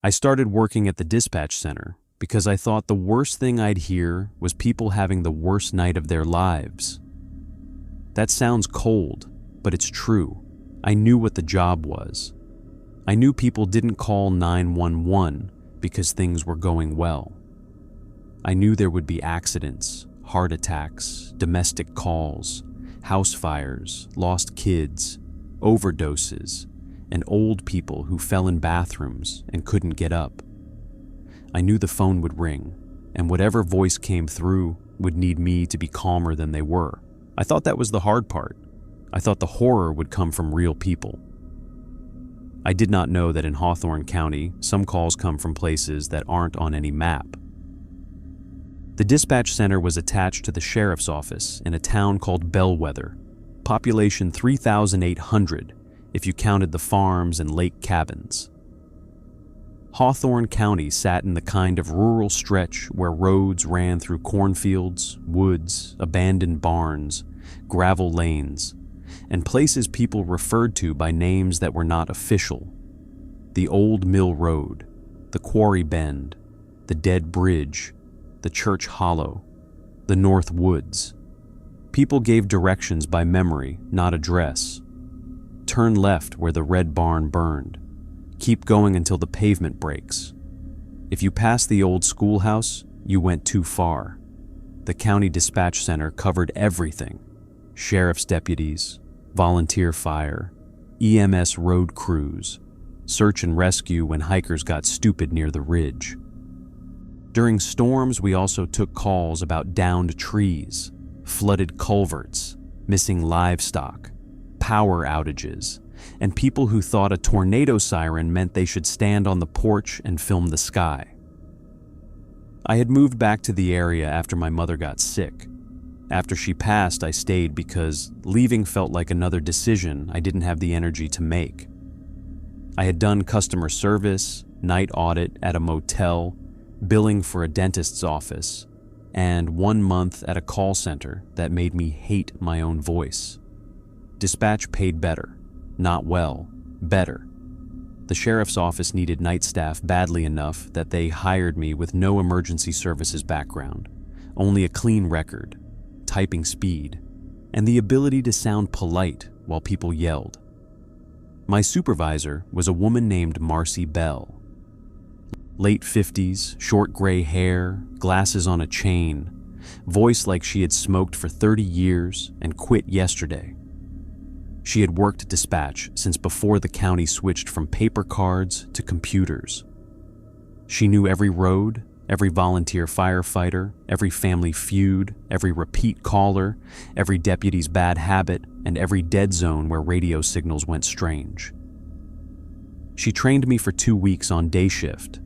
I started working at the dispatch center because I thought the worst thing I'd hear was people having the worst night of their lives. That sounds cold, but it's true. I knew what the job was. I knew people didn't call 911 because things were going well. I knew there would be accidents, heart attacks, domestic calls, house fires, lost kids, overdoses, and old people who fell in bathrooms and couldn't get up. I knew the phone would ring, and whatever voice came through would need me to be calmer than they were. I thought that was the hard part. I thought the horror would come from real people. I did not know that in Hawthorne County, some calls come from places that aren't on any map. The dispatch center was attached to the sheriff's office in a town called Bellwether, population 3,800 if you counted the farms and lake cabins. Hawthorne County sat in the kind of rural stretch where roads ran through cornfields, woods, abandoned barns, gravel lanes, and places people referred to by names that were not official. The Old Mill Road, the Quarry Bend, the Dead Bridge, the Church Hollow, the North Woods. People gave directions by memory, not address. Turn left where the red barn burned. Keep going until the pavement breaks. If you passed the old schoolhouse, you went too far. The county dispatch center covered everything: sheriff's deputies, volunteer fire, EMS road crews, search and rescue when hikers got stupid near the ridge. During storms, we also took calls about downed trees, flooded culverts, missing livestock, power outages, and people who thought a tornado siren meant they should stand on the porch and film the sky. I had moved back to the area after my mother got sick. After she passed, I stayed because leaving felt like another decision I didn't have the energy to make. I had done customer service, night audit at a motel, billing for a dentist's office, and 1 month at a call center that made me hate my own voice. Dispatch paid better. Not well, better. The sheriff's office needed night staff badly enough that they hired me with no emergency services background, only a clean record, typing speed, and the ability to sound polite while people yelled. My supervisor was a woman named Marcy Bell. Late 50s, short gray hair, glasses on a chain, voice like she had smoked for 30 years and quit yesterday. She had worked dispatch since before the county switched from paper cards to computers. She knew every road, every volunteer firefighter, every family feud, every repeat caller, every deputy's bad habit, and every dead zone where radio signals went strange. She trained me for 2 weeks on day shift,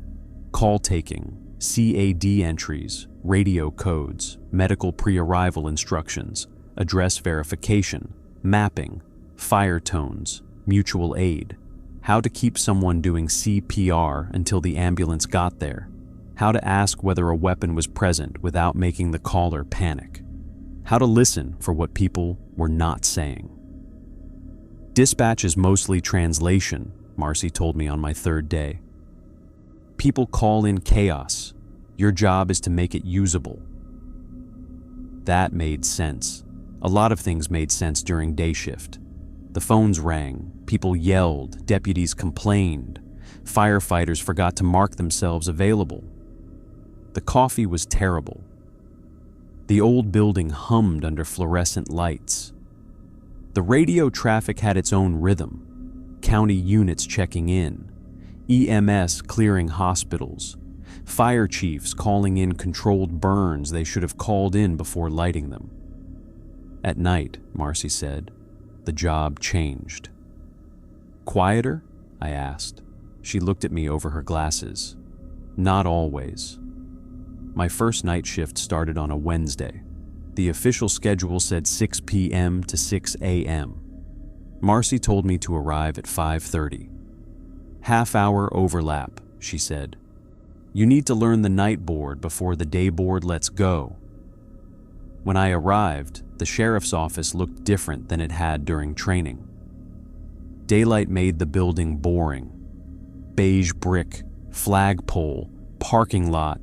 call taking, CAD entries, radio codes, medical pre-arrival instructions, address verification, mapping, fire tones, mutual aid, how to keep someone doing CPR until the ambulance got there, how to ask whether a weapon was present without making the caller panic, how to listen for what people were not saying. Dispatch is mostly translation, Marcy told me on my 3rd day. People call in chaos. Your job is to make it usable. That made sense. A lot of things made sense during day shift. The phones rang, people yelled, deputies complained, firefighters forgot to mark themselves available. The coffee was terrible. The old building hummed under fluorescent lights. The radio traffic had its own rhythm, county units checking in, EMS clearing hospitals, fire chiefs calling in controlled burns they should have called in before lighting them. At night, Marcy said, the job changed. Quieter? I asked. She looked at me over her glasses. Not always. My first night shift started on a Wednesday. The official schedule said 6 p.m. to 6 a.m. Marcy told me to arrive at 5:30. Half-hour overlap, she said. You need to learn the night board before the day board lets go. When I arrived, the sheriff's office looked different than it had during training. Daylight made the building boring. Beige brick, flagpole, parking lot,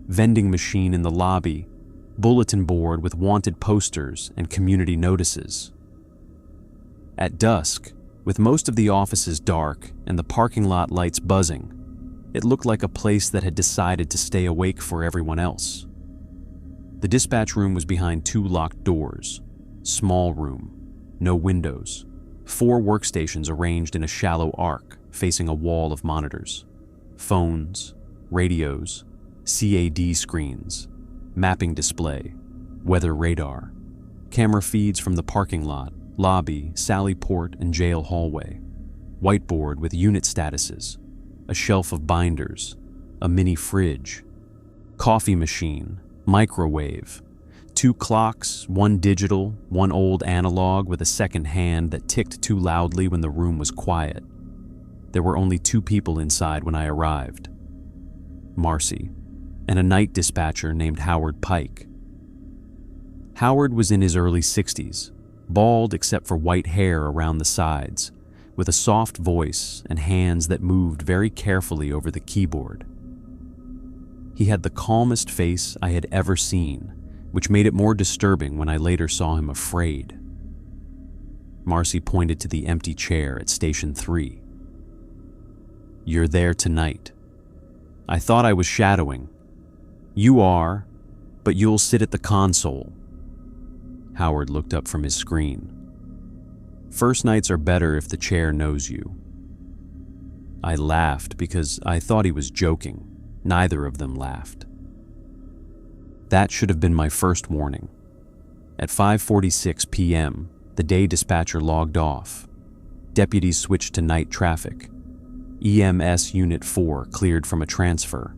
vending machine in the lobby, bulletin board with wanted posters and community notices. At dusk, with most of the offices dark and the parking lot lights buzzing, it looked like a place that had decided to stay awake for everyone else. The dispatch room was behind 2 locked doors. Small room, no windows, 4 workstations arranged in a shallow arc facing a wall of monitors. Phones, radios, CAD screens, mapping display, weather radar, camera feeds from the parking lot, lobby, sally port, and jail hallway, whiteboard with unit statuses, a shelf of binders, a mini fridge, coffee machine, microwave, 2 clocks, 1 digital, 1 old analog with a second hand that ticked too loudly when the room was quiet. There were only 2 people inside when I arrived. Marcy, and a night dispatcher named Howard Pike. Howard was in his early 60s, bald except for white hair around the sides, with a soft voice and hands that moved very carefully over the keyboard. He had the calmest face I had ever seen, which made it more disturbing when I later saw him afraid. Marcy pointed to the empty chair at Station 3. "You're there tonight. I thought I was shadowing. You are, but you'll sit at the console." Howard looked up from his screen. "First nights are better if the chair knows you." I laughed because I thought he was joking. Neither of them laughed. That should have been my first warning. At 5:46 p.m., the day dispatcher logged off. Deputies switched to night traffic. EMS Unit 4 cleared from a transfer.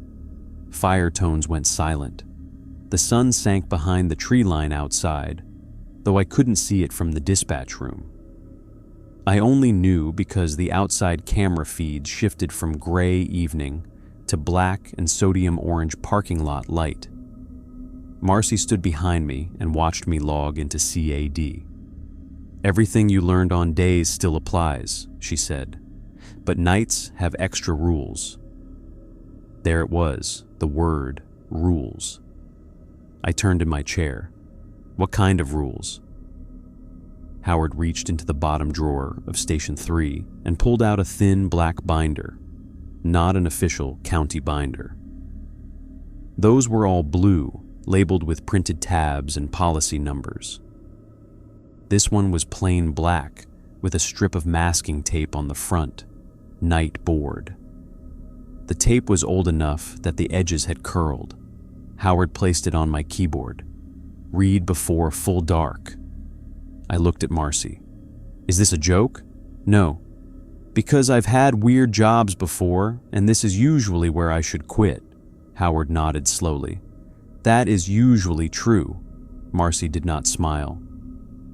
Fire tones went silent. The sun sank behind the tree line outside, though I couldn't see it from the dispatch room. I only knew because the outside camera feeds shifted from gray evening to black and sodium orange parking lot light. Marcy stood behind me and watched me log into CAD. "Everything you learned on days still applies," she said, "but nights have extra rules." There it was, the word, rules. I turned in my chair. "What kind of rules?" Howard reached into the bottom drawer of Station 3 and pulled out a thin black binder, not an official county binder. Those were all blue, labeled with printed tabs and policy numbers. This one was plain black, with a strip of masking tape on the front, night board. The tape was old enough that the edges had curled. Howard placed it on my keyboard. "Read before full dark." I looked at Marcy. "Is this a joke?" "No. Because I've had weird jobs before, and this is usually where I should quit." Howard nodded slowly. "That is usually true." Marcy did not smile.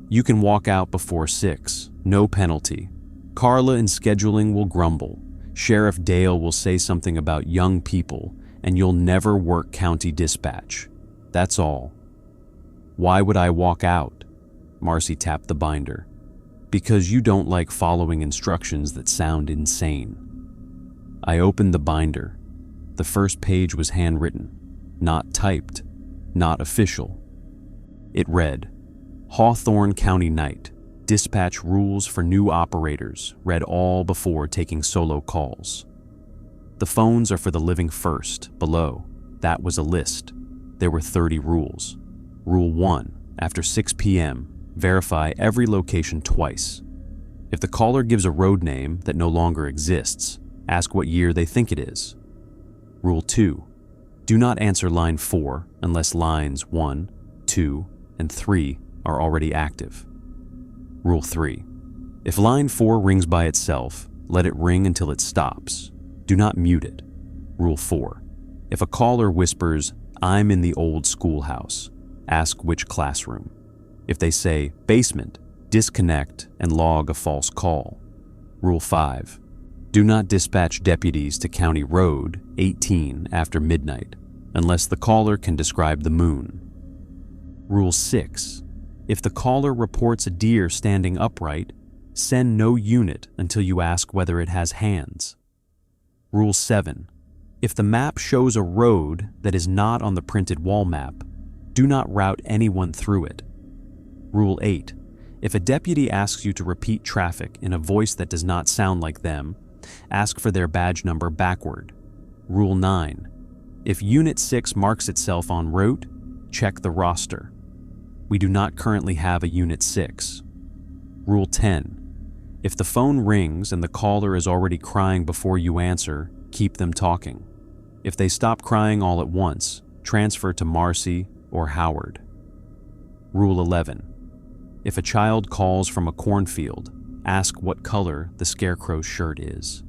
"You can walk out before 6, no penalty. Carla in scheduling will grumble. Sheriff Dale will say something about young people, and you'll never work county dispatch. That's all." "Why would I walk out?" Marcy tapped the binder. "Because you don't like following instructions that sound insane." I opened the binder. The first page was handwritten, not typed, not official. It read, "Hawthorne County Night. Dispatch rules for new operators, read all before taking solo calls. The phones are for the living first, below. That was a list. There were 30 rules. Rule 1, after 6 p.m., verify every location twice. If the caller gives a road name that no longer exists, ask what year they think it is. Rule 2, do not answer line 4 unless lines 1, 2, and 3 are already active. Rule 3, if line 4 rings by itself, let it ring until it stops. Do not mute it. Rule 4, if a caller whispers, "I'm in the old schoolhouse," ask which classroom. If they say, "basement," disconnect and log a false call. Rule 5, do not dispatch deputies to County Road 18 after midnight, unless the caller can describe the moon. Rule 6, if the caller reports a deer standing upright, send no unit until you ask whether it has hands. Rule 7, If the map shows a road that is not on the printed wall map, do not route anyone through it. Rule 8. If a deputy asks you to repeat traffic in a voice that does not sound like them, ask for their badge number backward. Rule 9. If Unit 6 marks itself en route, check the roster. We do not currently have a Unit 6. Rule 10. If the phone rings and the caller is already crying before you answer, keep them talking. If they stop crying all at once, transfer to Marcy or Howard. Rule 11. If a child calls from a cornfield, ask what color the scarecrow's shirt is.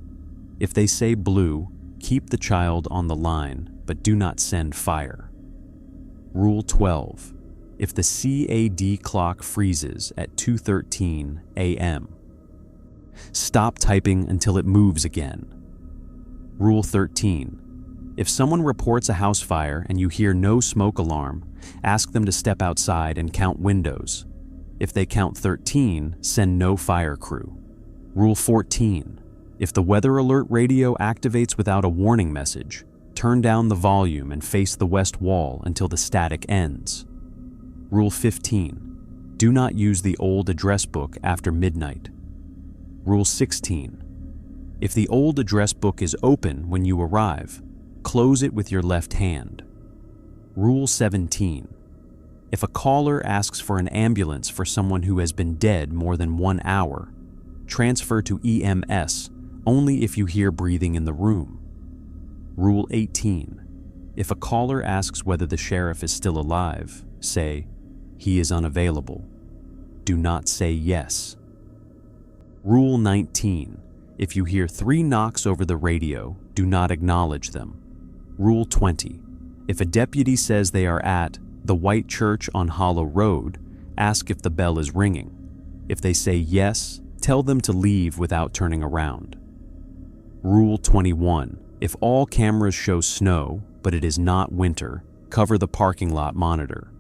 If they say blue, keep the child on the line, but do not send fire. Rule 12. If the CAD clock freezes at 2:13 a.m., stop typing until it moves again. Rule 13. If someone reports a house fire and you hear no smoke alarm, ask them to step outside and count windows. If they count 13, send no fire crew. Rule 14. If the weather alert radio activates without a warning message, turn down the volume and face the west wall until the static ends. Rule 15. Do not use the old address book after midnight. Rule 16. If the old address book is open when you arrive, close it with your left hand. Rule 17. If a caller asks for an ambulance for someone who has been dead more than 1 hour, transfer to EMS only if you hear breathing in the room. Rule 18. If a caller asks whether the sheriff is still alive, say, "He is unavailable." Do not say yes. Rule 19. If you hear 3 knocks over the radio, do not acknowledge them. Rule 20. If a deputy says they are at the White Church on Hollow Road, ask if the bell is ringing. If they say yes, tell them to leave without turning around. Rule 21. If all cameras show snow, but it is not winter, cover the parking lot monitor.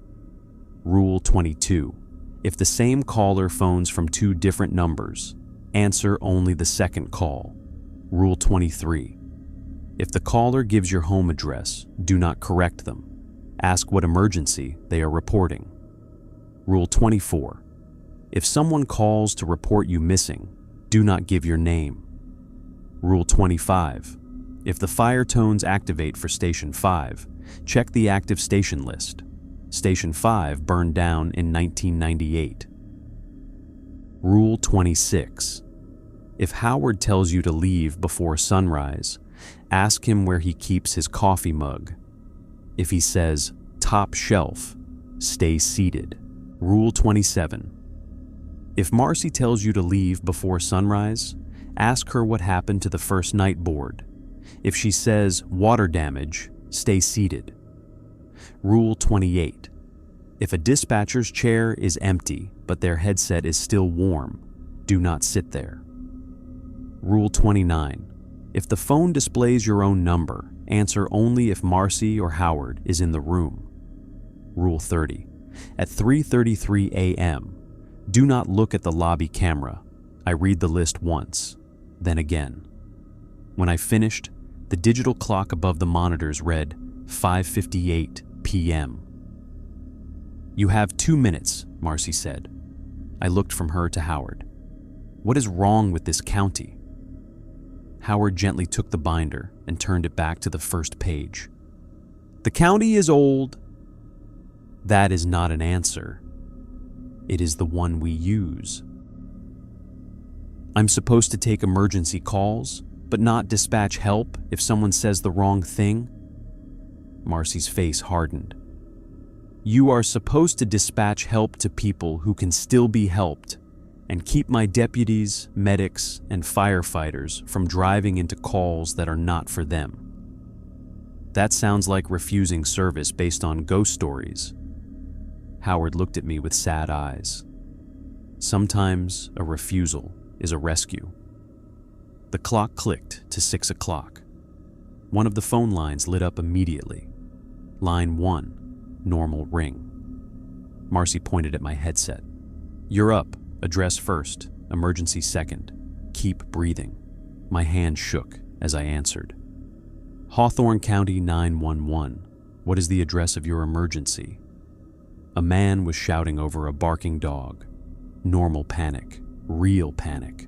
Rule 22. If the same caller phones from 2 different numbers, answer only the second call. Rule 23. If the caller gives your home address, do not correct them. Ask what emergency they are reporting. Rule 24. If someone calls to report you missing, do not give your name. Rule 25. If the fire tones activate for Station 5, check the active station list. Station 5 burned down in 1998. Rule 26. If Howard tells you to leave before sunrise, ask him where he keeps his coffee mug. If he says, "top shelf," stay seated. Rule 27. If Marcy tells you to leave before sunrise, ask her what happened to the first night board. If she says, "water damage," stay seated. Rule 28. If a dispatcher's chair is empty, but their headset is still warm, do not sit there. Rule 29. If the phone displays your own number, answer only if Marcy or Howard is in the room. Rule 30. At 3:33 a.m., do not look at the lobby camera. I read the list once, then again. When I finished, the digital clock above the monitors read 5:58 p.m. "You have 2 minutes," Marcy said. I looked from her to Howard. "What is wrong with this county?" Howard gently took the binder and turned it back to the first page. "The county is old." That is not an answer. It is the one we use. I'm supposed to take emergency calls, but not dispatch help if someone says the wrong thing? Marcy's face hardened. You are supposed to dispatch help to people who can still be helped, and keep my deputies, medics, and firefighters from driving into calls that are not for them. That sounds like refusing service based on ghost stories. Howard looked at me with sad eyes. Sometimes a refusal is a rescue. The clock clicked to 6 o'clock. One of the phone lines lit up immediately. Line 1, normal ring. Marcy pointed at my headset. You're up. Address first, emergency second. Keep breathing. My hand shook as I answered. Hawthorne County 911. What is the address of your emergency? A man was shouting over a barking dog. Normal panic. Real panic.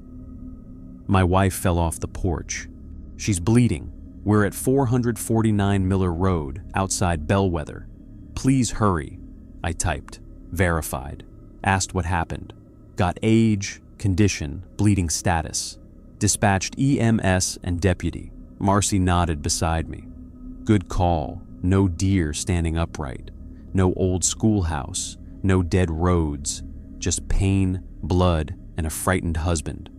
My wife fell off the porch. She's bleeding. We're at 449 Miller Road, outside Bellwether. Please hurry. I typed. Verified. Asked what happened. Got age, condition, bleeding status. Dispatched EMS and deputy. Marcy nodded beside me. Good call. No deer standing upright. No old schoolhouse. No dead roads. Just pain, blood, and a frightened husband.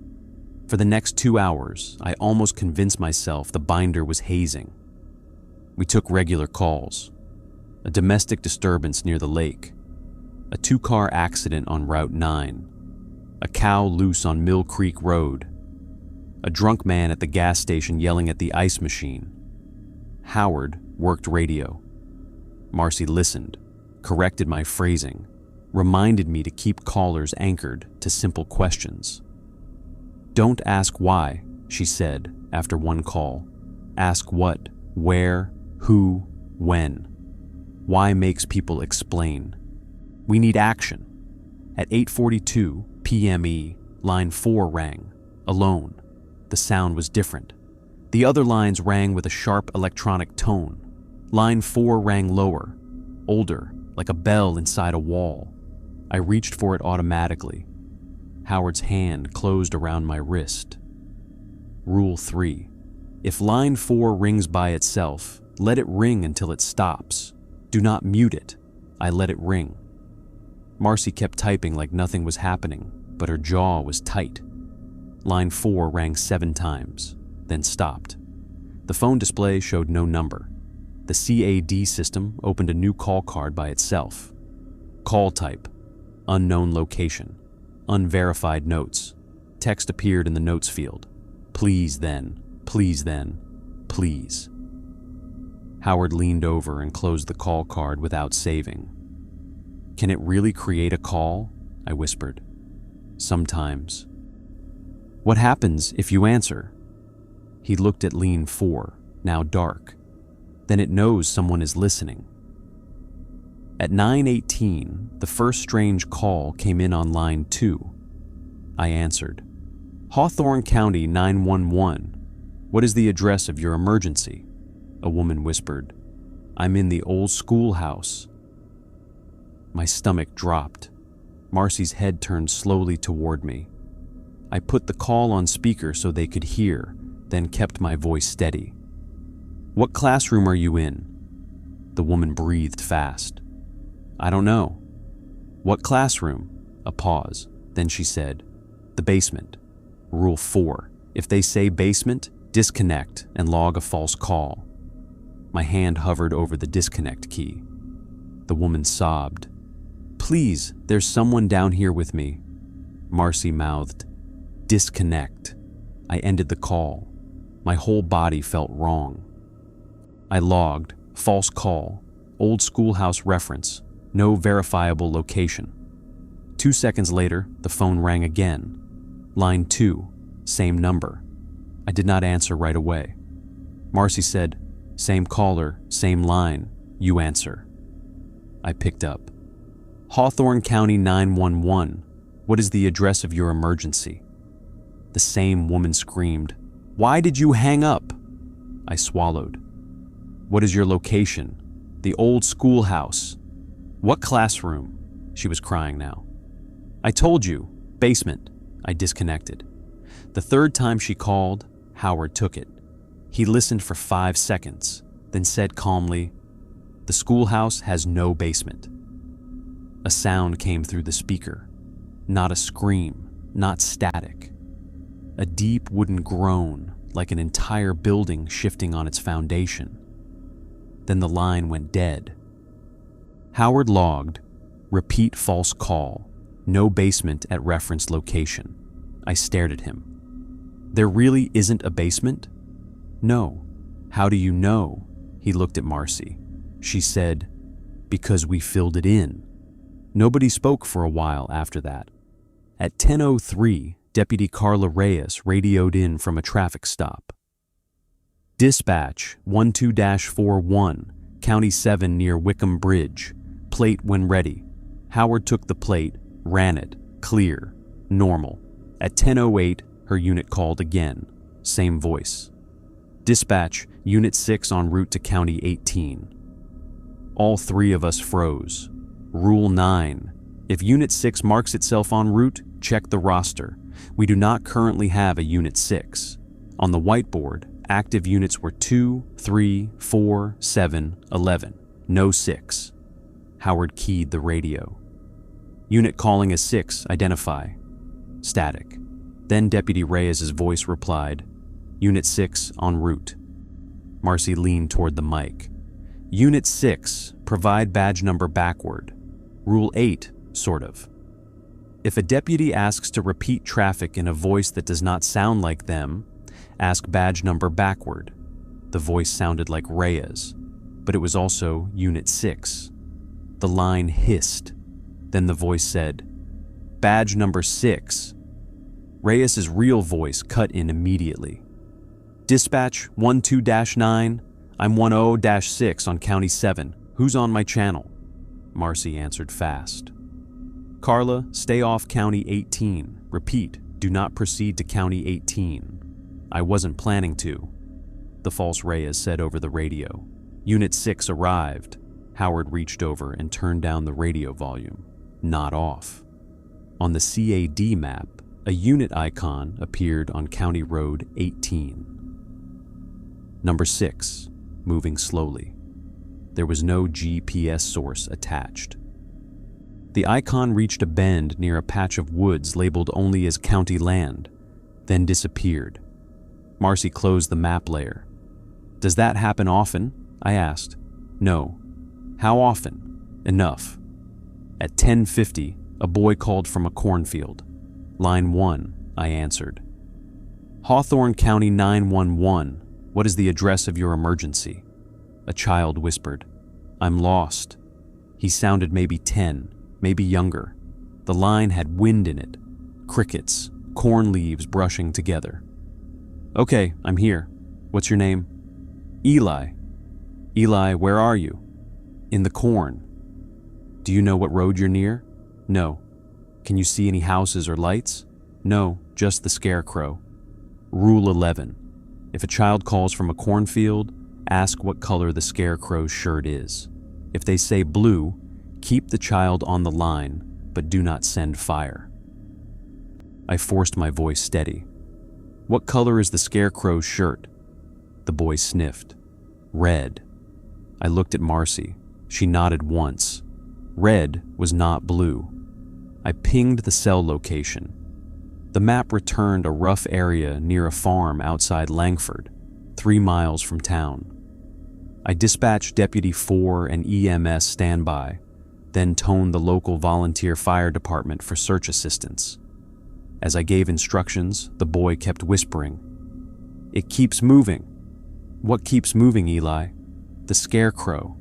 For the next 2 hours, I almost convinced myself the binder was hazing. We took regular calls. A domestic disturbance near the lake. A 2-car accident on Route 9. A cow loose on Mill Creek Road. A drunk man at the gas station yelling at the ice machine. Howard worked radio. Marcy listened, corrected my phrasing, reminded me to keep callers anchored to simple questions. Don't ask why, she said after one call. Ask what, where, who, when. Why makes people explain. We need action. At 8:42 p.m. line 4 rang, alone. The sound was different. The other lines rang with a sharp electronic tone. Line 4 rang lower, older, like a bell inside a wall. I reached for it automatically. Howard's hand closed around my wrist. Rule 3. If line 4 rings by itself, let it ring until it stops. Do not mute it. I let it ring. Marcy kept typing like nothing was happening, but her jaw was tight. Line 4 rang 7 times, then stopped. The phone display showed no number. The CAD system opened a new call card by itself. Call type, unknown location, unverified notes. Text appeared in the notes field. Please then, please then, please. Howard leaned over and closed the call card without saving. Can it really create a call? I whispered. Sometimes. What happens if you answer? He looked at line 4, now dark. Then it knows someone is listening. At 9:18, the first strange call came in on line 2. I answered. Hawthorne County 911. What is the address of your emergency? A woman whispered. I'm in the old schoolhouse. My stomach dropped. Marcy's head turned slowly toward me. I put the call on speaker so they could hear, then kept my voice steady. What classroom are you in? The woman breathed fast. I don't know. What classroom? A pause. Then she said, the basement. Rule 4. If they say basement, disconnect and log a false call. My hand hovered over the disconnect key. The woman sobbed. Please, there's someone down here with me. Marcy mouthed, disconnect. I ended the call. My whole body felt wrong. I logged, false call, old schoolhouse reference, no verifiable location. 2 seconds later, the phone rang again. Line 2, same number. I did not answer right away. Marcy said, same caller, same line, you answer. I picked up. Hawthorne County 911. What is the address of your emergency? The same woman screamed, why did you hang up? I swallowed. What is your location? The old schoolhouse. What classroom? She was crying now. I told you, basement. I disconnected. The third time she called, Howard took it. He listened for 5 seconds, then said calmly, the schoolhouse has no basement. A sound came through the speaker. Not a scream, not static. A deep wooden groan, like an entire building shifting on its foundation. Then the line went dead. Howard logged, repeat false call, no basement at reference location. I stared at him. There really isn't a basement? No. How do you know? He looked at Marcy. She said, because we filled it in. Nobody spoke for a while after that. At 10:03, Deputy Carla Reyes radioed in from a traffic stop. Dispatch 12-41, County 7 near Wickham Bridge. Plate when ready. Howard took the plate, ran it, clear, normal. At 10:08, her unit called again. Same voice. Dispatch, Unit 6 en route to County 18. All three of us froze. Rule 9. If Unit 6 marks itself en route, check the roster. We do not currently have a Unit 6. On the whiteboard, active units were 2, 3, 4, 7, 11. No 6. Howard keyed the radio. Unit calling as 6, identify. Static. Then Deputy Reyes's voice replied, Unit 6 en route. Marcy leaned toward the mic. Unit 6, provide badge number backward. Rule 8, sort of. If a deputy asks to repeat traffic in a voice that does not sound like them, ask badge number backward. The voice sounded like Reyes, but it was also Unit 6. The line hissed. Then the voice said, badge number 6. Reyes's real voice cut in immediately. Dispatch 12-9, I'm 10-6 on County 7. Who's on my channel? Marcy answered fast. Carla, stay off County 18. Repeat, do not proceed to County 18. I wasn't planning to, the false Reyes said over the radio. Unit 6 arrived. Howard reached over and turned down the radio volume. Not off. On the CAD map, a unit icon appeared on County Road 18. Number 6, moving slowly. There was no GPS source attached. The icon reached a bend near a patch of woods labeled only as county land, then disappeared. Marcy closed the map layer. Does that happen often? I asked. No. How often? Enough. At 10:50, a boy called from a cornfield. Line 1, I answered. Hawthorne County 911, what is the address of your emergency? A child whispered. I'm lost. He sounded maybe 10, maybe younger. The line had wind in it, crickets, corn leaves brushing together. Okay, I'm here. What's your name? Eli. Eli, where are you? In the corn. Do you know what road you're near? No. Can you see any houses or lights? No, just the scarecrow. Rule 11. If a child calls from a cornfield, ask what color the scarecrow's shirt is. If they say blue, keep the child on the line, but do not send fire. I forced my voice steady. What color is the scarecrow's shirt? The boy sniffed. Red. I looked at Marcy. She nodded once. Red was not blue. I pinged the cell location. The map returned a rough area near a farm outside Langford, 3 miles from town. I dispatched Deputy 4 and EMS standby, then toned the local volunteer fire department for search assistance. As I gave instructions, the boy kept whispering. It keeps moving. What keeps moving, Eli? The scarecrow.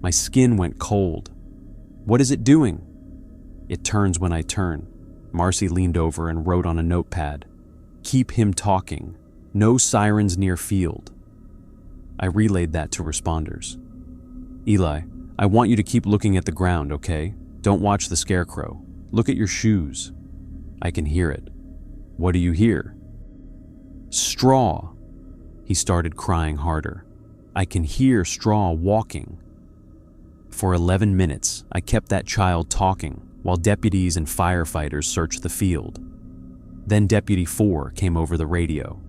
My skin went cold. What is it doing? It turns when I turn. Marcy leaned over and wrote on a notepad. Keep him talking. No sirens near field. I relayed that to responders. Eli, I want you to keep looking at the ground, okay? Don't watch the scarecrow. Look at your shoes. I can hear it. What do you hear? Straw. He started crying harder. I can hear Straw walking. For 11 minutes, I kept that child talking while deputies and firefighters searched the field. Then Deputy 4 came over the radio.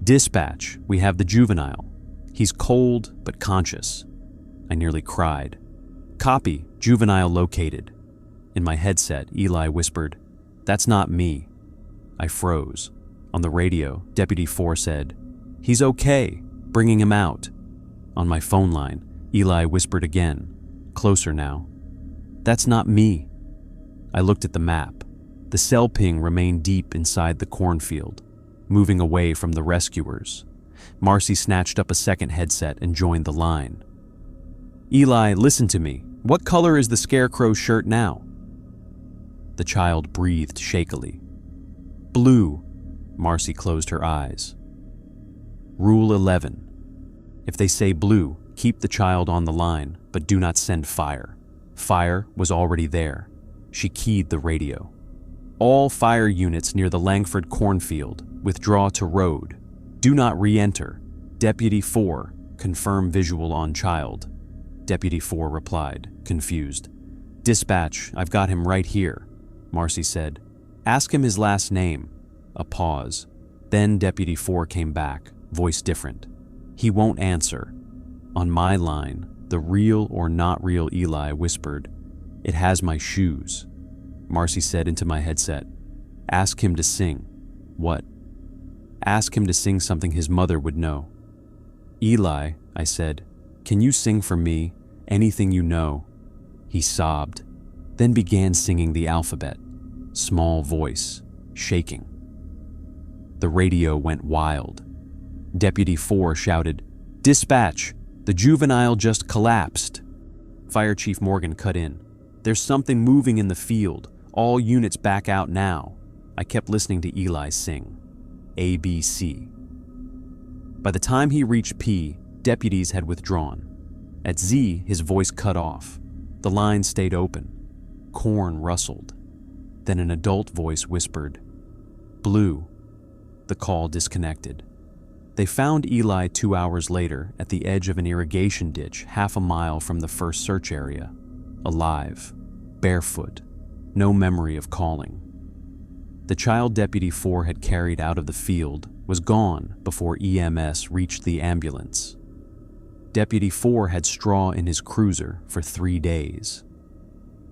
Dispatch, we have the juvenile. He's cold but conscious. I nearly cried. Copy, juvenile located. In my headset, Eli whispered, That's not me. I froze. On the radio, Deputy 4 said, He's okay, bringing him out. On my phone line, Eli whispered again, closer now. That's not me. I looked at the map. The cell ping remained deep inside the cornfield, moving away from the rescuers. Marcy snatched up a second headset and joined the line. Eli, listen to me. What color is the scarecrow's shirt now? The child breathed shakily. Blue. Marcy closed her eyes. Rule 11. If they say blue, keep the child on the line, but do not send fire. Fire was already there. She keyed the radio. All fire units near the Langford cornfield, withdraw to road. Do not re-enter. Deputy 4, confirm visual on child. Deputy 4 replied, confused. Dispatch, I've got him right here, Marcy said. Ask him his last name. A pause. Then Deputy 4 came back, voice different. He won't answer. On my line, the real or not real Eli whispered, It has my shoes. Marcy said into my headset, Ask him to sing. What? Ask him to sing something his mother would know. Eli, I said, can you sing for me anything you know? He sobbed, then began singing the alphabet, small voice, shaking. The radio went wild. Deputy 4 shouted, Dispatch, the juvenile just collapsed. Fire Chief Morgan cut in. There's something moving in the field. All units back out now. I kept listening to Eli sing. ABC. By the time he reached P, deputies had withdrawn. At Z, his voice cut off. The line stayed open. Corn rustled. Then an adult voice whispered, Blue. The call disconnected. They found Eli 2 hours later at the edge of an irrigation ditch half a mile from the first search area. Alive. Barefoot. No memory of calling. The child Deputy 4 had carried out of the field was gone before EMS reached the ambulance. Deputy 4 had straw in his cruiser for 3 days.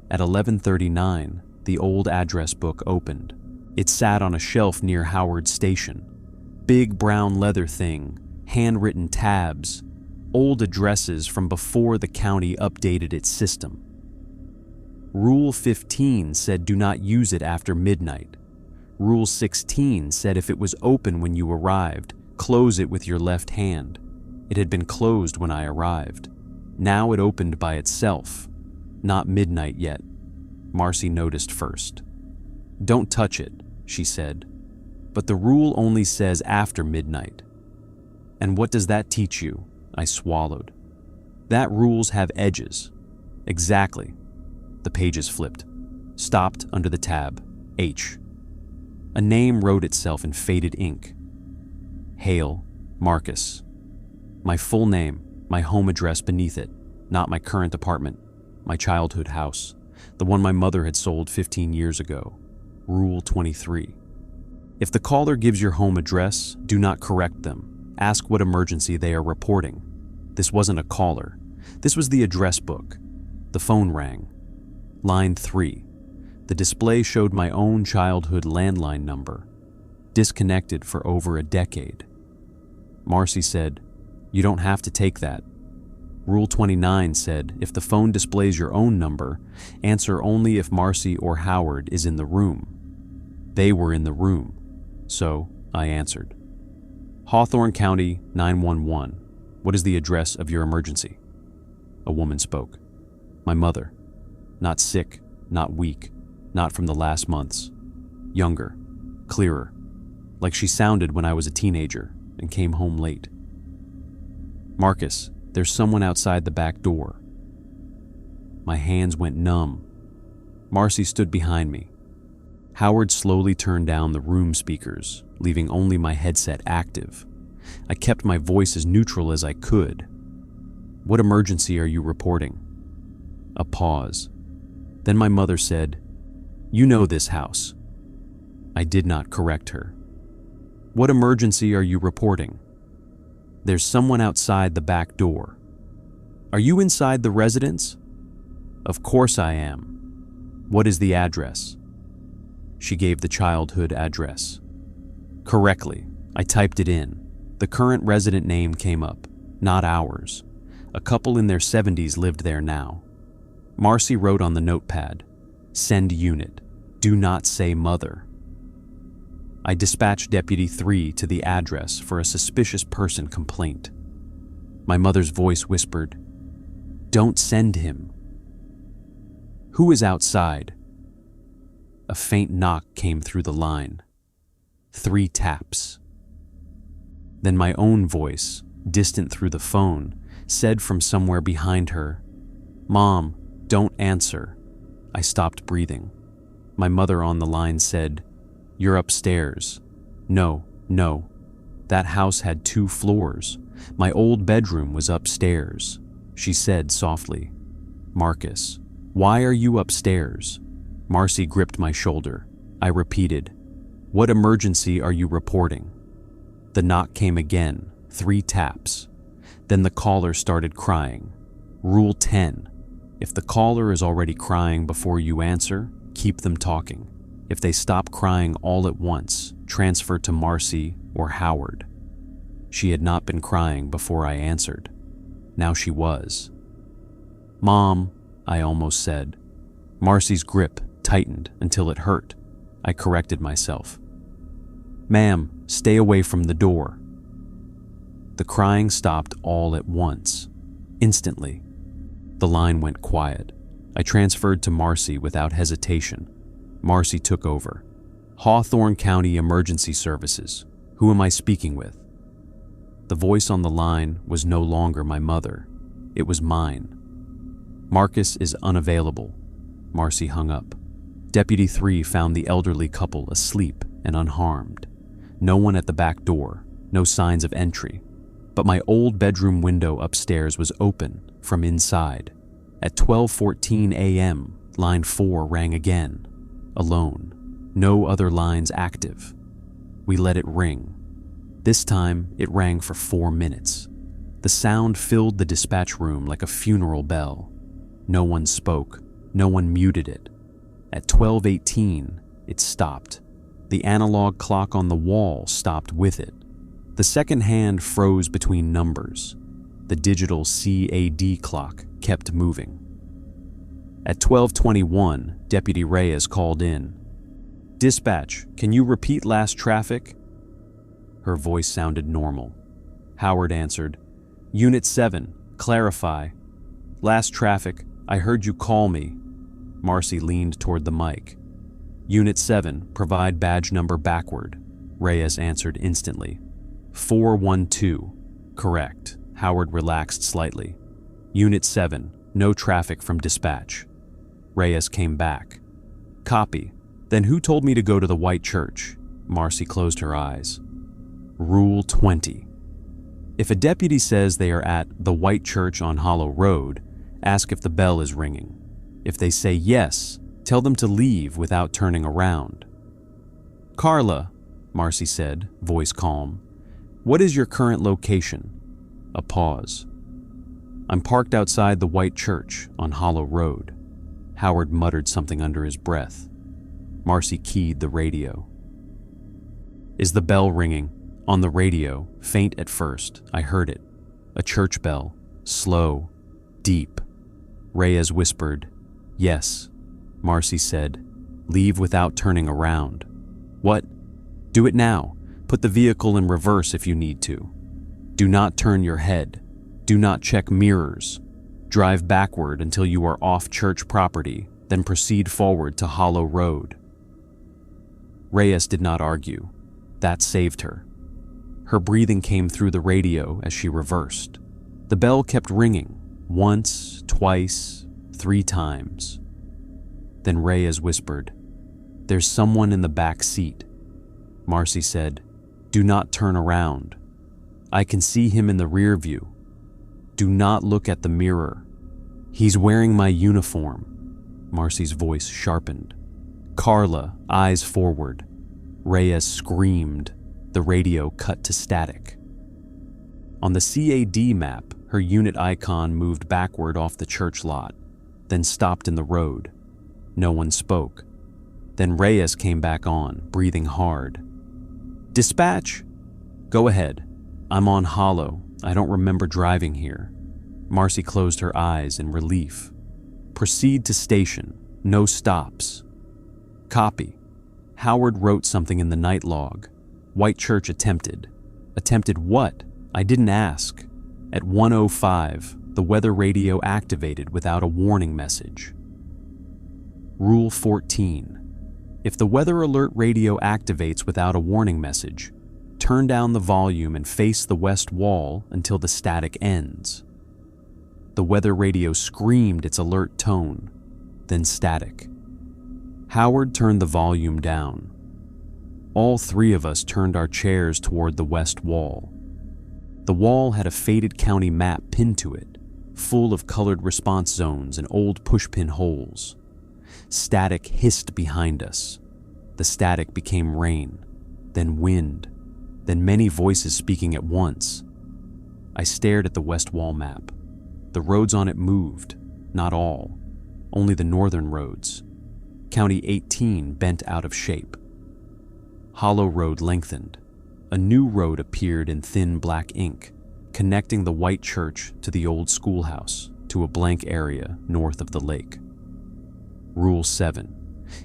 At 11:39, the old address book opened. It sat on a shelf near Howard Station. Big brown leather thing, handwritten tabs, old addresses from before the county updated its system. Rule 15 said do not use it after midnight. Rule 16 said if it was open when you arrived, close it with your left hand. It had been closed when I arrived. Now it opened by itself. Not midnight yet. Marcy noticed first. Don't touch it, she said. But the rule only says after midnight. And what does that teach you? I swallowed. That rules have edges. Exactly. The pages flipped. Stopped under the tab. H. A name wrote itself in faded ink. Hale Marcus. My full name, my home address beneath it, not my current apartment, my childhood house, the one my mother had sold 15 years ago. Rule 23. If the caller gives your home address, do not correct them. Ask what emergency they are reporting. This wasn't a caller. This was the address book. The phone rang. Line 3. The display showed my own childhood landline number. Disconnected for over a decade. Marcy said, You don't have to take that. Rule 29 said, if the phone displays your own number, answer only if Marcy or Howard is in the room. They were in the room, so I answered. Hawthorne County 911. What is the address of your emergency? A woman spoke. My mother. Not sick, not weak, not from the last months. Younger, clearer, like she sounded when I was a teenager and came home late. Marcus, there's someone outside the back door. My hands went numb. Marcy stood behind me. Howard slowly turned down the room speakers, leaving only my headset active. I kept my voice as neutral as I could. What emergency are you reporting? A pause. Then my mother said, You know this house. I did not correct her. What emergency are you reporting? There's someone outside the back door. Are you inside the residence? Of course I am. What is the address? She gave the childhood address. Correctly, I typed it in. The current resident name came up, not ours. A couple in their 70s lived there now. Marcy wrote on the notepad, Send unit. Do not say mother. I dispatched Deputy 3 to the address for a suspicious person complaint. My mother's voice whispered, Don't send him. Who is outside? A faint knock came through the line. 3 taps. Then my own voice, distant through the phone, said from somewhere behind her, "Mom, don't answer." I stopped breathing. My mother on the line said, "You're upstairs." No. That house had 2 floors. My old bedroom was upstairs. She said softly, "Marcus, why are you upstairs?" Marcy gripped my shoulder. I repeated, "What emergency are you reporting?" The knock came again, 3 taps. Then the caller started crying. Rule 10. If the caller is already crying before you answer, keep them talking. If they stop crying all at once, transfer to Marcy or Howard. She had not been crying before I answered. Now she was. "Mom," I almost said. Marcy's grip tightened until it hurt. I corrected myself. "Ma'am, stay away from the door." The crying stopped all at once. Instantly. The line went quiet. I transferred to Marcy without hesitation. Marcy took over. "Hawthorne County Emergency Services. Who am I speaking with?" The voice on the line was no longer my mother. It was mine. "Marcus is unavailable." Marcy hung up. Deputy 3 found the elderly couple asleep and unharmed. No one at the back door, no signs of entry. But my old bedroom window upstairs was open from inside. At 12:14 a.m., line 4 rang again. Alone. No other lines active. We let it ring. This time, it rang for 4 minutes. The sound filled the dispatch room like a funeral bell. No one spoke. No one muted it. At 12:18, it stopped. The analog clock on the wall stopped with it. The second hand froze between numbers. The digital CAD clock kept moving. At 12:21, Deputy Reyes called in. "Dispatch, can you repeat last traffic?" Her voice sounded normal. Howard answered, "Unit 7, clarify. Last traffic, I heard you call me." Marcy leaned toward the mic. "Unit 7, provide badge number backward." Reyes answered instantly. 412. Correct. Howard relaxed slightly. "Unit 7, no traffic from dispatch." Reyes came back. "Copy. Then who told me to go to the White Church?" Marcy closed her eyes. Rule 20. If a deputy says they are at the White Church on Hollow Road, ask if the bell is ringing. If they say yes, tell them to leave without turning around. "Carla," Marcy said, voice calm, "what is your current location?" A pause. "I'm parked outside the White Church on Hollow Road." Howard muttered something under his breath. Marcy keyed the radio. "Is the bell ringing?" On the radio, faint at first, I heard it. A church bell, slow, deep. Reyes whispered, "Yes." Marcy said, "Leave without turning around." "What?" "Do it now. Put the vehicle in reverse if you need to. Do not turn your head. Do not check mirrors. Drive backward until you are off church property, then proceed forward to Hollow Road." Reyes did not argue. That saved her. Her breathing came through the radio as she reversed. The bell kept ringing, once, twice, 3 times. Then Reyes whispered, "There's someone in the back seat." Marcy said, "Do not turn around. I can see him in the rear view. Do not look at the mirror. He's wearing my uniform." Marcy's voice sharpened. "Carla, eyes forward." Reyes screamed. The radio cut to static. On the CAD map, her unit icon moved backward off the church lot, then stopped in the road. No one spoke. Then Reyes came back on, breathing hard. "Dispatch!" "Go ahead. I'm on Hollow. I don't remember driving here." Marcy closed her eyes in relief. "Proceed to station. No stops." "Copy." Howard wrote something in the night log. White Church attempted. Attempted what? I didn't ask. At 1:05, the weather radio activated without a warning message. Rule 14. If the weather alert radio activates without a warning message, turn down the volume and face the west wall until the static ends. The weather radio screamed its alert tone, then static. Howard turned the volume down. All three of us turned our chairs toward the west wall. The wall had a faded county map pinned to it, full of colored response zones and old pushpin holes. Static hissed behind us. The static became rain, then wind, then many voices speaking at once. I stared at the west wall map. The roads on it moved, not all, only the northern roads. County 18 bent out of shape. Hollow Road lengthened. A new road appeared in thin black ink, connecting the white church to the old schoolhouse to a blank area north of the lake. Rule 7.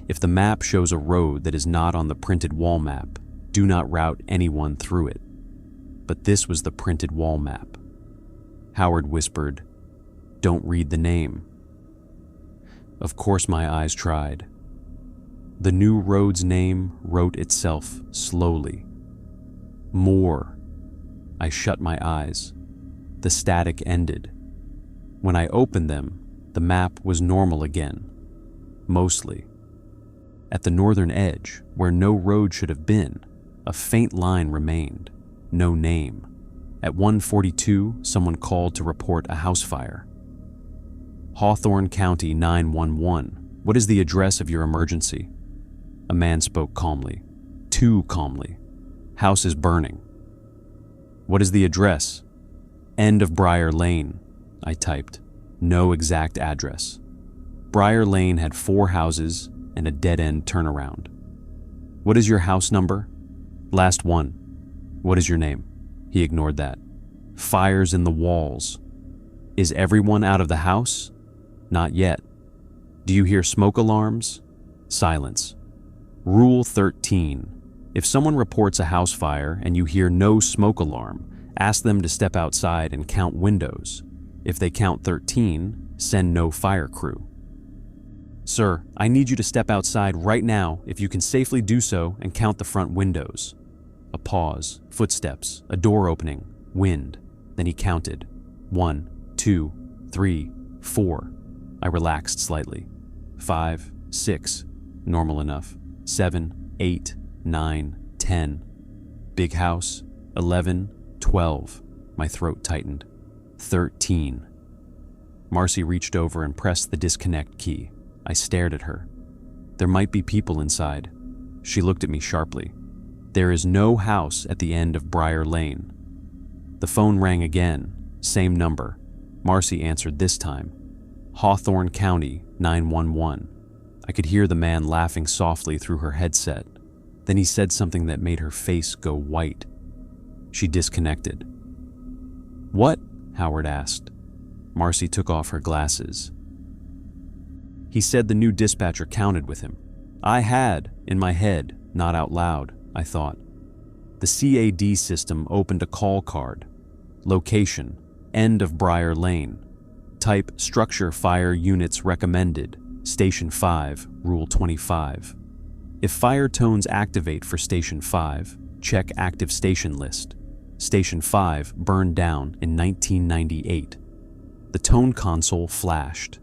If the map shows a road that is not on the printed wall map, do not route anyone through it. But this was the printed wall map. Howard whispered, "Don't read the name." Of course my eyes tried. The new road's name wrote itself slowly. More. I shut my eyes. The static ended. When I opened them, the map was normal again. Mostly. At the northern edge, where no road should have been, a faint line remained. No name. At 1:42, someone called to report a house fire. Hawthorne County 911. What is the address of your emergency? A man spoke calmly. Too calmly. House is burning. What is the address? End of Briar Lane, I typed. No exact address. Briar Lane had 4 houses and a dead-end turnaround. What is your house number? Last one. What is your name? He ignored that. Fires in the walls. Is everyone out of the house? Not yet. Do you hear smoke alarms? Silence. Rule 13. If someone reports a house fire and you hear no smoke alarm, ask them to step outside and count windows. If they count 13, send no fire crew. Sir, I need you to step outside right now if you can safely do so and count the front windows. A pause, footsteps, a door opening, wind. Then he counted. 1, 2, 3, 4. I relaxed slightly. 5, 6, normal enough. 7, 8, 9, 10. Big house. 11, 12. My throat tightened. 13. Marcy reached over and pressed the disconnect key. I stared at her. There might be people inside. She looked at me sharply. There is no house at the end of Briar Lane. The phone rang again. Same number. Marcy answered this time. Hawthorne County 911. I could hear the man laughing softly through her headset. Then he said something that made her face go white. She disconnected. What? Howard asked. Marcy took off her glasses. He said the new dispatcher counted with him. I had, in my head, not out loud, I thought. The CAD system opened a call card. Location, end of Briar Lane. Type structure fire units recommended, Station 5, Rule 25. If fire tones activate for Station 5, check active station list. Station 5 burned down in 1998. The tone console flashed.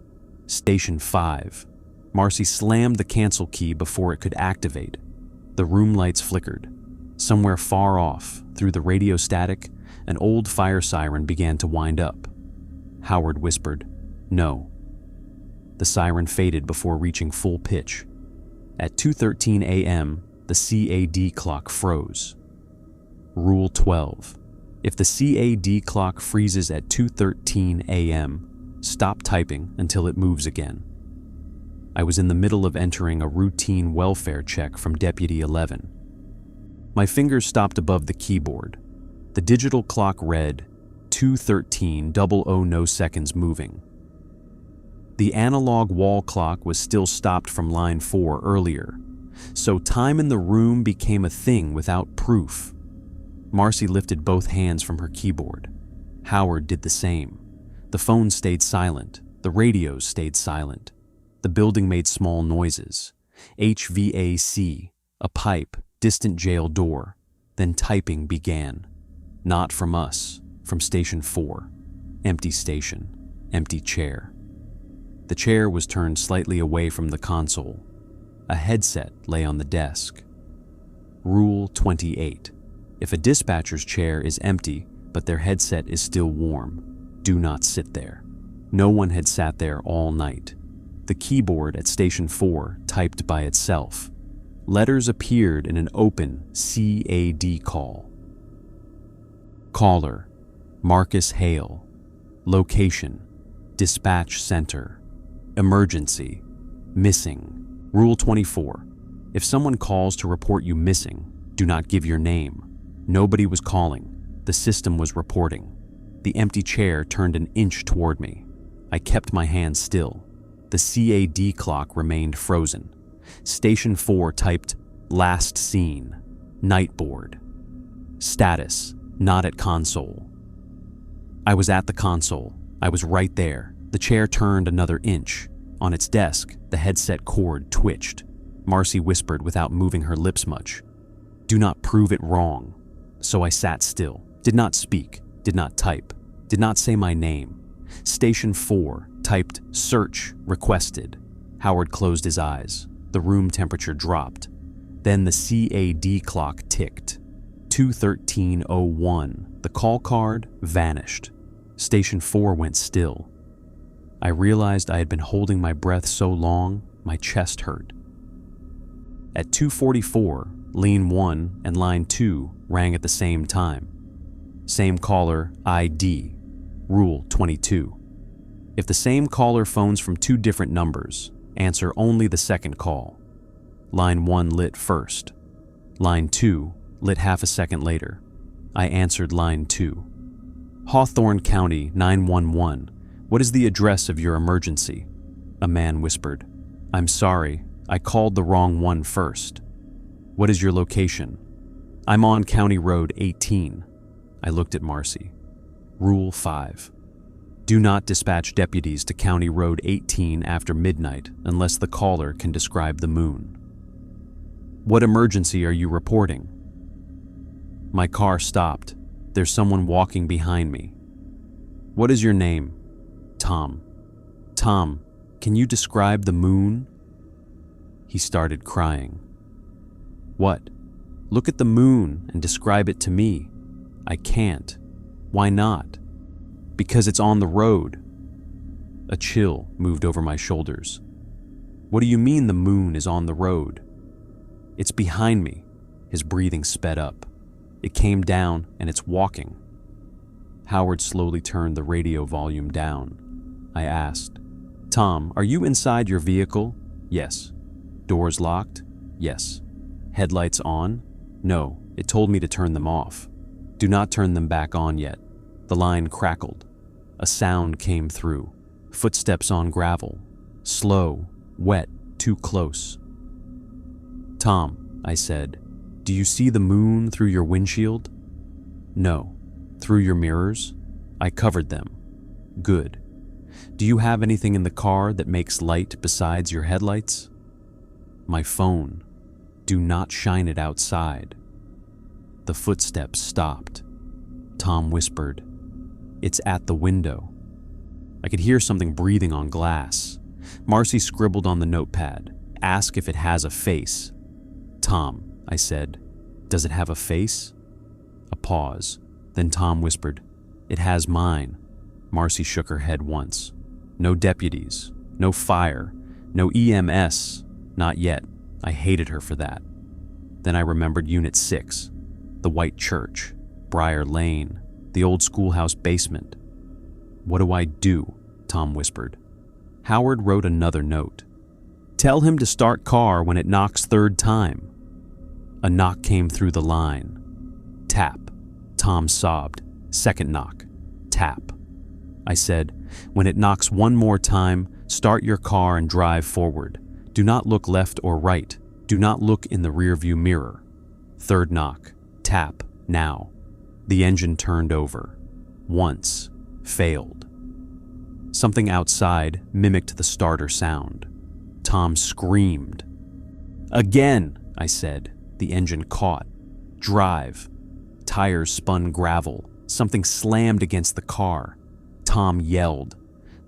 Station 5. Marcy slammed the cancel key before it could activate. The room lights flickered. Somewhere far off, through the radio static, an old fire siren began to wind up. Howard whispered, "No." The siren faded before reaching full pitch. At 2:13 a.m., the CAD clock froze. Rule 12. If the CAD clock freezes at 2:13 a.m., stop typing until it moves again. I was in the middle of entering a routine welfare check from Deputy 11. My fingers stopped above the keyboard. The digital clock read 2:13:00 no seconds moving. The analog wall clock was still stopped from line 4 earlier, so time in the room became a thing without proof. Marcy lifted both hands from her keyboard. Howard did the same. The phone stayed silent. The radios stayed silent. The building made small noises. HVAC, a pipe, distant jail door. Then typing began. Not from us, from station 4. Empty station, empty chair. The chair was turned slightly away from the console. A headset lay on the desk. Rule 28. If a dispatcher's chair is empty, but their headset is still warm, do not sit there. No one had sat there all night. The keyboard at station 4 typed by itself. Letters appeared in an open CAD call. Caller, Marcus Hale. Location, Dispatch Center. Emergency, missing. Rule 24. If someone calls to report you missing, do not give your name. Nobody was calling. The system was reporting. The empty chair turned an inch toward me. I kept my hand still. The CAD clock remained frozen. Station 4 typed, last seen, night board. Status, not at console. I was at the console. I was right there. The chair turned another inch. On its desk, the headset cord twitched. Marcy whispered without moving her lips much, "Do not prove it wrong." So I sat still, did not speak, did not type, did not say my name. Station 4 typed, search requested. Howard closed his eyes. The room temperature dropped. Then the CAD clock ticked. 2:13:01. The call card vanished. Station 4 went still. I realized I had been holding my breath so long, my chest hurt. At 2:44, Line 1 and Line 2 rang at the same time. Same caller, ID. Rule 22. If the same caller phones from two different numbers, answer only the second call. Line 1 lit first. Line 2 lit half a second later. I answered Line 2. Hawthorne County 911. What is the address of your emergency? A man whispered. I'm sorry, I called the wrong one first. What is your location? I'm on County Road 18. I looked at Marcy. Rule 5. Do not dispatch deputies to County Road 18 after midnight unless the caller can describe the moon. What emergency are you reporting? My car stopped. There's someone walking behind me. What is your name? Tom. Tom, can you describe the moon? He started crying. What? Look at the moon and describe it to me. I can't. Why not? Because it's on the road. A chill moved over my shoulders. What do you mean the moon is on the road? It's behind me. His breathing sped up. It came down and it's walking. Howard slowly turned the radio volume down. I asked, Tom, are you inside your vehicle? Yes. Doors locked? Yes. Headlights on? No, it told me to turn them off. Do not turn them back on yet. The line crackled. A sound came through. Footsteps on gravel. Slow, wet, too close. Tom, I said, do you see the moon through your windshield? No. Through your mirrors? I covered them. Good. Do you have anything in the car that makes light besides your headlights? My phone. Do not shine it outside. The footsteps stopped. Tom whispered, It's at the window. I could hear something breathing on glass. Marcy scribbled on the notepad, Ask if it has a face. Tom, I said, Does it have a face? A pause. Then Tom whispered, It has mine. Marcy shook her head once. No deputies, no fire, no EMS, not yet. I hated her for that. Then I remembered Unit 6, the white church, Briar Lane, the old schoolhouse basement. What do I do? Tom whispered. Howard wrote another note. Tell him to start car when it knocks third time. A knock came through the line. Tap. Tom sobbed. Second knock. Tap. I said, when it knocks one more time, start your car and drive forward. Do not look left or right. Do not look in the rearview mirror. Third knock. Tap. Now. The engine turned over. Once. Failed. Something outside mimicked the starter sound. Tom screamed. Again, I said. The engine caught. Drive. Tires spun gravel. Something slammed against the car. Tom yelled.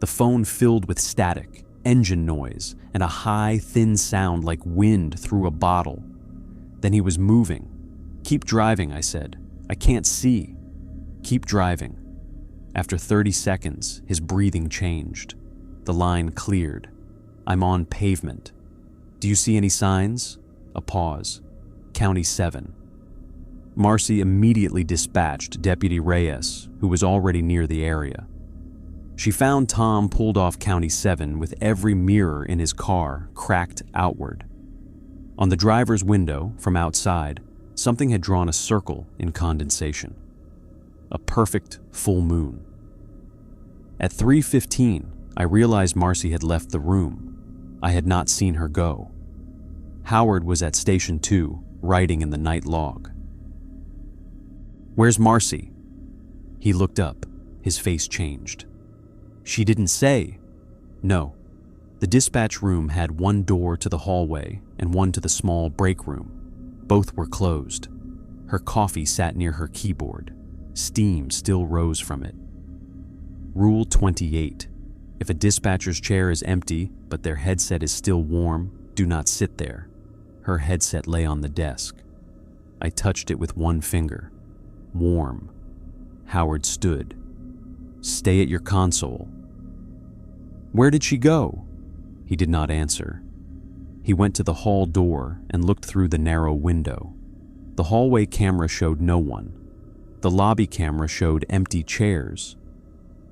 The phone filled with static, engine noise, and a high, thin sound like wind through a bottle. Then he was moving. "Keep driving," I said. "I can't see." "Keep driving." After 30 seconds, his breathing changed. The line cleared. "I'm on pavement." "Do you see any signs?" A pause. "County 7. Marcy immediately dispatched Deputy Reyes, who was already near the area. She found Tom pulled off County 7 with every mirror in his car cracked outward. On the driver's window, from outside, something had drawn a circle in condensation. A perfect full moon. At 3:15, I realized Marcy had left the room. I had not seen her go. Howard was at Station 2, writing in the night log. "Where's Marcy?" He looked up. His face changed. "She didn't say." "No." The dispatch room had one door to the hallway and one to the small break room. Both were closed. Her coffee sat near her keyboard. Steam still rose from it. Rule 28. If a dispatcher's chair is empty, but their headset is still warm, do not sit there. Her headset lay on the desk. I touched it with one finger. Warm. Howard stood. "Stay at your console." "Where did she go?" He did not answer. He went to the hall door and looked through the narrow window. The hallway camera showed no one. The lobby camera showed empty chairs.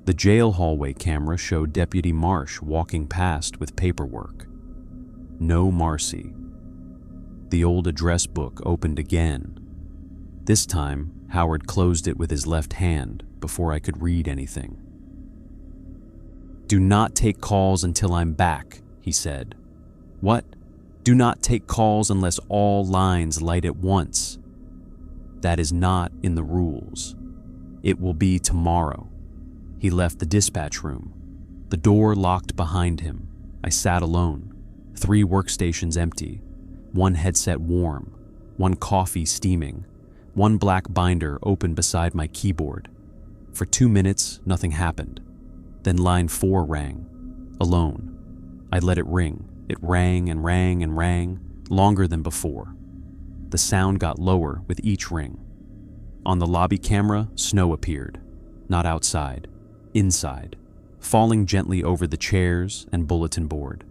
The jail hallway camera showed Deputy Marsh walking past with paperwork. No Marcy. The old address book opened again. This time, Howard closed it with his left hand before I could read anything. "Do not take calls until I'm back," he said. "What?" "Do not take calls unless all lines light at once." "That is not in the rules. It will be tomorrow." He left the dispatch room. The door locked behind him. I sat alone. 3 workstations empty. 1 headset warm. 1 coffee steaming. 1 black binder open beside my keyboard. For 2 minutes, nothing happened. Then line 4 rang. Alone. I let it ring. It rang and rang and rang, longer than before. The sound got lower with each ring. On the lobby camera, snow appeared. Not outside. Inside. Falling gently over the chairs and bulletin board.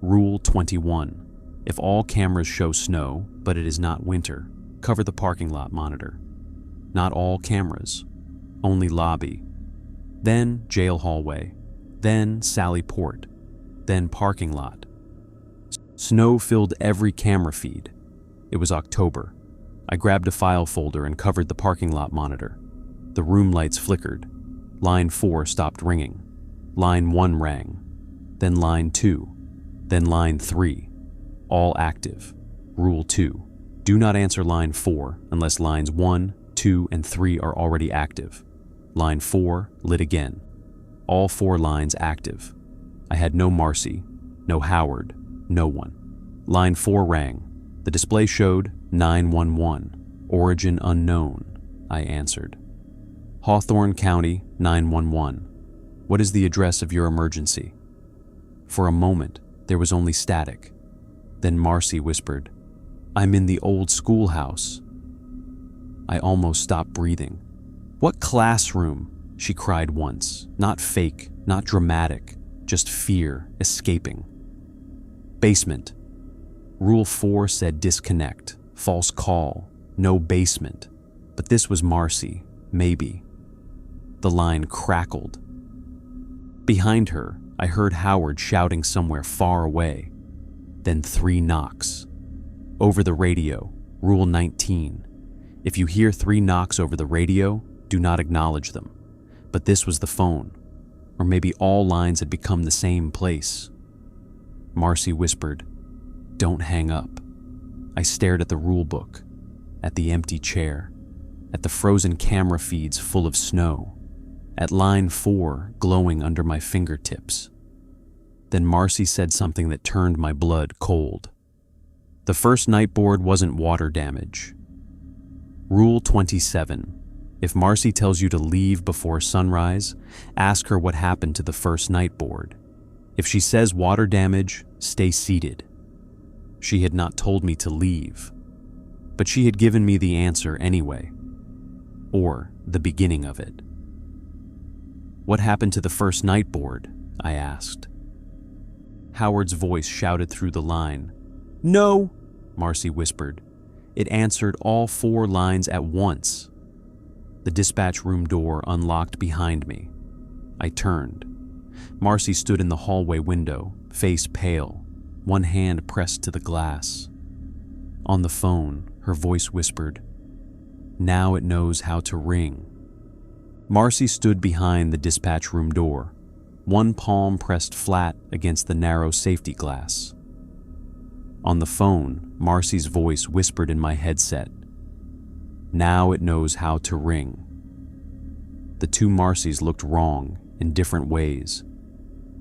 Rule 21. If all cameras show snow, but it is not winter, cover the parking lot monitor. Not all cameras. Only lobby. Then jail hallway. Then Sally Port. Then parking lot. Snow filled every camera feed. It was October. I grabbed a file folder and covered the parking lot monitor. The room lights flickered. Line 4 stopped ringing. Line 1 rang. Then line 2. Then line 3. All active. Rule 2. Do not answer line 4 unless lines 1, 2, and 3 are already active. Line 4 lit again. All 4 lines active. I had no Marcy, no Howard, no one. Line 4 rang. The display showed 911. Origin unknown. I answered. Hawthorne County, 911. What is the address of your emergency? For a moment, there was only static. Then Marcy whispered, "I'm in the old schoolhouse." I almost stopped breathing. "What classroom?" she cried once. Not fake, not dramatic, just fear escaping. "Basement." Rule 4 said disconnect, false call, no basement. But this was Marcy, maybe. The line crackled. Behind her, I heard Howard shouting somewhere far away. Then 3 knocks. Over the radio, Rule 19. If you hear 3 knocks over the radio, do not acknowledge them. But this was the phone. Or maybe all lines had become the same place. Marcy whispered, "Don't hang up." I stared at the rule book, at the empty chair, at the frozen camera feeds full of snow, at line 4 glowing under my fingertips. Then Marcy said something that turned my blood cold. The first night board wasn't water damage. Rule 27. If Marcy tells you to leave before sunrise, ask her what happened to the first night board. If she says water damage, stay seated. She had not told me to leave, but she had given me the answer anyway, or the beginning of it. What happened to the first night board? I asked. Howard's voice shouted through the line. No, Marcy whispered. It answered all 4 lines at once. The dispatch room door unlocked behind me. I turned. Marcy stood in the hallway window, face pale, one hand pressed to the glass. On the phone, her voice whispered, "Now it knows how to ring." Marcy stood behind the dispatch room door, one palm pressed flat against the narrow safety glass. On the phone, Marcy's voice whispered in my headset, "Now it knows how to ring." The 2 Marcys looked wrong in different ways.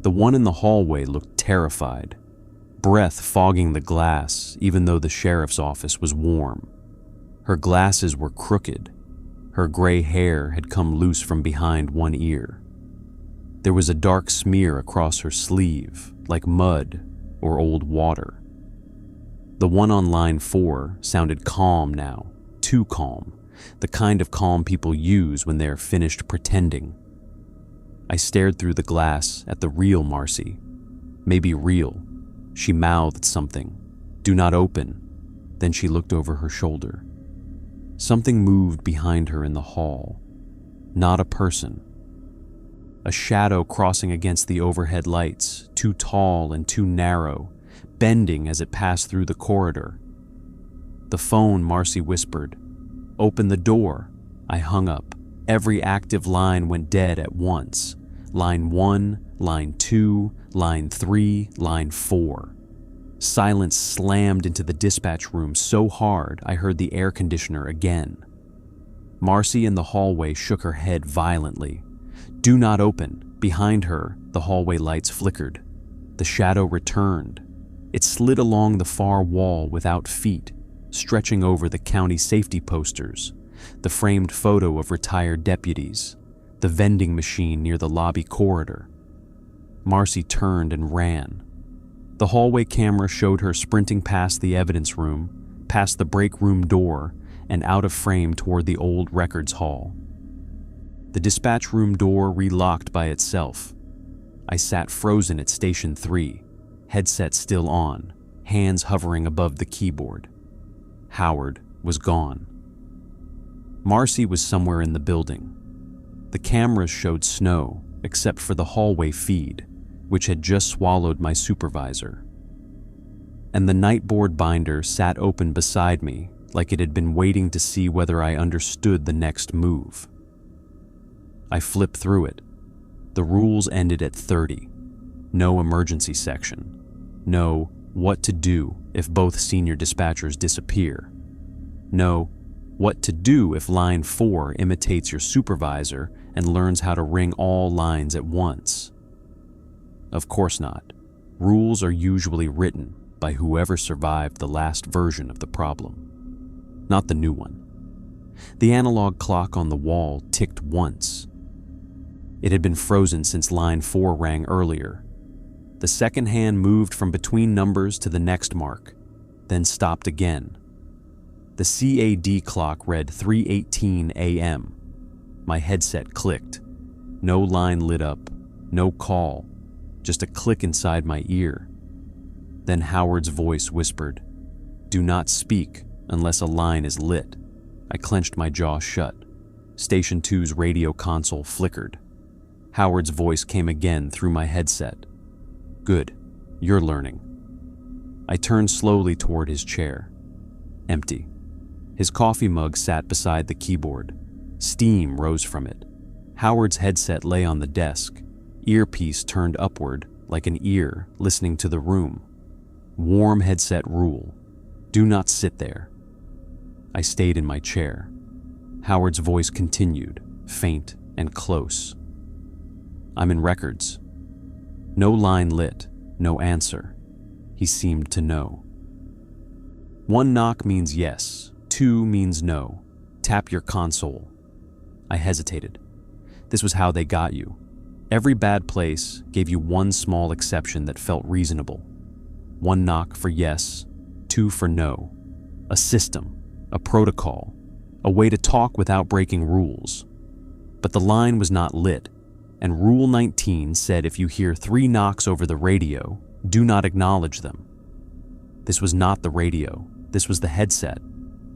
The one in the hallway looked terrified, breath fogging the glass even though the sheriff's office was warm. Her glasses were crooked. Her gray hair had come loose from behind one ear. There was a dark smear across her sleeve, like mud or old water. The one on line 4 sounded calm now, too calm, the kind of calm people use when they're finished pretending. I stared through the glass at the real Marcy. Maybe real. She mouthed something. "Do not open." Then she looked over her shoulder. Something moved behind her in the hall. Not a person. A shadow crossing against the overhead lights, too tall and too narrow, bending as it passed through the corridor. The phone, Marcy whispered. "Open the door." I hung up. Every active line went dead at once. Line 1, line 2, line 3, line 4. Silence slammed into the dispatch room so hard I heard the air conditioner again. Marcy in the hallway shook her head violently. "Do not open." Behind her, the hallway lights flickered. The shadow returned. It slid along the far wall without feet, stretching over the county safety posters, the framed photo of retired deputies, the vending machine near the lobby corridor. Marcy turned and ran. The hallway camera showed her sprinting past the evidence room, past the break room door, and out of frame toward the old records hall. The dispatch room door relocked by itself. I sat frozen at station 3, headset still on, hands hovering above the keyboard. Howard was gone. Marcy was somewhere in the building. The cameras showed snow, except for the hallway feed, which had just swallowed my supervisor. And the nightboard binder sat open beside me, like it had been waiting to see whether I understood the next move. I flipped through it. The rules ended at 30. No emergency section. No, what to do if both senior dispatchers disappear. No, what to do if line 4 imitates your supervisor and learns how to ring all lines at once. Of course not. Rules are usually written by whoever survived the last version of the problem, not the new one. The analog clock on the wall ticked once. It had been frozen since line 4 rang earlier. The second hand moved from between numbers to the next mark, then stopped again. The CAD clock read 3:18 a.m. My headset clicked. No line lit up, no call, just a click inside my ear. Then Howard's voice whispered, "Do not speak unless a line is lit." I clenched my jaw shut. Station 2's radio console flickered. Howard's voice came again through my headset. "Good, you're learning." I turned slowly toward his chair. Empty. His coffee mug sat beside the keyboard. Steam rose from it. Howard's headset lay on the desk, earpiece turned upward like an ear listening to the room. Warm headset rule. Do not sit there. I stayed in my chair. Howard's voice continued, faint and close. "I'm in records." No line lit, no answer. He seemed to know. 1 knock means yes, 2 means no. Tap your console. I hesitated. This was how they got you. Every bad place gave you one small exception that felt reasonable. One knock for yes, two for no. A system, a protocol, a way to talk without breaking rules. But the line was not lit, and Rule 19 said if you hear 3 knocks over the radio, do not acknowledge them. This was not the radio. This was the headset.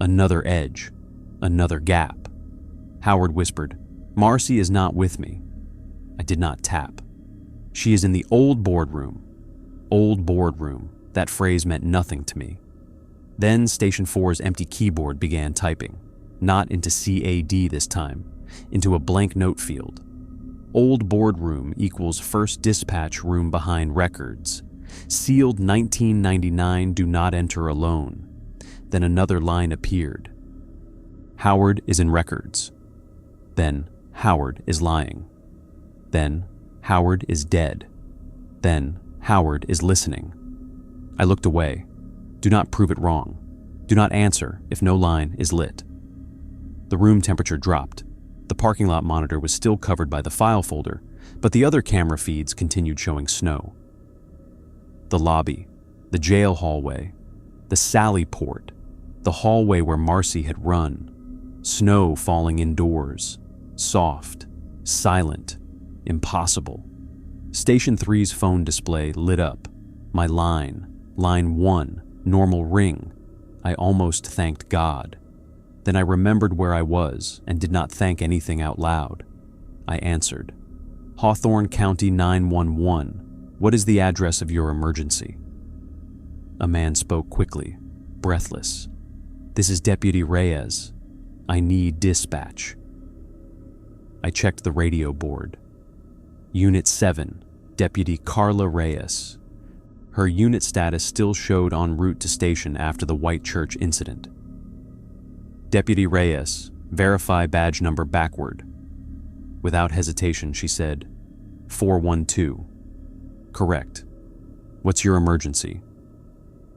Another edge. Another gap. Howard whispered, "Marcy is not with me." I did not tap. "She is in the old boardroom." Old boardroom. That phrase meant nothing to me. Then Station 4's empty keyboard began typing. Not into CAD this time, into a blank note field. Old boardroom equals first dispatch room behind records. Sealed 1999, do not enter alone. Then another line appeared. Howard is in records. Then Howard is lying. Then Howard is dead. Then Howard is listening. I looked away. Do not prove it wrong. Do not answer if no line is lit. The room temperature dropped. The parking lot monitor was still covered by the file folder, but the other camera feeds continued showing snow. The lobby, the jail hallway, the sally port, the hallway where Marcy had run. Snow falling indoors. Soft, silent, impossible. Station 3's phone display lit up. My line 1, normal ring. I almost thanked God. Then I remembered where I was and did not thank anything out loud. I answered, "Hawthorne County 911. What is the address of your emergency?" A man spoke quickly, breathless. "This is Deputy Reyes. I need dispatch." I checked the radio board. Unit 7, Deputy Carla Reyes. Her unit status still showed en route to station after the White Church incident. "Deputy Reyes, verify badge number backward." Without hesitation, she said, 412. "Correct. What's your emergency?"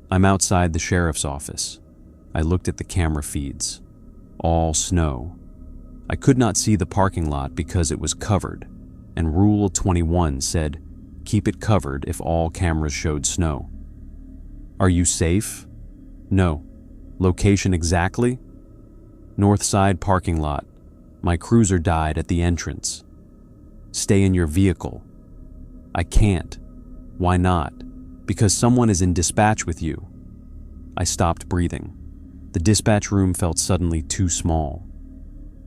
"I'm outside the sheriff's office." I looked at the camera feeds. All snow. I could not see the parking lot because it was covered, and Rule 21 said, keep it covered if all cameras showed snow. "Are you safe?" "No." "Location exactly?" "North side parking lot. My cruiser died at the entrance." "Stay in your vehicle." "I can't." "Why not?" "Because someone is in dispatch with you." I stopped breathing. The dispatch room felt suddenly too small.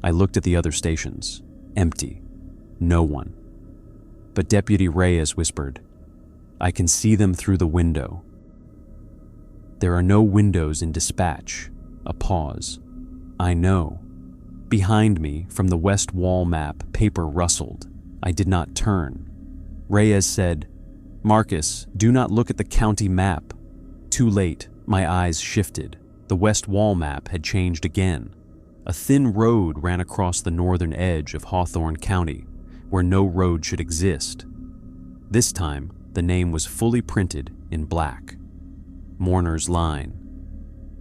I looked at the other stations. Empty. No one. But Deputy Reyes whispered, "I can see them through the window." "There are no windows in dispatch." A pause. "I know." Behind me, from the west wall map, paper rustled. I did not turn. Reyes said, "Marcus, do not look at the county map." Too late, my eyes shifted. The west wall map had changed again. A thin road ran across the northern edge of Hawthorne County, where no road should exist. This time, the name was fully printed in black. Mourner's Line.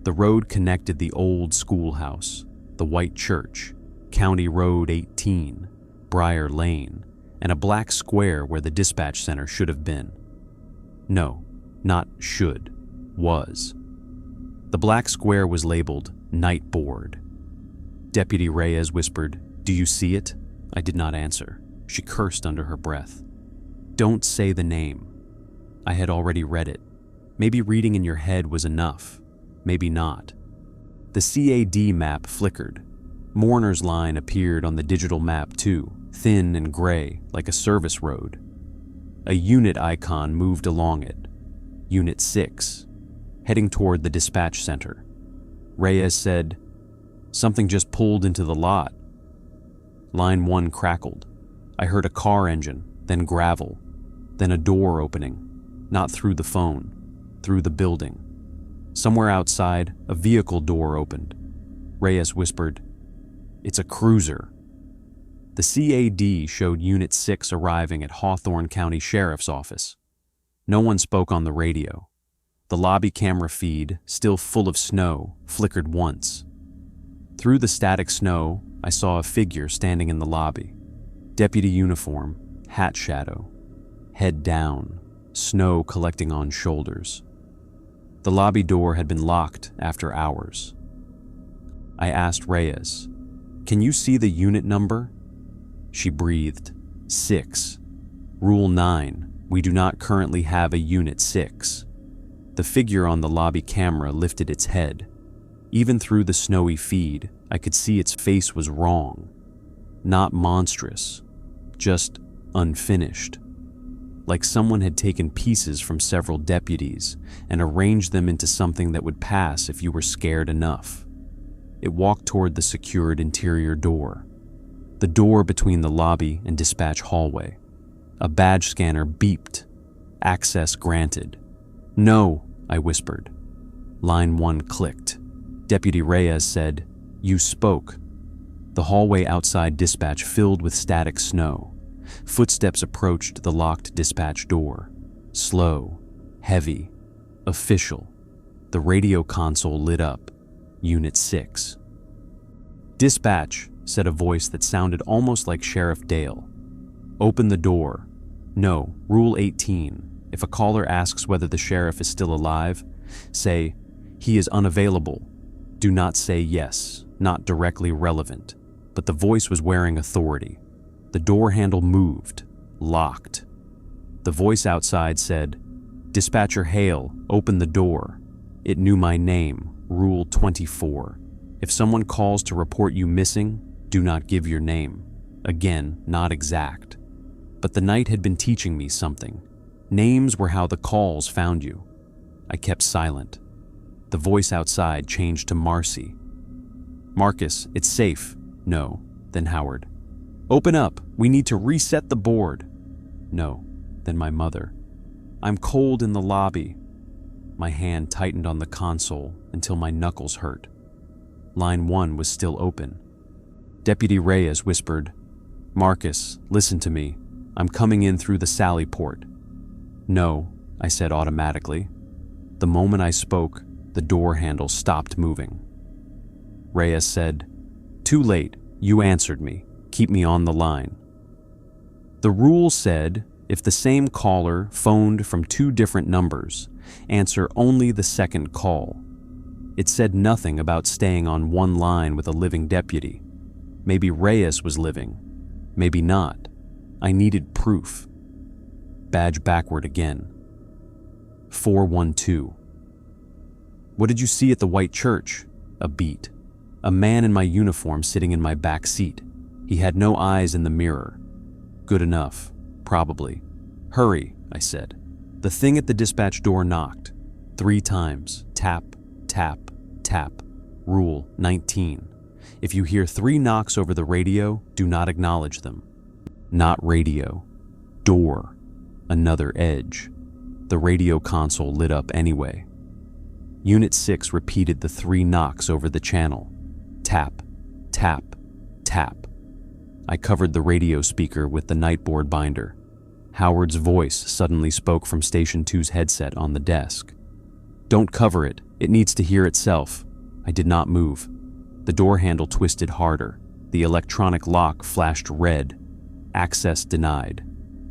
The road connected the old schoolhouse, the White Church, County Road 18, Briar Lane, and a black square where the dispatch center should have been. No, not should, was. The black square was labeled Night Board. Deputy Reyes whispered, "Do you see it?" I did not answer. She cursed under her breath. "Don't say the name." I had already read it. Maybe reading in your head was enough. Maybe not. The CAD map flickered. Mourner's Line appeared on the digital map too, thin and gray, like a service road. A unit icon moved along it. Unit 6, heading toward the dispatch center. Reyes said, "Something just pulled into the lot." Line 1 crackled. I heard a car engine, then gravel, then a door opening, not through the phone, through the building. Somewhere outside, a vehicle door opened. Reyes whispered, "It's a cruiser." The CAD showed Unit 6 arriving at Hawthorne County Sheriff's Office. No one spoke on the radio. The lobby camera feed, still full of snow, flickered once. Through the static snow, I saw a figure standing in the lobby. Deputy uniform, hat shadow, head down, snow collecting on shoulders. The lobby door had been locked after hours. I asked Reyes, "Can you see the unit number?" She breathed, "6. Rule 9, we do not currently have a Unit 6. The figure on the lobby camera lifted its head. Even through the snowy feed, I could see its face was wrong. Not monstrous, just unfinished. Like someone had taken pieces from several deputies and arranged them into something that would pass if you were scared enough. It walked toward the secured interior door, the door between the lobby and dispatch hallway. A badge scanner beeped. Access granted. "No," I whispered. Line 1 clicked. Deputy Reyes said, "You spoke." The hallway outside dispatch filled with static snow. Footsteps approached the locked dispatch door. Slow, heavy, official. The radio console lit up. Unit 6. "Dispatch," said a voice that sounded almost like Sheriff Dale. "Open the door." No, Rule 18. If a caller asks whether the sheriff is still alive, say, "He is unavailable." Do not say yes, not directly relevant. But the voice was wearing authority. The door handle moved, locked. The voice outside said, "Dispatcher Hale, open the door." It knew my name, Rule 24. If someone calls to report you missing, do not give your name. Again, not exact. But the night had been teaching me something. Names were how the calls found you. I kept silent. The voice outside changed to Marcy. "Marcus, it's safe." No. Then Howard. "Open up. We need to reset the board." No. Then my mother. "I'm cold in the lobby." My hand tightened on the console until my knuckles hurt. Line 1 was still open. Deputy Reyes whispered, "Marcus, listen to me. I'm coming in through the Sally port." "No," I said automatically. The moment I spoke, the door handle stopped moving. Reyes said, "Too late. You answered me. Keep me on the line." The rule said, if the same caller phoned from 2 different numbers, answer only the second call. It said nothing about staying on one line with a living deputy. Maybe Reyes was living. Maybe not. I needed proof. Badge backward again. 412. "What did you see at the White Church?" A beat. A man in my uniform sitting in my back seat. He had no eyes in the mirror. "Good enough. Probably." "Hurry," I said. The thing at the dispatch door knocked. 3 times. Tap, tap, tap. Rule 19. If you hear 3 knocks over the radio, do not acknowledge them. Not radio. Door. Another edge. The radio console lit up anyway. Unit 6 repeated the 3 knocks over the channel. Tap, tap, tap. I covered the radio speaker with the nightboard binder. Howard's voice suddenly spoke from Station 2's headset on the desk. "Don't cover it. It needs to hear itself." I did not move. The door handle twisted harder. The electronic lock flashed red. Access denied.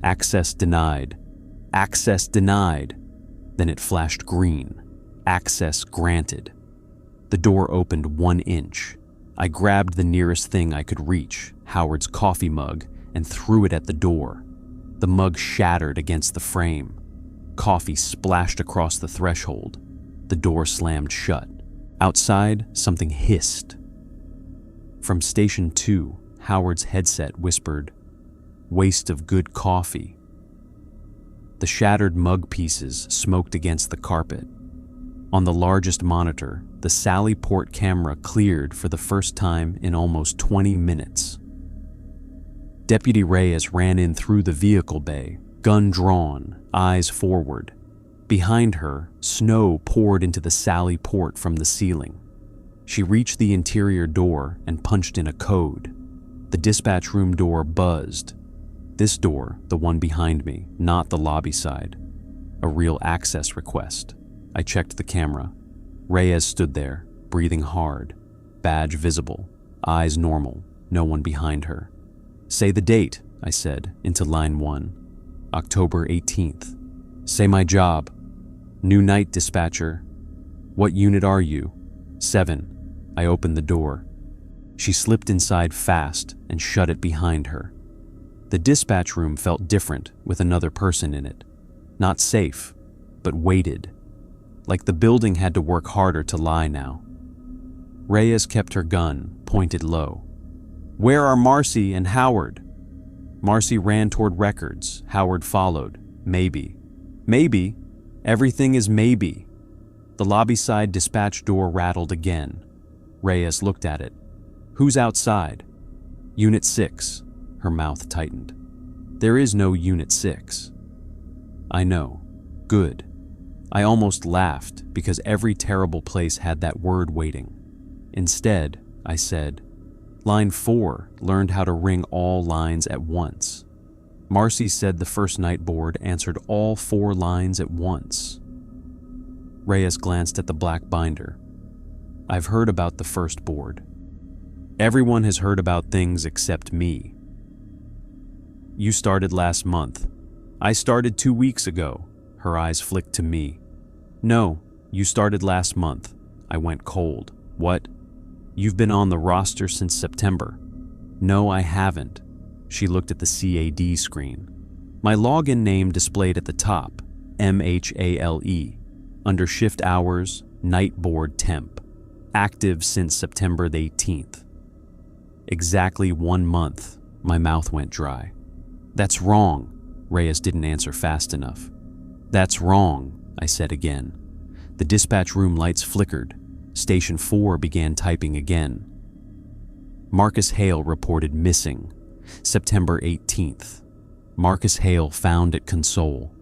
Access denied. Access denied. Then it flashed green. Access granted. The door opened 1 inch. I grabbed the nearest thing I could reach, Howard's coffee mug, and threw it at the door. The mug shattered against the frame. Coffee splashed across the threshold. The door slammed shut. Outside, something hissed. From Station 2, Howard's headset whispered, "Waste of good coffee." The shattered mug pieces smoked against the carpet. On the largest monitor, the Sally port camera cleared for the first time in almost 20 minutes. Deputy Reyes ran in through the vehicle bay, gun drawn, eyes forward. Behind her, snow poured into the Sally port from the ceiling. She reached the interior door and punched in a code. The dispatch room door buzzed. This door, the one behind me, not the lobby side. A real access request. I checked the camera. Reyes stood there, breathing hard. badge visible, eyes normal, no one behind her. "Say the date," I said, into line 1. "October 18th. "Say my job." "New night dispatcher." "What unit are you?" 7. I opened the door. She slipped inside fast and shut it behind her. The dispatch room felt different with another person in it. Not safe, but weighted. Like the building had to work harder to lie now. Reyes kept her gun pointed low. "Where are Marcy and Howard?" Marcy ran toward records. Howard followed. "Maybe." "Maybe? Everything is maybe." The lobby side dispatch door rattled again. Reyes looked at it. "Who's outside?" "Unit 6. Her mouth tightened. "There is no Unit 6. "I know. Good." I almost laughed because every terrible place had that word waiting. Instead, I said, "Line 4 learned how to ring all lines at once." Marcy said the first night board answered all 4 lines at once. Reyes glanced at the black binder. "I've heard about the first board. Everyone has heard about things except me." "You started last month." "I started 2 weeks ago." Her eyes flicked to me. "No, you started last month." I went cold. "What? You've been on the roster since September." "No, I haven't." She looked at the CAD screen. My login name displayed at the top, MHALE, under shift hours, night board temp, active since September the 18th. Exactly 1 month. My mouth went dry. "That's wrong." Reyes didn't answer fast enough. "That's wrong," I said again. The dispatch room lights flickered. Station 4 began typing again. Marcus Hale reported missing. September 18th. Marcus Hale found at Console.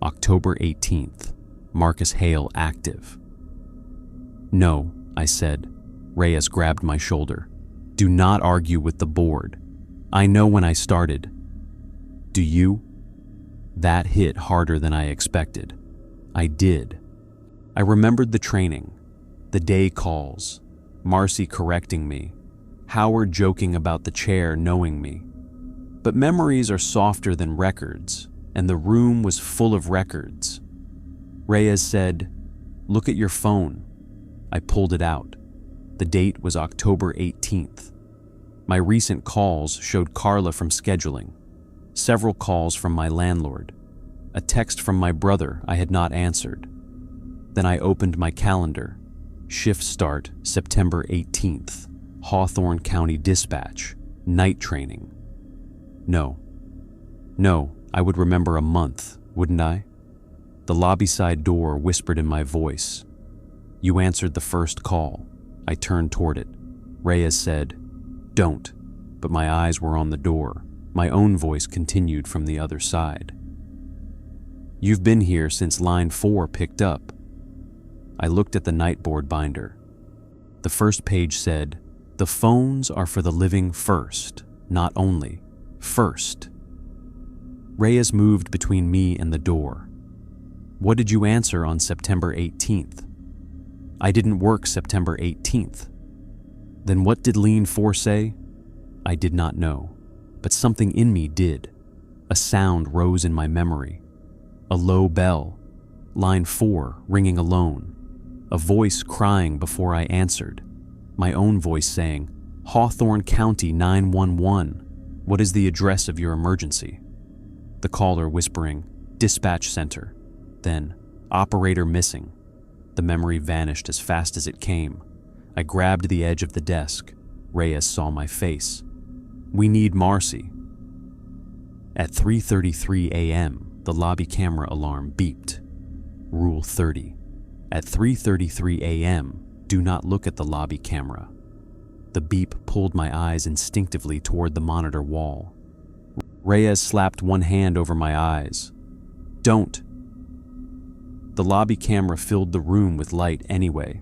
October 18th. Marcus Hale active. "No," I said. Reyes grabbed my shoulder. "Do not argue with the board. I know when I started." "Do you?" That hit harder than I expected. I did. I remembered the training, the day calls, Marcy correcting me, Howard joking about the chair knowing me. But memories are softer than records, and the room was full of records. Reyes said, "Look at your phone." I pulled it out. The date was October 18th. My recent calls showed Carla from scheduling, several calls from my landlord, a text from my brother I had not answered. Then I opened my calendar. Shift start September 18th, Hawthorne County Dispatch, night training. No, I would remember a month, wouldn't I? The lobby side door whispered in my voice. "You answered the first call." I turned toward it. Reyes said, "Don't," but my eyes were on the door. My own voice continued from the other side. "You've been here since line 4 picked up." I looked at the nightboard binder. The first page said, "The phones are for the living first, not only, first." Reyes moved between me and the door. "What did you answer on September 18th?" "I didn't work September 18th. "Then what did line 4 say?" I did not know, but something in me did. A sound rose in my memory. A low bell, line 4 ringing alone. A voice crying before I answered. My own voice saying, "Hawthorne County 911, what is the address of your emergency?" The caller whispering, "Dispatch center." Then, "Operator missing." The memory vanished as fast as it came. I grabbed the edge of the desk. Reyes saw my face. "We need Marcy." At 3:33 a.m., the lobby camera alarm beeped. Rule 30. At 3:33 a.m., do not look at the lobby camera. The beep pulled my eyes instinctively toward the monitor wall. Reyes slapped one hand over my eyes. "Don't." The lobby camera filled the room with light anyway.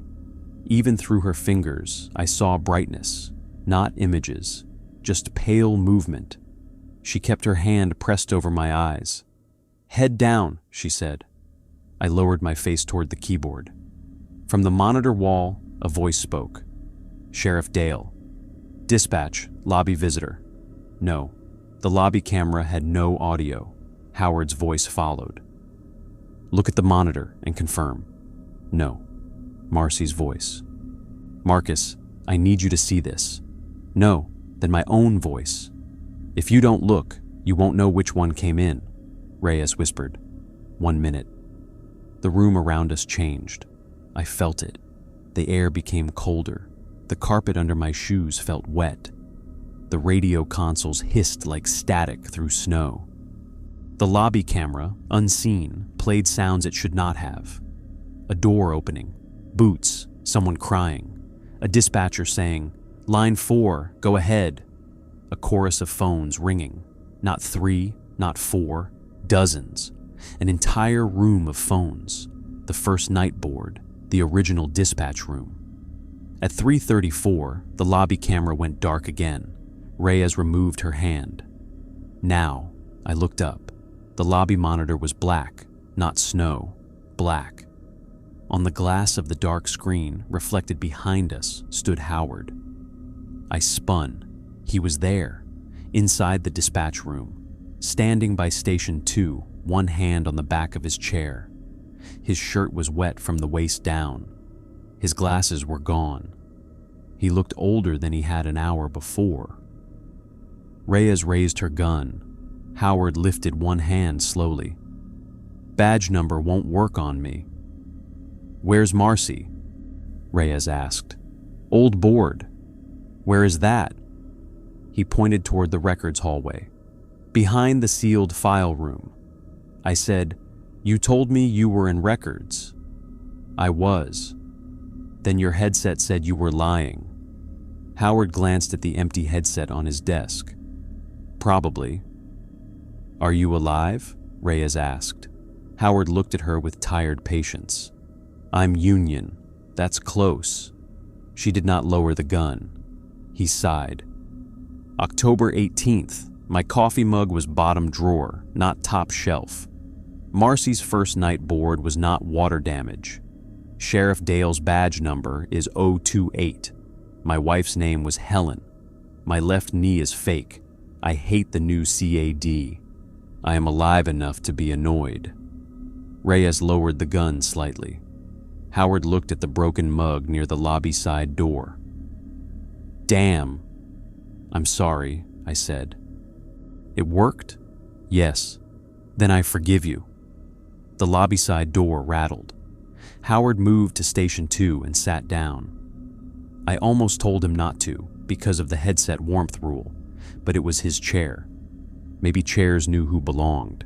Even through her fingers, I saw brightness, not images, just pale movement. She kept her hand pressed over my eyes. "Head down," she said. I lowered my face toward the keyboard. From the monitor wall, a voice spoke. Sheriff Dale. Dispatch, lobby visitor. No, the lobby camera had no audio. Howard's voice followed. Look at the monitor and confirm. No, Marcy's voice. Marcus, I need you to see this. No, then my own voice. If you don't look, you won't know which one came in, Reyes whispered. 1 minute. The room around us changed. I felt it. The air became colder. The carpet under my shoes felt wet. The radio consoles hissed like static through snow. The lobby camera, unseen, played sounds it should not have. A door opening, boots, someone crying, a dispatcher saying, "Line 4, go ahead." A chorus of phones ringing. Not 3, not 4, dozens. An entire room of phones. The first night board, the original dispatch room. At 3:34, the lobby camera went dark again. Reyes removed her hand. Now, I looked up. The lobby monitor was black, not snow, black. On the glass of the dark screen, reflected behind us, stood Howard. I spun. He was there, inside the dispatch room, standing by Station 2, one hand on the back of his chair. His shirt was wet from the waist down. His glasses were gone. He looked older than he had an hour before. Reyes raised her gun. Howard lifted one hand slowly. Badge number won't work on me. Where's Marcy? Reyes asked. Old board. Where is that? He pointed toward the records hallway. Behind the sealed file room. I said, You told me you were in records. I was. Then your headset said you were lying. Howard glanced at the empty headset on his desk. Probably. Are you alive? Reyes asked. Howard looked at her with tired patience. I'm Union. That's close. She did not lower the gun. He sighed. October 18th. My coffee mug was bottom drawer, not top shelf. Marcy's first night board was not water damage. Sheriff Dale's badge number is 028. My wife's name was Helen. My left knee is fake. I hate the new CAD. I am alive enough to be annoyed. Reyes lowered the gun slightly. Howard looked at the broken mug near the lobby side door. Damn. I'm sorry, I said. It worked? Yes. Then I forgive you. The lobby side door rattled. Howard moved to Station 2 and sat down. I almost told him not to because of the headset warmth rule, but it was his chair. Maybe chairs knew who belonged.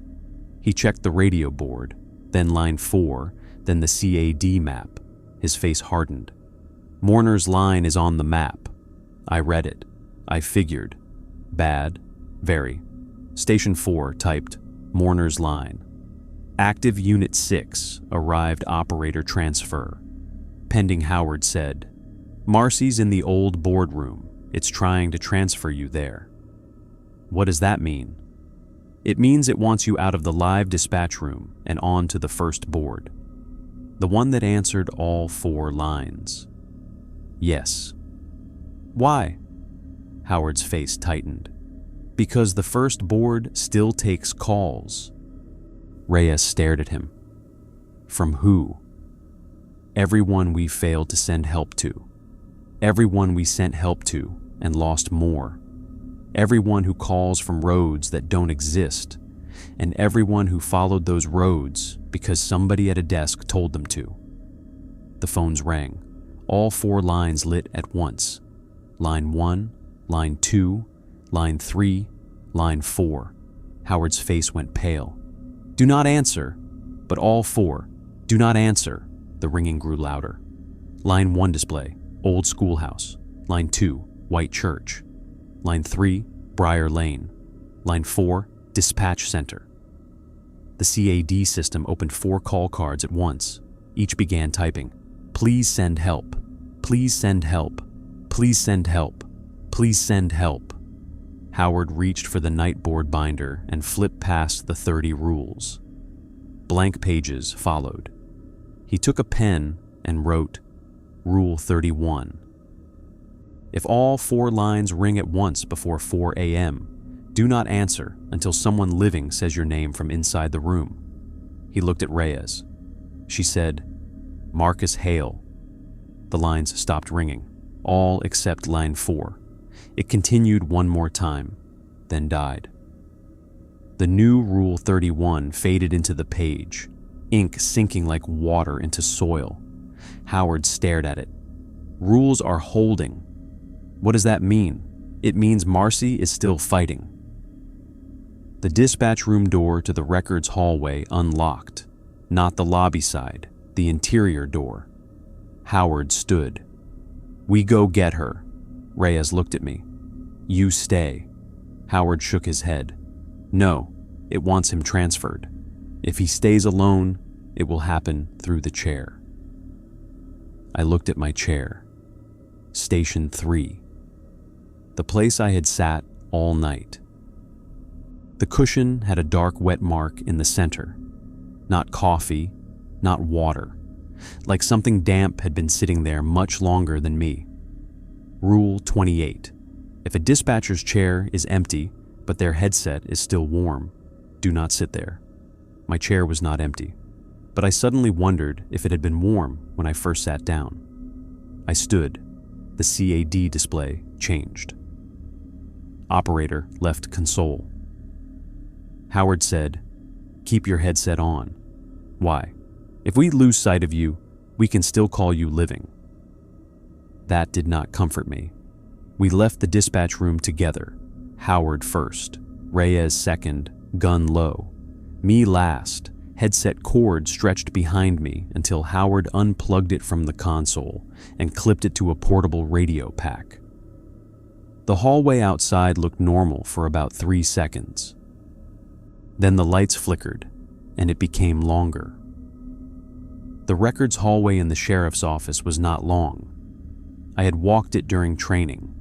He checked the radio board, then line 4, then the CAD map. His face hardened. Mourner's line is on the map. I read it. I figured. Bad. Very. Station 4 typed, Mourner's line. Active Unit 6, arrived operator transfer. Pending Howard said, Marcy's in the old boardroom. It's trying to transfer you there. What does that mean? It means it wants you out of the live dispatch room and onto the first board. The one that answered all 4 lines. Yes. Why? Howard's face tightened. Because the first board still takes calls. Reyes stared at him. From who? Everyone we failed to send help to. Everyone we sent help to and lost more. Everyone who calls from roads that don't exist, and everyone who followed those roads because somebody at a desk told them to. The phones rang. All 4 lines lit at once. Line 1, line 2, line 3, line 4. Howard's face went pale. Do not answer. But all 4. Do not answer. The ringing grew louder. Line 1 display, old schoolhouse. Line 2, white church. Line 3, Briar Lane. Line 4, dispatch center. The CAD system opened 4 call cards at once. Each began typing, Please send help. Please send help. Please send help. Please send help. Howard reached for the nightboard binder and flipped past the 30 rules. Blank pages followed. He took a pen and wrote, Rule 31. If all 4 lines ring at once before 4 a.m., do not answer until someone living says your name from inside the room. He looked at Reyes. She said, "Marcus Hale." The lines stopped ringing, all except line 4. It continued one more time, then died. The new Rule 31 faded into the page, ink sinking like water into soil. Howard stared at it. Rules are holding. What does that mean? It means Marcy is still fighting. The dispatch room door to the records hallway unlocked, not the lobby side, the interior door. Howard stood. "We go get her." Reyes looked at me. "You stay." Howard shook his head. "No, it wants him transferred. If he stays alone, it will happen through the chair." I looked at my chair. Station 3. The place I had sat all night. The cushion had a dark wet mark in the center. Not coffee, not water. Like something damp had been sitting there much longer than me. Rule 28. If a dispatcher's chair is empty, but their headset is still warm, do not sit there. My chair was not empty, but I suddenly wondered if it had been warm when I first sat down. I stood. The CAD display changed. Operator left console. Howard said, "Keep your headset on." "Why? If we lose sight of you, we can still call you living." That did not comfort me. We left the dispatch room together. Howard first, Reyes second, gun low. Me last, headset cord stretched behind me until Howard unplugged it from the console and clipped it to a portable radio pack. The hallway outside looked normal for about 3 seconds. Then the lights flickered, and it became longer. The records hallway in the sheriff's office was not long. I had walked it during training.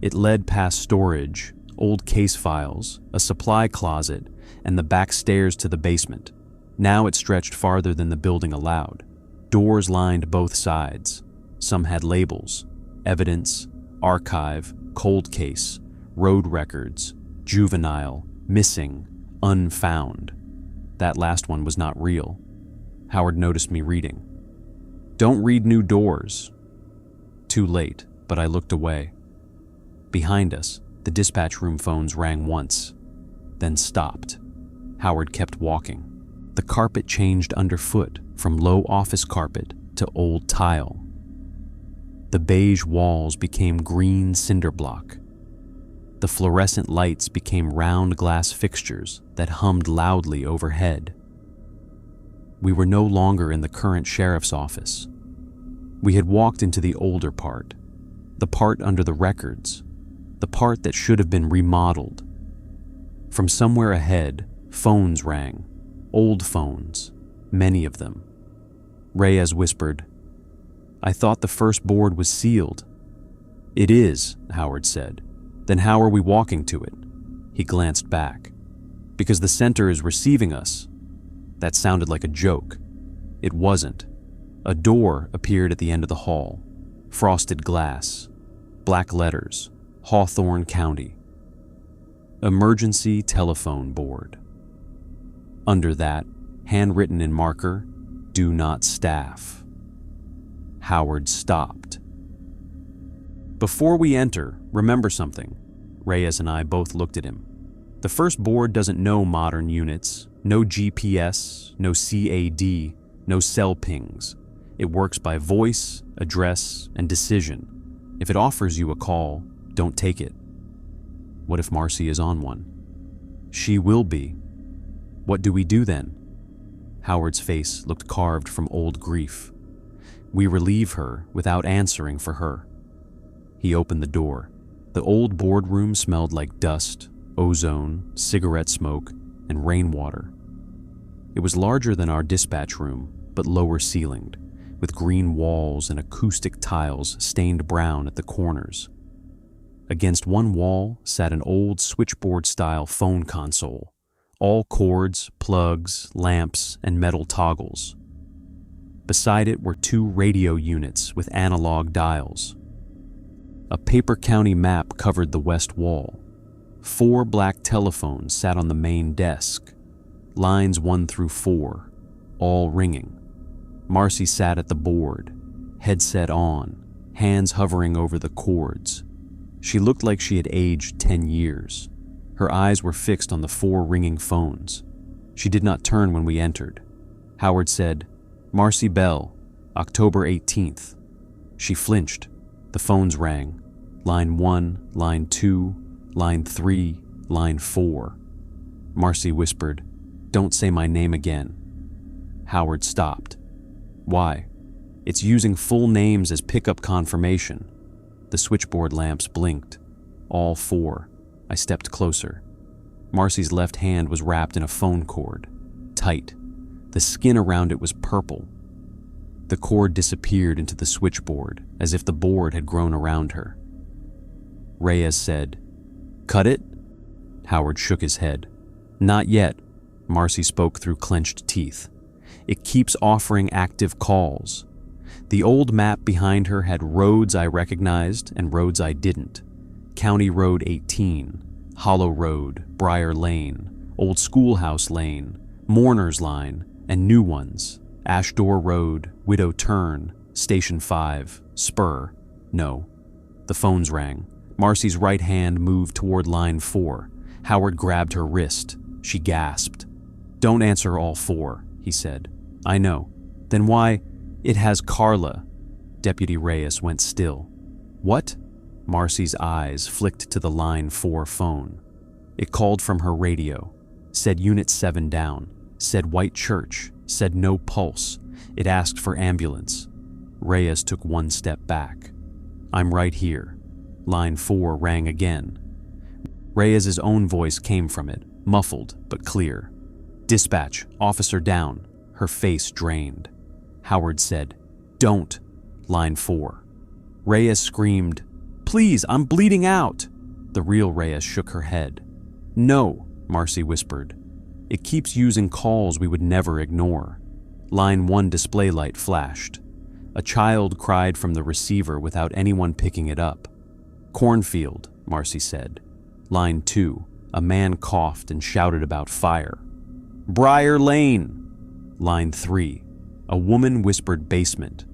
It led past storage, old case files, a supply closet, and the back stairs to the basement. Now it stretched farther than the building allowed. Doors lined both sides. Some had labels: evidence, archive, cold case, road records, juvenile, missing, unfound. That last one was not real. Howard noticed me reading. "Don't read new doors." Too late, but I looked away. Behind us, the dispatch room phones rang once, then stopped. Howard kept walking. The carpet changed underfoot from low office carpet to old tile. The beige walls became green cinder block. The fluorescent lights became round glass fixtures that hummed loudly overhead. We were no longer in the current sheriff's office. We had walked into the older part, the part under the records, the part that should have been remodeled. From somewhere ahead, phones rang, old phones, many of them. Reyes whispered, "I thought the first board was sealed." "It is," Howard said. "Then how are we walking to it?" He glanced back. "Because the center is receiving us." That sounded like a joke. It wasn't. A door appeared at the end of the hall. Frosted glass. Black letters. Hawthorne County. Emergency telephone board. Under that, handwritten in marker, "Do not staff." Howard stopped. "Before we enter, remember something." Reyes and I both looked at him. "The first board doesn't know modern units, no GPS, no CAD, no cell pings. It works by voice, address, and decision. If it offers you a call, don't take it." "What if Marcy is on one?" "She will be." "What do we do then?" Howard's face looked carved from old grief. "We relieve her without answering for her." He opened the door. The old boardroom smelled like dust, ozone, cigarette smoke, and rainwater. It was larger than our dispatch room, but lower ceilinged, with green walls and acoustic tiles stained brown at the corners. Against one wall sat an old switchboard-style phone console, all cords, plugs, lamps, and metal toggles. Beside it were 2 radio units with analog dials. A paper county map covered the west wall. 4 black telephones sat on the main desk, lines 1 through 4, all ringing. Marcy sat at the board, headset on, hands hovering over the cords. She looked like she had aged 10 years. Her eyes were fixed on the 4 ringing phones. She did not turn when we entered. Howard said, "Marcy Bell, October 18th. She flinched. The phones rang. Line 1, line 2, line 3, line 4. Marcy whispered, "Don't say my name again." Howard stopped. "Why?" "It's using full names as pickup confirmation." The switchboard lamps blinked. All 4. I stepped closer. Marcy's left hand was wrapped in a phone cord, tight. The skin around it was purple. The cord disappeared into the switchboard, as if the board had grown around her. Reyes said, "Cut it?" Howard shook his head. "Not yet," Marcy spoke through clenched teeth. "It keeps offering active calls." The old map behind her had roads I recognized and roads I didn't. County Road 18, Hollow Road, Briar Lane, Old Schoolhouse Lane, Mourner's Line, and new ones. Ashdoor Road, Widow Turn, Station 5, Spur. No. The phones rang. Marcy's right hand moved toward line 4. Howard grabbed her wrist. She gasped. "Don't answer all 4, he said. "I know." "Then why?" "It has Carla." Deputy Reyes went still. "What?" Marcy's eyes flicked to the line 4 phone. It called from her radio. Said Unit 7 down. Said White Church. Said no pulse. It asked for ambulance. Reyes took 1 step back. "I'm right here." Line 4 rang again. Reyes's own voice came from it, muffled but clear. "Dispatch, officer down." Her face drained. Howard said, "Don't." Line 4. Reyes screamed, "Please, I'm bleeding out." The real Reyes shook her head. "No," Marcy whispered. "It keeps using calls we would never ignore." Line 1 display light flashed. A child cried from the receiver without anyone picking it up. "Cornfield," Marcy said. Line 2, a man coughed and shouted about fire. "Briar Lane." Line 3, a woman whispered basement.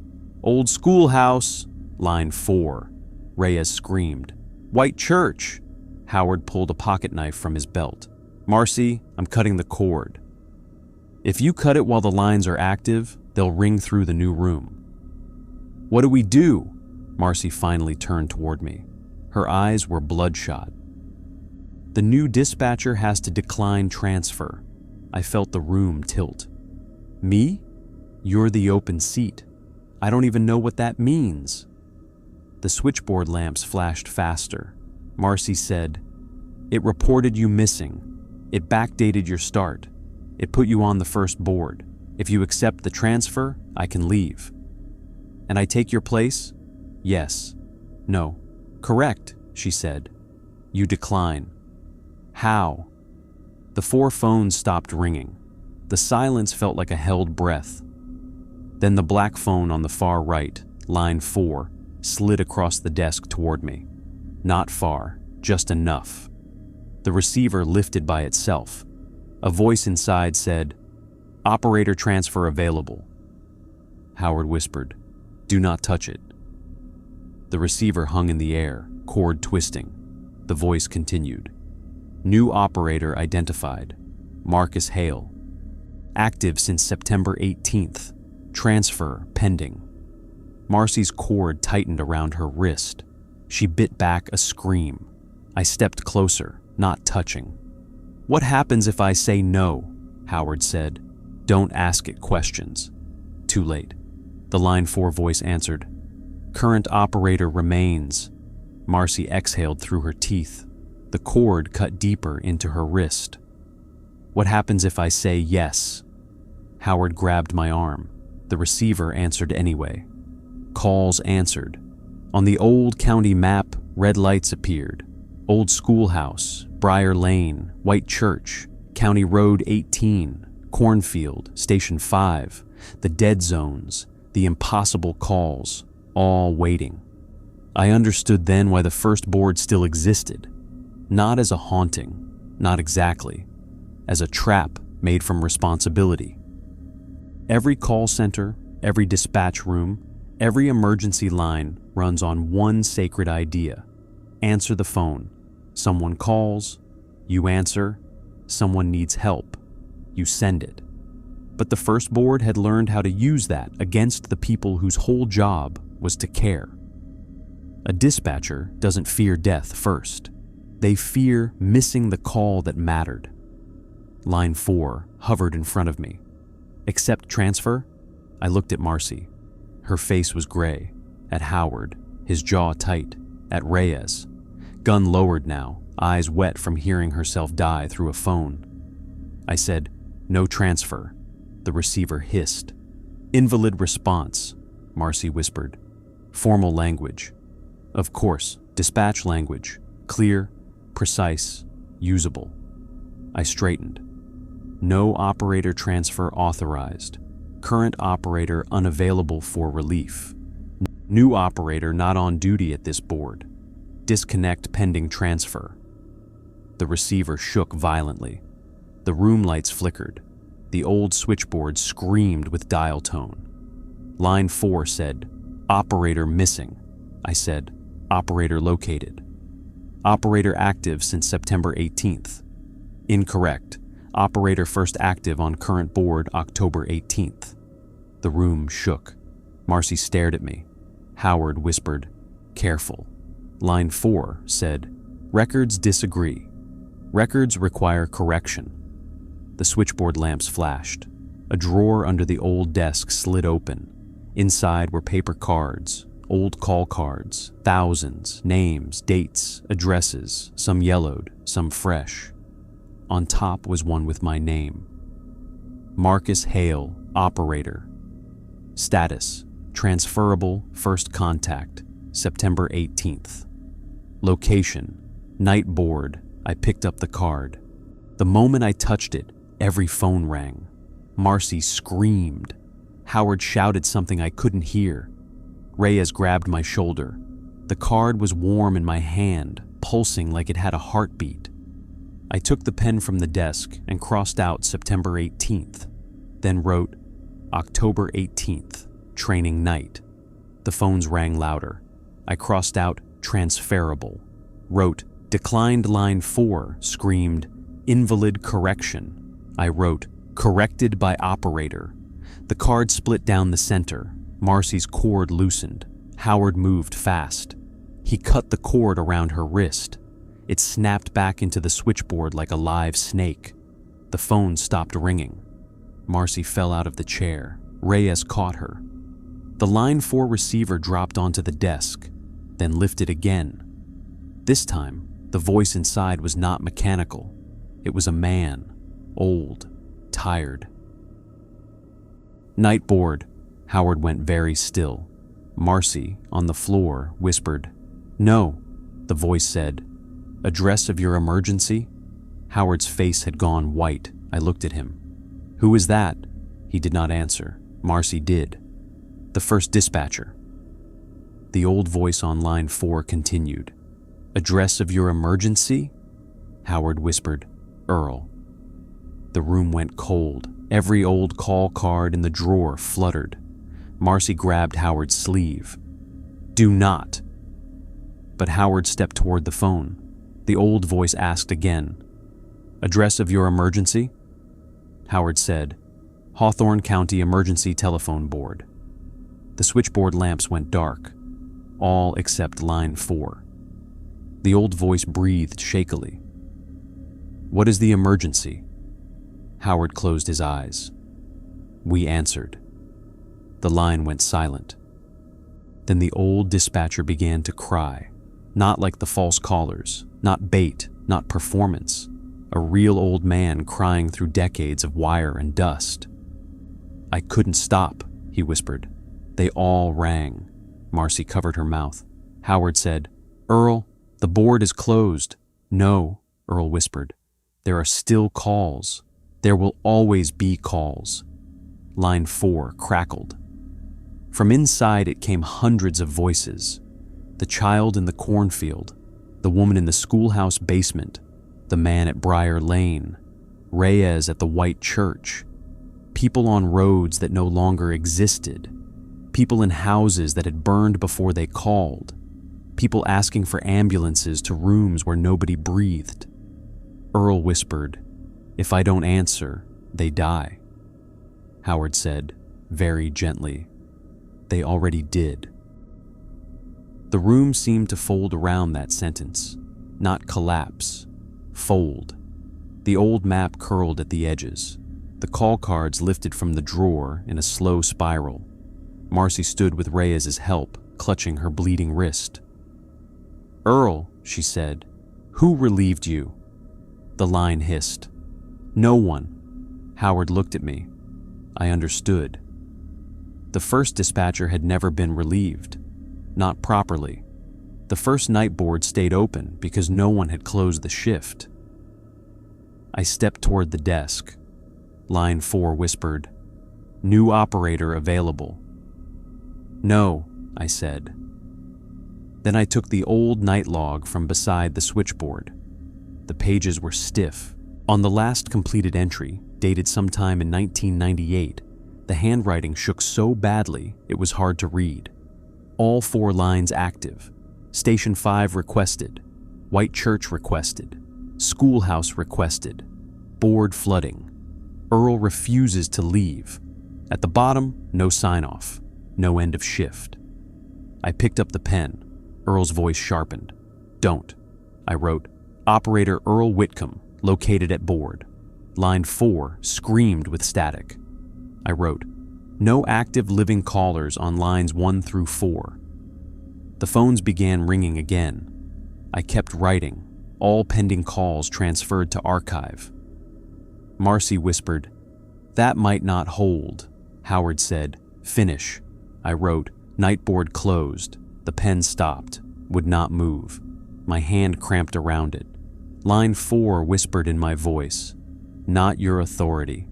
"Old Schoolhouse." Line 4, Reyes screamed. "White Church." Howard pulled a pocket knife from his belt. "Marcy, I'm cutting the cord." "If you cut it while the lines are active, they'll ring through the new room." "What do we do?" Marcy finally turned toward me. Her eyes were bloodshot. "The new dispatcher has to decline transfer." I felt the room tilt. "Me? You're the open seat. I don't even know what that means." The switchboard lamps flashed faster. Marcy said, "It reported you missing. It backdated your start. It put you on the first board. If you accept the transfer, I can leave." "And I take your place?" "Yes." "No." "Correct," she said. "You decline." "How?" The 4 phones stopped ringing. The silence felt like a held breath. Then the black phone on the far right, line 4, slid across the desk toward me. Not far, just enough. The receiver lifted by itself. A voice inside said, "Operator transfer available." Howard whispered, "Do not touch it." The receiver hung in the air, cord twisting. The voice continued. "New operator identified. Marcus Hale. Active since September 18th. Transfer pending." Marcy's cord tightened around her wrist. She bit back a scream. I stepped closer, not touching. "What happens if I say no?" Howard said. "Don't ask it questions." Too late. The line 4 voice answered. "Current operator remains." Marcy exhaled through her teeth. The cord cut deeper into her wrist. "What happens if I say yes?" Howard grabbed my arm. The receiver answered anyway. Calls answered. On the old county map, red lights appeared. Old Schoolhouse, Briar Lane, White Church, County Road 18, Cornfield, Station 5, the dead zones, the impossible calls, all waiting. I understood then why the first board still existed. Not as a haunting, not exactly, as a trap made from responsibility. Every call center, every dispatch room, every emergency line runs on one sacred idea. Answer the phone. Someone calls, you answer. Someone needs help, you send it. But the first board had learned how to use that against the people whose whole job was to care. A dispatcher doesn't fear death first. They fear missing the call that mattered. Line 4 hovered in front of me. Accept transfer? I looked at Marcy. Her face was gray. At Howard, his jaw tight. At Reyes, gun lowered now, eyes wet from hearing herself die through a phone. I said, no transfer. The receiver hissed. Invalid response, Marcy whispered. Formal language. Of course, dispatch language. Clear, precise, usable. I straightened. No operator transfer authorized. Current operator unavailable for relief. New operator not on duty at this board. Disconnect pending transfer. The receiver shook violently. The room lights flickered. The old switchboard screamed with dial tone. Line 4 said, operator missing. I said, operator located. Operator active since September 18th. Incorrect. Operator first active on current board October 18th. The room shook. Marcy stared at me. Howard whispered, careful. Line 4 said, records disagree. Records require correction. The switchboard lamps flashed. A drawer under the old desk slid open. Inside were paper cards, old call cards, thousands, names, dates, addresses, some yellowed, some fresh. On top was one with my name. Marcus Hale, operator. Status, transferable, first contact, September 18th. Location, night board. I picked up the card. The moment I touched it, every phone rang. Marcy screamed. Howard shouted something I couldn't hear. Reyes grabbed my shoulder. The card was warm in my hand, pulsing like it had a heartbeat. I took the pen from the desk and crossed out September 18th, then wrote October 18th, training night. The phones rang louder. I crossed out transferable, wrote declined line 4, screamed invalid correction. I wrote corrected by operator. The card split down the center. Marcy's cord loosened. Howard moved fast. He cut the cord around her wrist. It snapped back into the switchboard like a live snake. The phone stopped ringing. Marcy fell out of the chair. Reyes caught her. The line 4 receiver dropped onto the desk, then lifted again. This time, the voice inside was not mechanical. It was a man, old, tired. Night board. Howard went very still. Marcy, on the floor, whispered, no, the voice said. Address of your emergency? Howard's face had gone white. I looked at him. Who is that? He did not answer. Marcy did. The first dispatcher. The old voice on line 4 continued. Address of your emergency? Howard whispered, Earl. The room went cold. Every old call card in the drawer fluttered. Marcy grabbed Howard's sleeve. Do not. But Howard stepped toward the phone. The old voice asked again, Address of your emergency? Howard said, Hawthorne County Emergency Telephone Board. The switchboard lamps went dark, all except line 4. The old voice breathed shakily. What is the emergency? Howard closed his eyes. We answered. The line went silent. Then the old dispatcher began to cry, not like the false callers, not bait, not performance, a real old man crying through decades of wire and dust. I couldn't stop, he whispered. They all rang. Marcy covered her mouth. Howard said, Earl, the board is closed. No, Earl whispered. There are still calls. There will always be calls. Line 4 crackled. From inside it came hundreds of voices. The child in the cornfield, the woman in the schoolhouse basement, the man at Briar Lane, Reyes at the white church, people on roads that no longer existed, people in houses that had burned before they called, people asking for ambulances to rooms where nobody breathed. Earl whispered, "If I don't answer, they die." Howard said, very gently, "They already did." The room seemed to fold around that sentence, not collapse, fold. The old map curled at the edges. The call cards lifted from the drawer in a slow spiral. Marcy stood with Reyes's help, clutching her bleeding wrist. "Earl," she said, "who relieved you?" The line hissed. "No one." Howard looked at me. I understood. The first dispatcher had never been relieved. Not properly. The first night board stayed open because no one had closed the shift. I stepped toward the desk. Line 4 whispered, "New operator available." "No," I said. Then I took the old night log from beside the switchboard. The pages were stiff. On the last completed entry, dated sometime in 1998, the handwriting shook so badly it was hard to read. All 4 lines active. Station 5 requested. White Church requested. Schoolhouse requested. Board flooding. Earl refuses to leave. At the bottom, no sign-off. No end of shift. I picked up the pen. Earl's voice sharpened. "Don't." I wrote, "Operator Earl Whitcomb, located at board." Line 4 screamed with static. I wrote, "No active living callers on lines 1 through 4." The phones began ringing again. I kept writing, all pending calls transferred to archive. Marcy whispered, "That might not hold." Howard said, "Finish." I wrote, "Nightboard closed." The pen stopped, would not move. My hand cramped around it. Line 4 whispered in my voice, "Not your authority."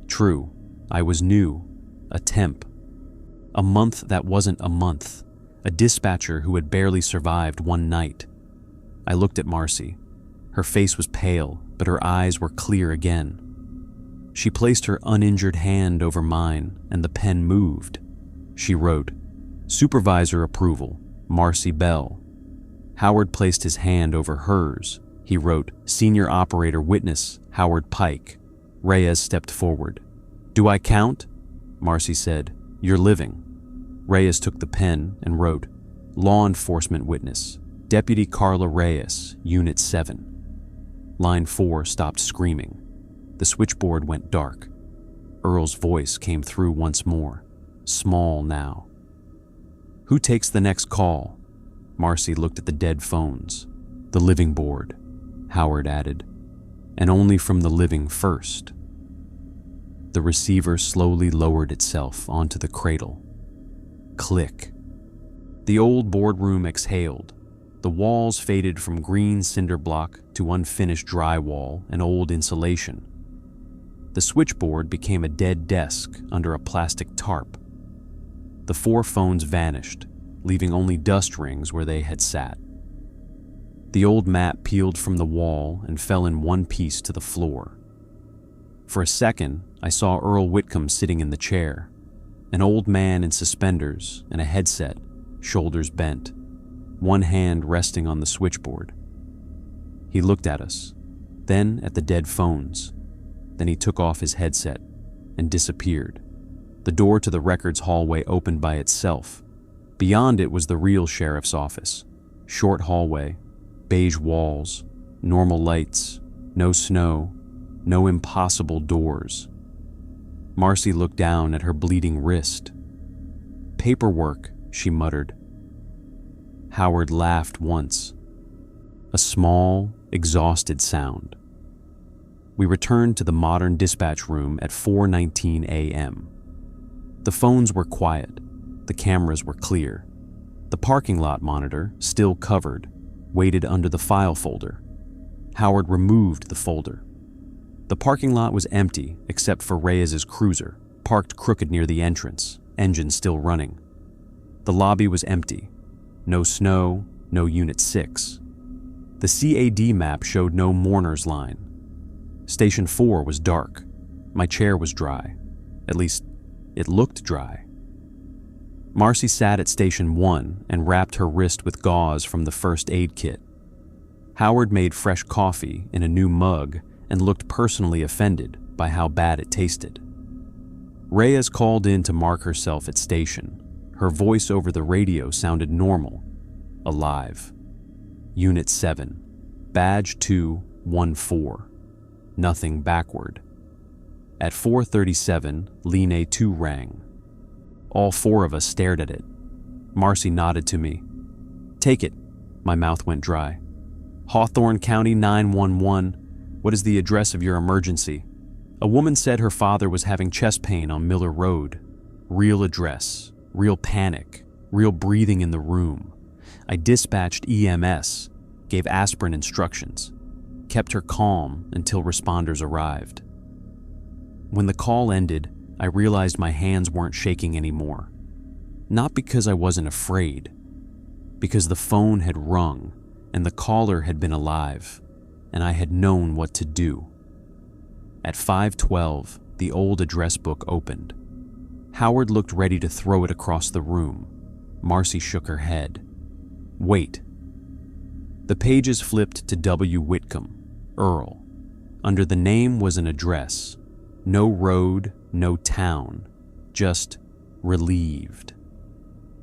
True, I was new, a temp. A month that wasn't a month, a dispatcher who had barely survived one night. I looked at Marcy. Her face was pale, but her eyes were clear again. She placed her uninjured hand over mine, and the pen moved. She wrote, "Supervisor approval, Marcy Bell." Howard placed his hand over hers. He wrote, "Senior operator witness, Howard Pike." Reyes stepped forward. "Do I count?" Marcy said, "You're living." Reyes took the pen and wrote, "Law enforcement witness, Deputy Carla Reyes, Unit 7. Line 4 stopped screaming. The switchboard went dark. Earl's voice came through once more, small now. "Who takes the next call?" Marcy looked at the dead phones. "The living board," Howard added, "and only from the living first." The receiver slowly lowered itself onto the cradle. Click. The old boardroom exhaled. The walls faded from green cinder block to unfinished drywall and old insulation. The switchboard became a dead desk under a plastic tarp. The 4 phones vanished, leaving only dust rings where they had sat. The old map peeled from the wall and fell in one piece to the floor. For a second, I saw Earl Whitcomb sitting in the chair, an old man in suspenders and a headset, shoulders bent, one hand resting on the switchboard. He looked at us, then at the dead phones. Then he took off his headset and disappeared. The door to the records hallway opened by itself. Beyond it was the real sheriff's office. Short hallway, beige walls, normal lights, no snow, no impossible doors. Marcy looked down at her bleeding wrist. "Paperwork," she muttered. Howard laughed once. A small, exhausted sound. We returned to the modern dispatch room at 4:19 a.m. The phones were quiet. The cameras were clear. The parking lot monitor, still covered, waited under the file folder. Howard removed the folder. The parking lot was empty except for Reyes's cruiser, parked crooked near the entrance, engine still running. The lobby was empty. no snow, no Unit 6. The CAD map showed no mourner's line. Station 4 was dark. My chair was dry. At least, it looked dry. Marcy sat at Station 1 and wrapped her wrist with gauze from the first aid kit. Howard made fresh coffee in a new mug and looked personally offended by how bad it tasted. Reyes called in to mark herself at station. Her voice over the radio sounded normal, alive. Unit 7, Badge 214. Nothing backward. At 4:37, Ligne 2 rang. All four of us stared at it. Marcy nodded to me. "Take it." My mouth went dry. "Hawthorne County 911. What is the address of your emergency?" A woman said her father was having chest pain on Miller Road. Real address, real panic, real breathing in the room. I dispatched EMS, gave aspirin instructions, kept her calm until responders arrived. When the call ended, I realized my hands weren't shaking anymore. Not because I wasn't afraid, because the phone had rung and the caller had been alive, and I had known what to do. At 5:12, the old address book opened. Howard looked ready to throw it across the room. Marcy shook her head. "Wait." The pages flipped to W. Whitcomb, Earl. Under the name was an address. No road, no town, just relieved.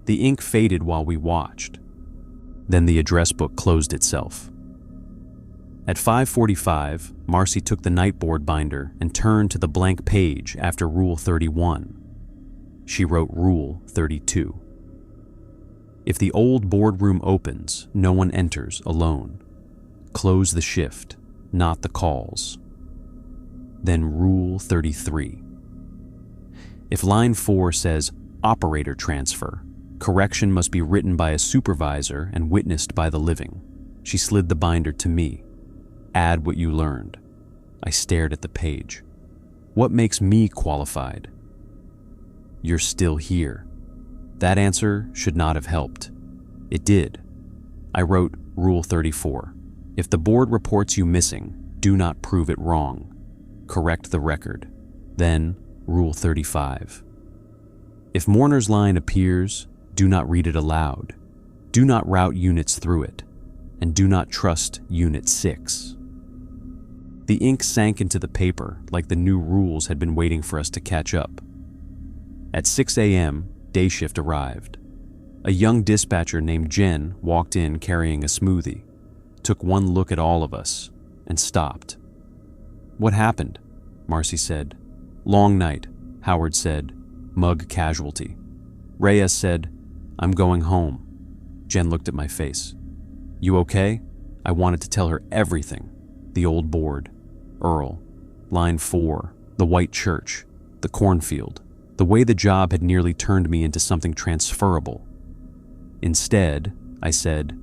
The ink faded while we watched. Then the address book closed itself. At 5:45, Marcy took the nightboard binder and turned to the blank page after Rule 31. She wrote Rule 32. If the old boardroom opens, no one enters alone. Close the shift, not the calls. Then Rule 33. If line 4 says operator transfer, correction must be written by a supervisor and witnessed by the living. She slid the binder to me. Add what you learned. I stared at the page. What makes me qualified? You're still here. That answer should not have helped. It did. I wrote Rule 34. If the board reports you missing, do not prove it wrong. Correct the record. Then Rule 35. If mourner's line appears, do not read it aloud. Do not route units through it. And do not trust Unit 6. The ink sank into the paper like the new rules had been waiting for us to catch up. At 6 a.m., day shift arrived. A young dispatcher named Jen walked in carrying a smoothie, took one look at all of us, and stopped. "What happened?" Marcy said. "Long night," Howard said. "Mug casualty." Reyes said, "I'm going home." Jen looked at my face. "You okay?" I wanted to tell her everything. The old board, Earl, line 4, the white church, the cornfield, the way the job had nearly turned me into something transferable. Instead, I said,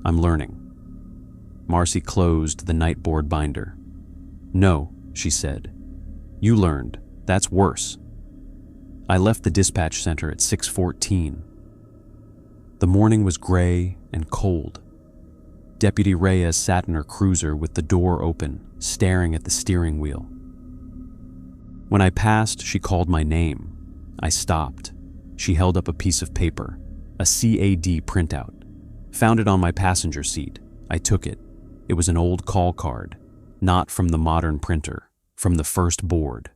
"I'm learning." Marcy closed the nightboard binder. "No," she said. "You learned. That's worse." I left the dispatch center at 6:14. The morning was gray and cold. Deputy Reyes sat in her cruiser with the door open, staring at the steering wheel. When I passed, she called my name. I stopped. She held up a piece of paper, a CAD printout. Found it on my passenger seat. I took it. It was an old call card, not from the modern printer, from the first board.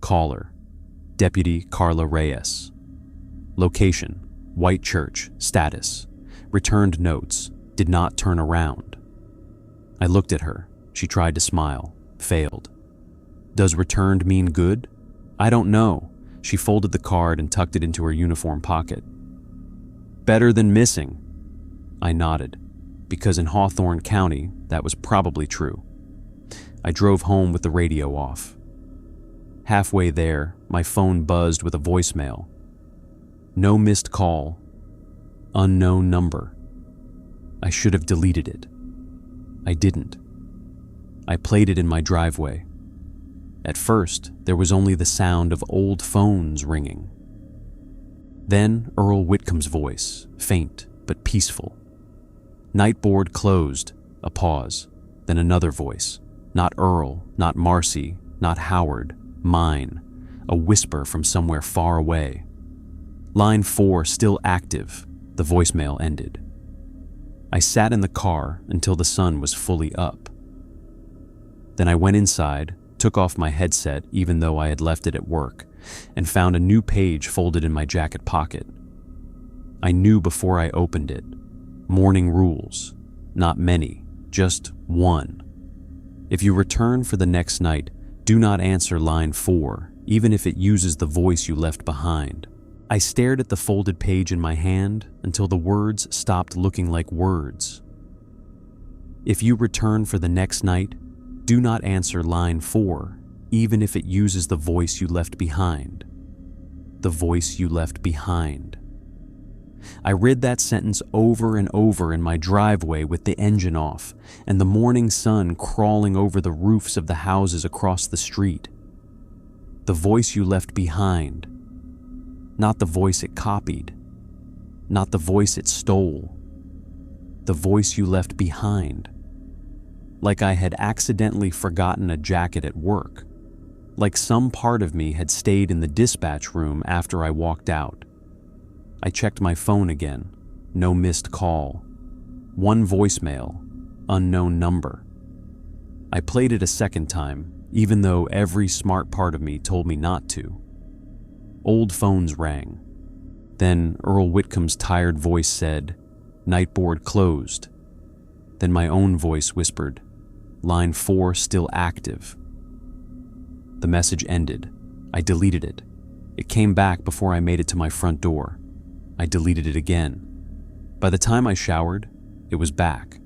Caller, Deputy Carla Reyes. Location, White Church, status. Returned notes, did not turn around. I looked at her. She tried to smile, failed. Does returned mean good? I don't know. She folded the card and tucked it into her uniform pocket. Better than missing. I nodded, because in Hawthorne County, that was probably true. I drove home with the radio off. Halfway there, my phone buzzed with a voicemail. No missed call. Unknown number. I should have deleted it. I didn't. I played it in my driveway. At first, there was only the sound of old phones ringing. Then Earl Whitcomb's voice, faint, but peaceful. Nightboard closed, a pause, then another voice. Not Earl, not Marcy, not Howard, mine, a whisper from somewhere far away. Line 4 still active, the voicemail ended. I sat in the car until the sun was fully up. Then I went inside, took off my headset even though I had left it at work, and found a new page folded in my jacket pocket. I knew before I opened it. Morning rules. Not many, just one. If you return for the next night, do not answer line 4, even if it uses the voice you left behind. I stared at the folded page in my hand until the words stopped looking like words. If you return for the next night, do not answer line 4, even if it uses the voice you left behind. The voice you left behind. I read that sentence over and over in my driveway with the engine off and the morning sun crawling over the roofs of the houses across the street. The voice you left behind. Not the voice it copied. Not the voice it stole. The voice you left behind. Like I had accidentally forgotten a jacket at work. Like some part of me had stayed in the dispatch room after I walked out. I checked my phone again. No missed call. One voicemail. Unknown number. I played it a second time, even though every smart part of me told me not to. Old phones rang. Then Earl Whitcomb's tired voice said, "Nightboard closed." Then my own voice whispered, "Line 4 still active." The message ended. I deleted it. It came back before I made it to my front door. I deleted it again. By the time I showered, it was back.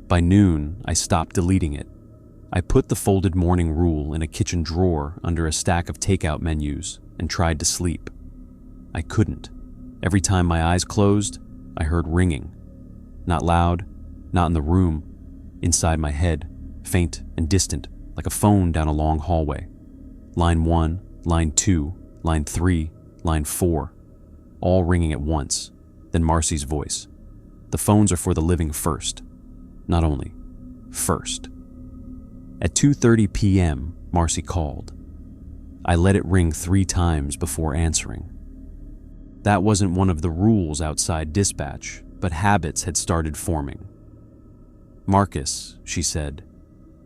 By noon, I stopped deleting it. I put the folded morning rule in a kitchen drawer under a stack of takeout menus and tried to sleep. I couldn't. Every time my eyes closed, I heard ringing. Not loud, not in the room, inside my head, faint and distant, like a phone down a long hallway. Line 1, line 2, line 3, line 4. All ringing at once, then Marcy's voice. The phones are for the living first. Not only, first. At 2:30 p.m., Marcy called. I let it ring 3 times before answering. That wasn't one of the rules outside dispatch, but habits had started forming. "Marcus," she said.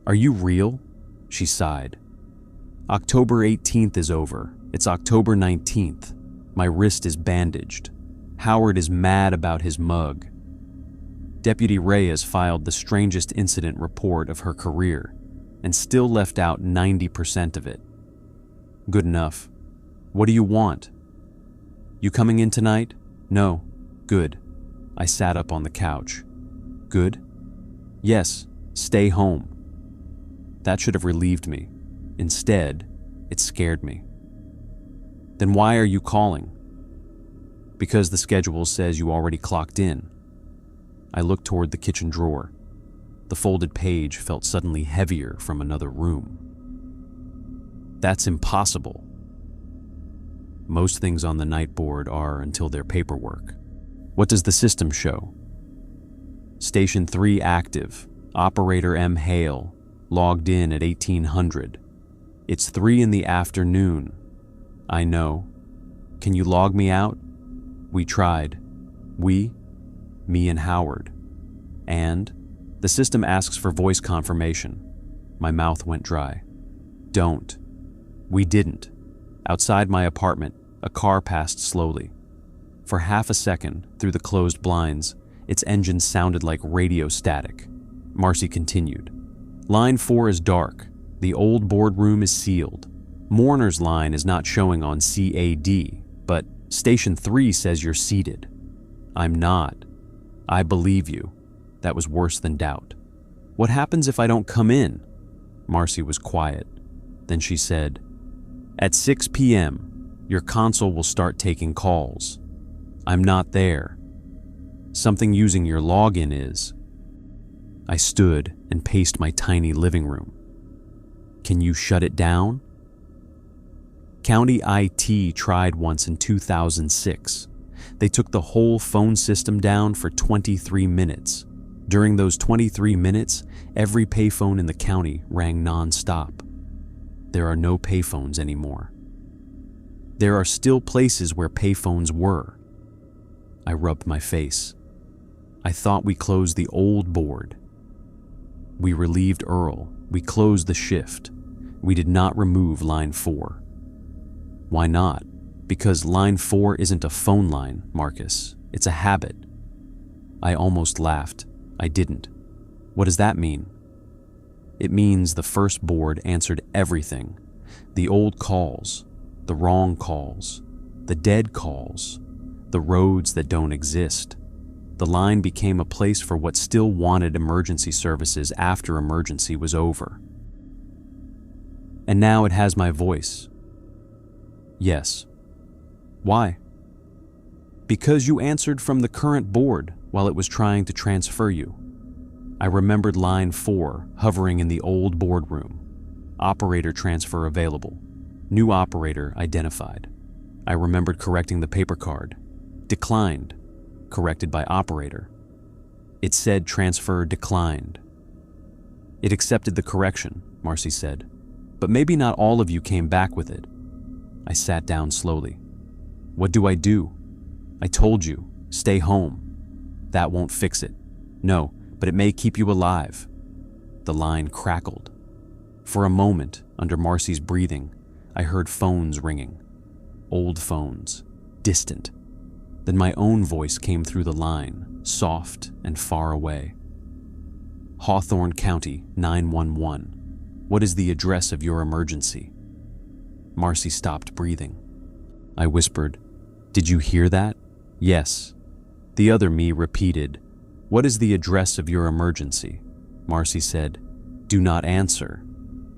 "Are you real?" She sighed. "October 18th is over. It's October 19th. My wrist is bandaged. Howard is mad about his mug. Deputy Reyes filed the strangest incident report of her career and still left out 90% of it. Good enough. What do you want? You coming in tonight? No. Good." I sat up on the couch. Good? Yes, stay home. That should have relieved me. Instead, it scared me. Then why are you calling? Because the schedule says you already clocked in. I looked toward the kitchen drawer. The folded page felt suddenly heavier from another room. That's impossible. Most things on the nightboard are until they're paperwork. What does the system show? Station 3 active. Operator M. Hale. Logged in at 1800. It's 3 in the afternoon. I know. Can you log me out? We tried. We? Me and Howard. And? The system asks for voice confirmation. My mouth went dry. Don't. We didn't. Outside my apartment, a car passed slowly. For half a second, through the closed blinds, its engine sounded like radio static. Marcy continued. Line 4 is dark. The old boardroom is sealed. Mourner's line is not showing on CAD, but Station 3 says you're seated. I'm not. I believe you. That was worse than doubt. What happens if I don't come in? Marcy was quiet. Then she said, At 6 p.m., your console will start taking calls. I'm not there. Something using your login is. I stood and paced my tiny living room. Can you shut it down? County IT tried once in 2006. They took the whole phone system down for 23 minutes. During those 23 minutes, every payphone in the county rang non-stop. There are no payphones anymore. There are still places where payphones were. I rubbed my face. I thought we closed the old board. We relieved Earl. We closed the shift. We did not remove line 4. Why not? Because line 4 isn't a phone line, Marcus. It's a habit. I almost laughed. I didn't. What does that mean? It means the first board answered everything. The old calls, the wrong calls, the dead calls, the roads that don't exist. The line became a place for what still wanted emergency services after emergency was over. And now it has my voice. Yes. Why? Because you answered from the current board while it was trying to transfer you. I remembered line 4 hovering in the old boardroom. Operator transfer available. New operator identified. I remembered correcting the paper card. Declined. Corrected by operator. It said transfer declined. It accepted the correction, Marcy said. But maybe not all of you came back with it. I sat down slowly. What do? I told you, stay home. That won't fix it. No, but it may keep you alive. The line crackled. For a moment, under Marcy's breathing, I heard phones ringing. Old phones, distant. Then my own voice came through the line, soft and far away. Hawthorne County, 911. What is the address of your emergency? Marcy stopped breathing. I whispered, Did you hear that? Yes. The other me repeated, What is the address of your emergency? Marcy said, Do not answer.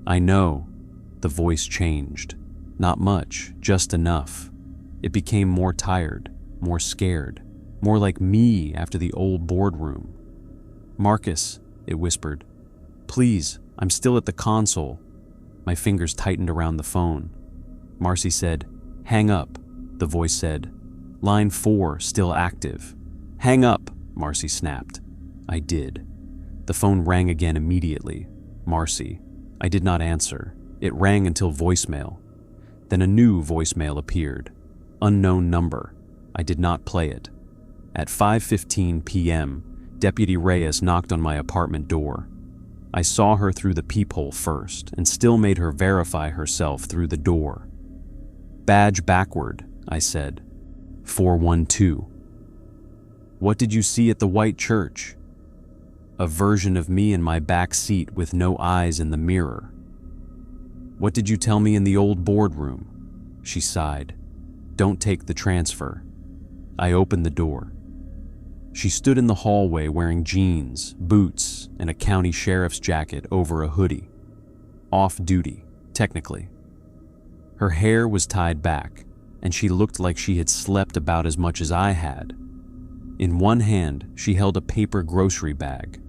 I know. The voice changed. Not much, just enough. It became more tired, more scared, more like me after the old boardroom. Marcus, it whispered. Please, I'm still at the console. My fingers tightened around the phone. Marcy said, Hang up, the voice said. Line 4 still active. Hang up, Marcy snapped. I did. The phone rang again immediately. Marcy. I did not answer. It rang until voicemail. Then a new voicemail appeared. Unknown number. I did not play it. At 5:15 p.m., Deputy Reyes knocked on my apartment door. I saw her through the peephole first and still made her verify herself through the door. Badge backward, I said. 412. What did you see at the white church? A version of me in my back seat with no eyes in the mirror. What did you tell me in the old boardroom? She sighed. Don't take the transfer. I opened the door. She stood in the hallway wearing jeans, boots, and a county sheriff's jacket over a hoodie. Off duty, technically. Her hair was tied back, and she looked like she had slept about as much as I had. In one hand, she held a paper grocery bag.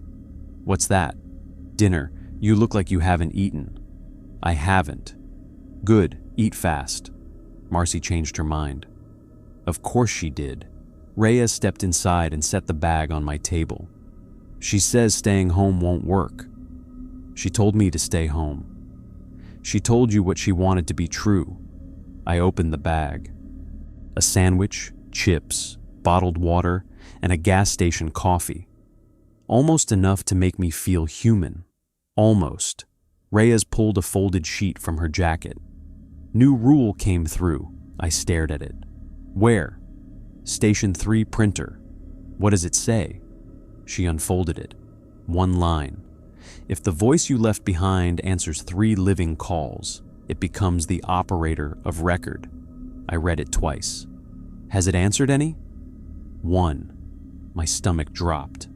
What's that? Dinner. You look like you haven't eaten. I haven't. Good, eat fast. Marcy changed her mind. Of course she did. Rhea stepped inside and set the bag on my table. She says staying home won't work. She told me to stay home. She told you what she wanted to be true. I opened the bag. A sandwich, chips, bottled water, and a gas station coffee. Almost enough to make me feel human. Almost. Reyes pulled a folded sheet from her jacket. New rule came through. I stared at it. Where? Station 3 printer. What does it say? She unfolded it. One line. If the voice you left behind answers 3 living calls, it becomes the operator of record. I read it twice. Has it answered any? 1. My stomach dropped.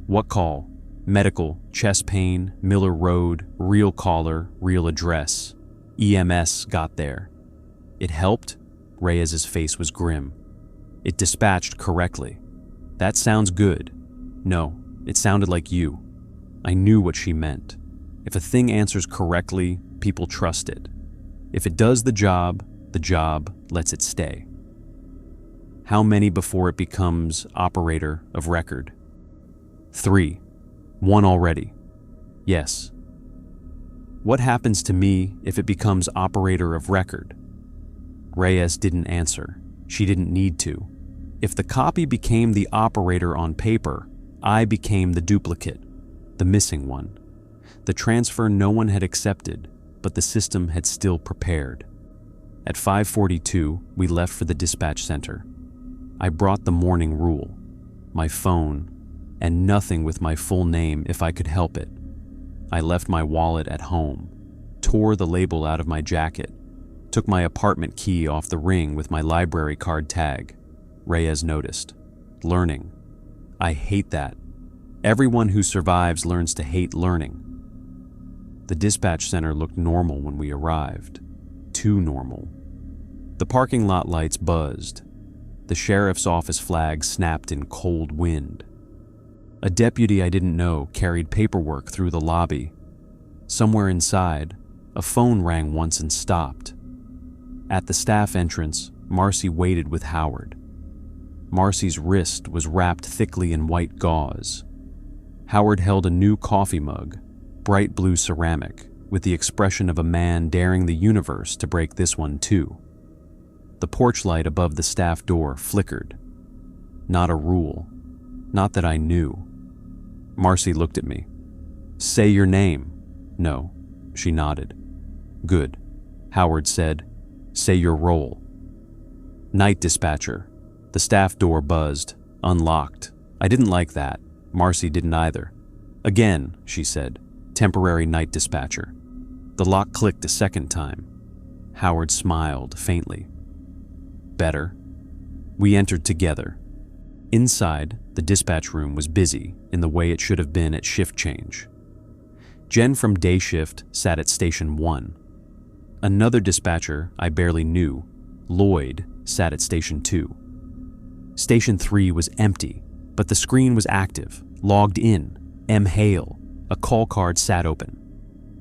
What call? Medical, chest pain, Miller Road, real caller, real address. EMS got there. It helped? Reyes's face was grim. It dispatched correctly. That sounds good. No, it sounded like you. I knew what she meant. If a thing answers correctly, people trust it. If it does the job lets it stay. How many before it becomes operator of record? 3. 1 already. Yes. What happens to me if it becomes operator of record? Reyes didn't answer. She didn't need to. If the copy became the operator on paper, I became the duplicate, the missing one. The transfer no one had accepted, but the system had still prepared. At 5:42, we left for the dispatch center. I brought the morning rule, my phone, and nothing with my full name if I could help it. I left my wallet at home, tore the label out of my jacket, took my apartment key off the ring with my library card tag. Reyes noticed. Learning. I hate that. Everyone who survives learns to hate learning. The dispatch center looked normal when we arrived. Too normal. The parking lot lights buzzed. The sheriff's office flag snapped in cold wind. A deputy I didn't know carried paperwork through the lobby. Somewhere inside, a phone rang once and stopped. At the staff entrance, Marcy waited with Howard. Marcy's wrist was wrapped thickly in white gauze. Howard held a new coffee mug, bright blue ceramic, with the expression of a man daring the universe to break this one too. The porch light above the staff door flickered. Not a rule. Not that I knew. Marcy looked at me. Say your name. No. She nodded. Good. Howard said, say your role. Night dispatcher. The staff door buzzed, unlocked. I didn't like that. Marcy didn't either. Again, she said, temporary night dispatcher. The lock clicked a second time. Howard smiled faintly. Better. We entered together. Inside, the dispatch room was busy in the way it should have been at shift change. Jen from day shift sat at station 1. Another dispatcher I barely knew, Lloyd, sat at station 2. Station 3 was empty, but the screen was active, logged in. M. Hale. A call card sat open.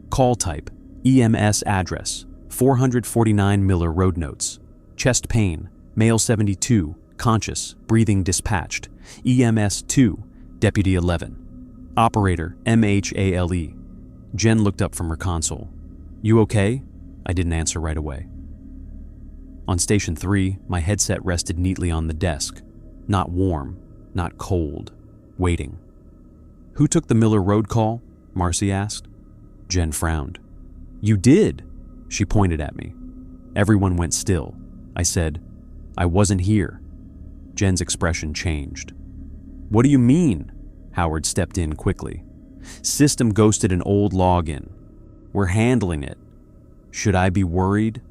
Call type, EMS address, 449 Miller Road Notes. Chest pain, male 72, conscious, breathing dispatched. EMS 2, Deputy 11. Operator, MHALE. Jen looked up from her console. You okay? I didn't answer right away. On station 3, my headset rested neatly on the desk. Not warm, not cold, waiting. Who took the Miller Road call? Marcy asked. Jen frowned. You did? She pointed at me. Everyone went still. I said, I wasn't here. Jen's expression changed. What do you mean? Howard stepped in quickly. System ghosted an old login. We're handling it. Should I be worried?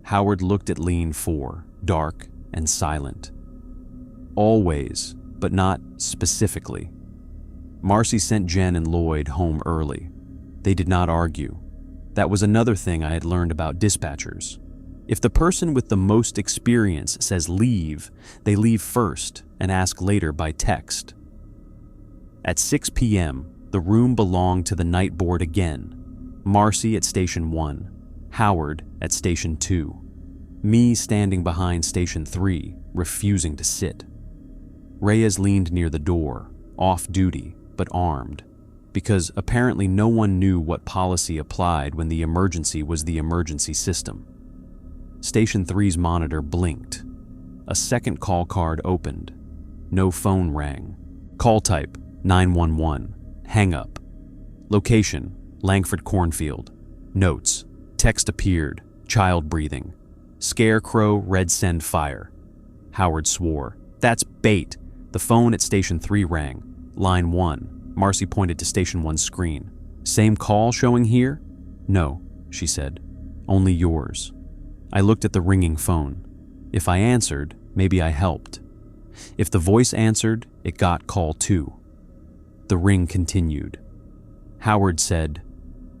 Howard looked at Lean 4, dark and silent. Always, but not specifically. Marcy sent Jen and Lloyd home early. They did not argue. That was another thing I had learned about dispatchers. If the person with the most experience says leave, they leave first and ask later by text. At 6 p.m., the room belonged to the night board again. Marcy at station 1, Howard at station 2, me standing behind station 3, refusing to sit. Reyes leaned near the door, off duty, but armed, because apparently no one knew what policy applied when the emergency was the emergency system. Station 3's monitor blinked. A second call card opened. No phone rang. Call type, 911. Hang up. Location, Langford Cornfield. Notes, text appeared, child breathing. Scarecrow, red send fire. Howard swore. That's bait. The phone at Station 3 rang. Line 1. Marcy pointed to Station 1's screen. Same call showing here? No, she said. Only yours. I looked at the ringing phone. If I answered, maybe I helped. If the voice answered, it got call 2. The ring continued. Howard said,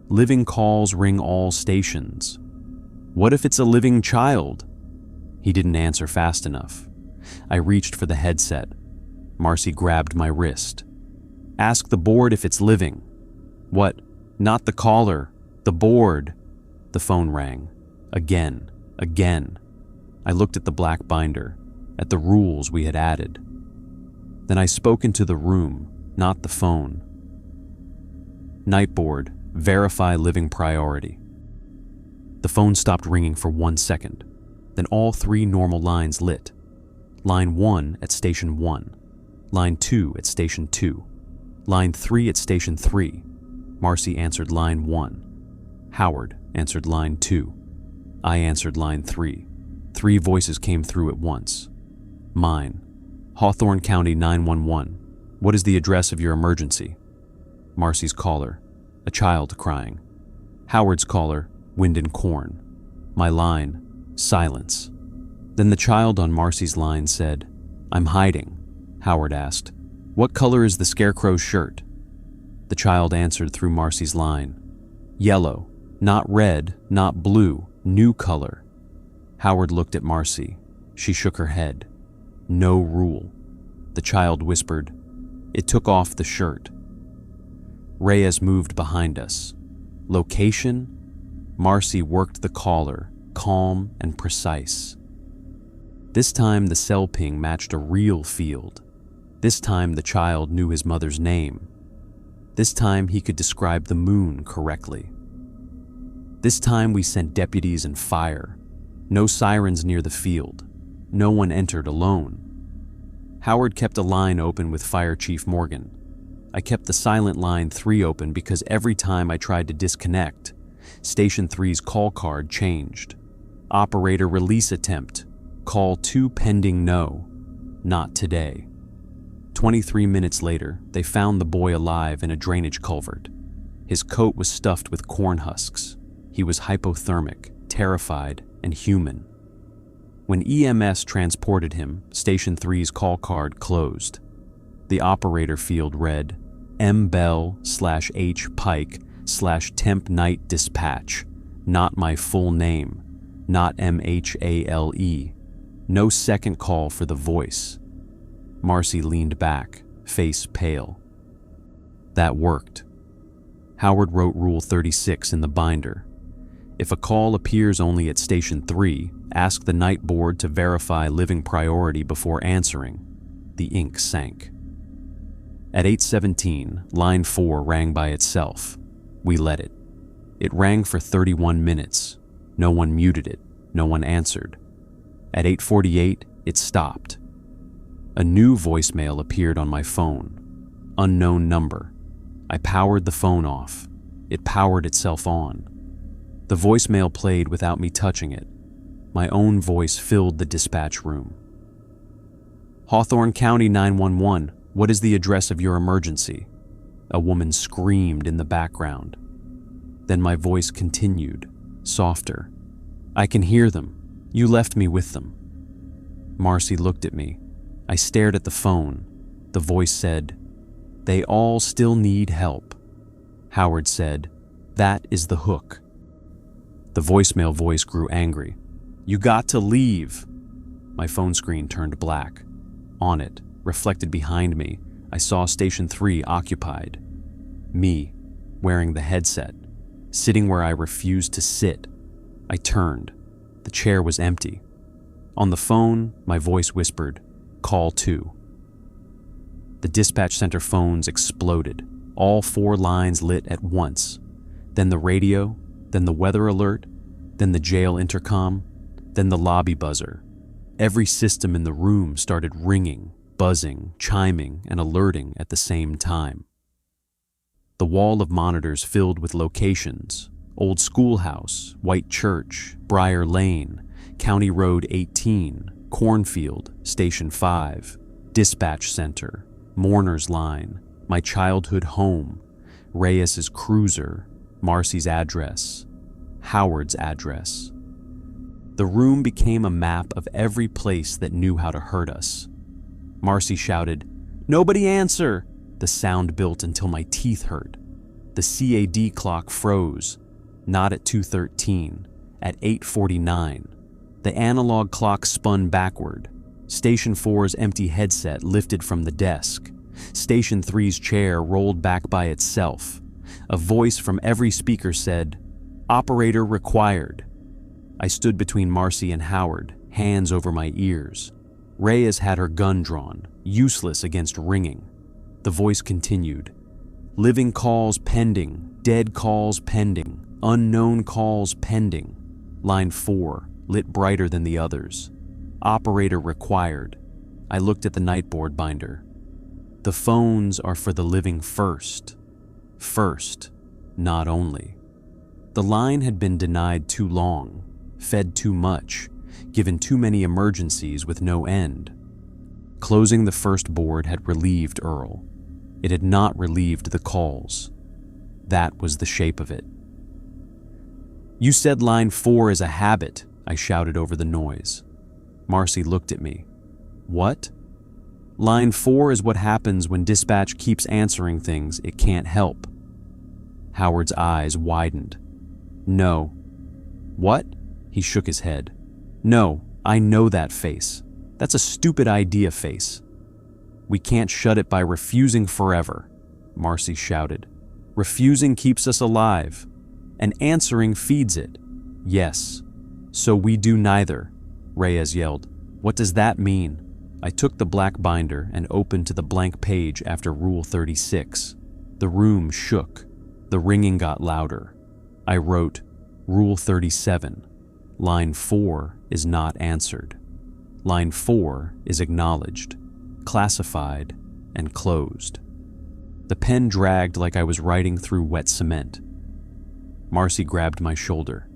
living calls ring all stations. What if it's a living child? He didn't answer fast enough. I reached for the headset. Marcy grabbed my wrist. Ask the board if it's living. What? Not the caller. The board. The phone rang. Again. I looked at the black binder. at the rules we had added. Then I spoke into the room, not the phone. Nightboard, verify living priority. The phone stopped ringing for 1 second. Then all 3 normal lines lit. Line 1 at station 1, line 2 at station 2, line 3 at station 3. Marcy answered line 1. Howard answered line 2. I answered line 3. 3 voices came through at once. Mine. Hawthorne County 911. What is the address of your emergency? Marcy's caller. A child crying. Howard's caller. Wind and corn. My line. Silence. Then the child on Marcy's line said, I'm hiding. Howard asked, what color is the scarecrow's shirt? The child answered through Marcy's line, yellow, not red, not blue, new color. Howard looked at Marcy. She shook her head. No rule. The child whispered, it took off the shirt. Reyes moved behind us. Location? Marcy worked the caller, calm and precise. This time the cell ping matched a real field. This time the child knew his mother's name. This time he could describe the moon correctly. This time we sent deputies and fire. No sirens near the field. No one entered alone. Howard kept a line open with Fire Chief Morgan. I kept the silent line 3 open because every time I tried to disconnect, Station 3's call card changed. Operator release attempt. Call 2 pending no. Not today. 23 minutes later, they found the boy alive in a drainage culvert. His coat was stuffed with corn husks. He was hypothermic, terrified, and human. When EMS transported him, Station 3's call card closed. The operator field read, mbell/H Pike/temp night dispatch, not my full name, not MHALE. No second call for the voice. Marcy leaned back, face pale. That worked. Howard wrote Rule 36 in the binder. If a call appears only at Station 3, ask the night board to verify living priority before answering. The ink sank. At 8:17, line 4 rang by itself. We let it. It rang for 31 minutes. No one muted it. No one answered. At 8:48, it stopped. A new voicemail appeared on my phone. Unknown number. I powered the phone off. It powered itself on. The voicemail played without me touching it. My own voice filled the dispatch room. Hawthorne County 911, what is the address of your emergency? A woman screamed in the background. Then my voice continued, softer. I can hear them. You left me with them. Marcy looked at me. I stared at the phone. The voice said, they all still need help. Howard said, that is the hook. The voicemail voice grew angry. You got to leave. My phone screen turned black. On it, reflected behind me, I saw Station 3 occupied. Me, wearing the headset, sitting where I refused to sit. I turned. The chair was empty. On the phone, my voice whispered, call 2. The dispatch center phones exploded. All 4 lines lit at once. Then the radio, then the weather alert, then the jail intercom, then the lobby buzzer. Every system in the room started ringing, buzzing, chiming, and alerting at the same time. The wall of monitors filled with locations: Old Schoolhouse, White Church, Briar Lane, County Road 18, Cornfield, Station 5, Dispatch Center, Mourner's Line, my childhood home, Reyes's cruiser, Marcy's address, Howard's address. The room became a map of every place that knew how to hurt us. Marcy shouted, "Nobody answer!" The sound built until my teeth hurt. The CAD clock froze, not at 2:13, at 8:49. The analog clock spun backward. Station 4's empty headset lifted from the desk. Station 3's chair rolled back by itself. A voice from every speaker said, "Operator required." I stood between Marcy and Howard, hands over my ears. Reyes had her gun drawn, useless against ringing. The voice continued. Living calls pending, dead calls pending, unknown calls pending. Line 4, lit brighter than the others. Operator required. I looked at the nightboard binder. The phones are for the living first. First, not only. The line had been denied too long, fed too much, given too many emergencies with no end. Closing the first board had relieved Earl. It had not relieved the calls. That was the shape of it. You said line 4 is a habit, I shouted over the noise. Marcy looked at me. What? Line 4 is what happens when dispatch keeps answering things it can't help. Howard's eyes widened. No. What? He shook his head. No, I know that face. That's a stupid idea face. We can't shut it by refusing forever, Marcy shouted. Refusing keeps us alive, and answering feeds it. Yes. So we do neither, Reyes yelled. What does that mean? I took the black binder and opened to the blank page after Rule 36. The room shook. The ringing got louder. I wrote, Rule 37. Line 4 is not answered. Line 4 is acknowledged, classified, and closed. The pen dragged like I was writing through wet cement. Marcy grabbed my shoulder.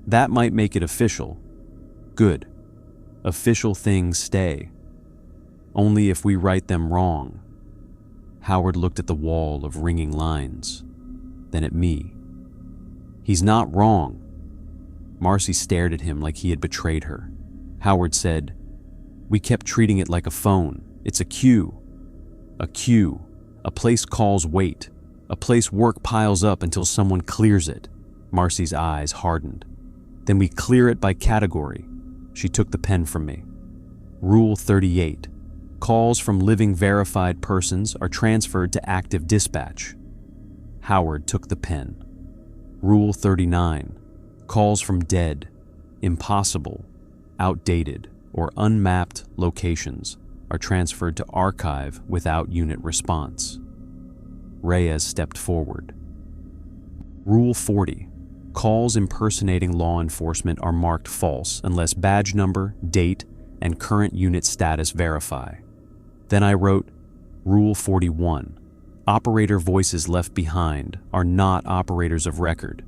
That might make it official. Good. Official things stay. Only if we write them wrong. Howard looked at the wall of ringing lines, then at me. He's not wrong. Marcy stared at him like he had betrayed her. Howard said, We kept treating it like a phone. It's a queue. A queue. A place calls wait. A place work piles up until someone clears it. Marcy's eyes hardened. Then we clear it by category. She took the pen from me. Rule 38. Calls from living verified persons are transferred to active dispatch. Howard took the pen. Rule 39. Calls from dead, impossible, outdated, or unmapped locations are transferred to archive without unit response. Reyes stepped forward. Rule 40. Calls impersonating law enforcement are marked false unless badge number, date, and current unit status verify. Then I wrote, Rule 41. Operator voices left behind are not operators of record.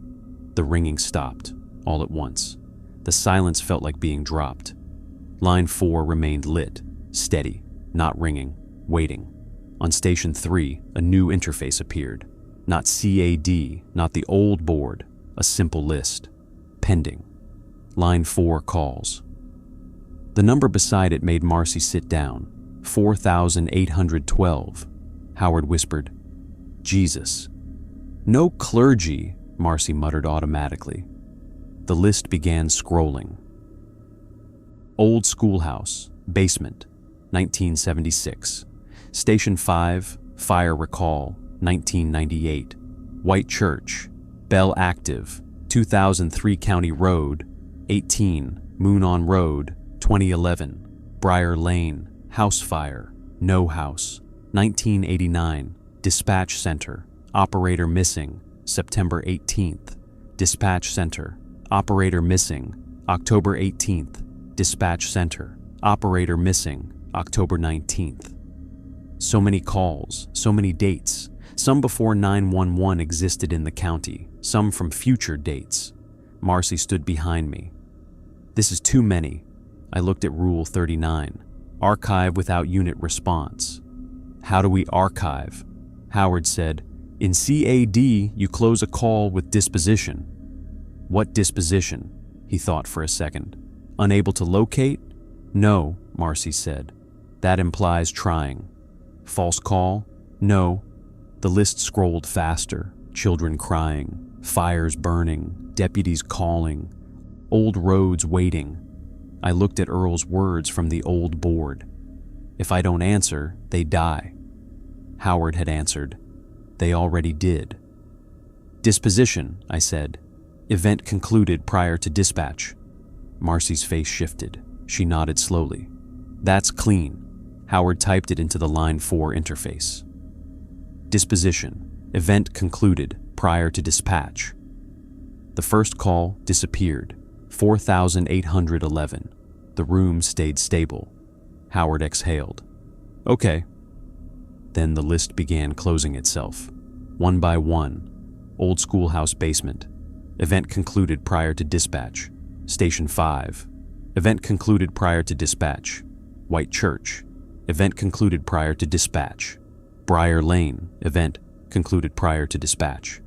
The ringing stopped, all at once. The silence felt like being dropped. Line 4 remained lit, steady, not ringing, waiting. On Station 3, a new interface appeared. Not CAD, not the old board, a simple list. Pending. Line 4 calls. The number beside it made Marcy sit down. 4,812. Howard whispered, Jesus. No clergy, Marcy muttered automatically. The list began scrolling. Old schoolhouse, basement, 1976. Station 5, fire recall, 1998. White church, bell active, 2003 County Road, 18, Moon on Road, 2011. Briar Lane, house fire, no house, 1989. Dispatch center, operator missing, September 18th. Dispatch center, operator missing, October 18th. Dispatch center, operator missing, October 19th. So many calls, so many dates, some before 911 existed in the county, some from future dates. Marcy stood behind me. This is too many. I looked at Rule 39. Archive without unit response. How do we archive? Howard said, in CAD, you close a call with disposition. What disposition? He thought for a second. Unable to locate? No, Marcy said. That implies trying. False call? No. The list scrolled faster. Children crying, fires burning, deputies calling, old roads waiting. I looked at Earl's words from the old board. If I don't answer, they die. Howard had answered. They already did. Disposition, I said. Event concluded prior to dispatch. Marcy's face shifted. She nodded slowly. That's clean. Howard typed it into the line 4 interface. Disposition. Event concluded prior to dispatch. The first call disappeared. 4,811. The room stayed stable. Howard exhaled. Okay. Then the list began closing itself. One by one. Old schoolhouse basement. Event concluded prior to dispatch. Station 5. Event concluded prior to dispatch. White Church. Event concluded prior to dispatch. Briar Lane. Event concluded prior to dispatch.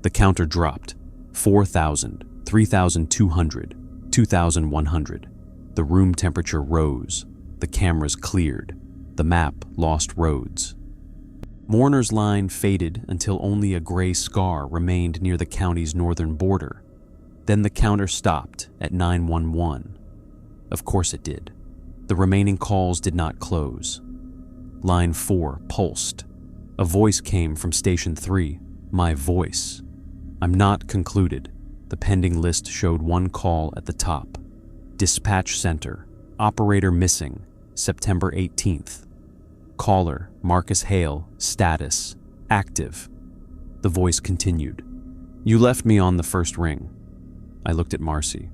The counter dropped. 4,000, 3,200, 2,100. The room temperature rose. The cameras cleared. The map lost roads. Mourner's line faded until only a gray scar remained near the county's northern border. Then the counter stopped at 911. Of course it did. The remaining calls did not close. Line 4 pulsed. A voice came from Station 3. My voice. I'm not concluded. The pending list showed one call at the top. Dispatch Center. Operator missing. September 18th. Caller, Marcus Hale. Status. Active. The voice continued. You left me on the first ring. I looked at Marcy.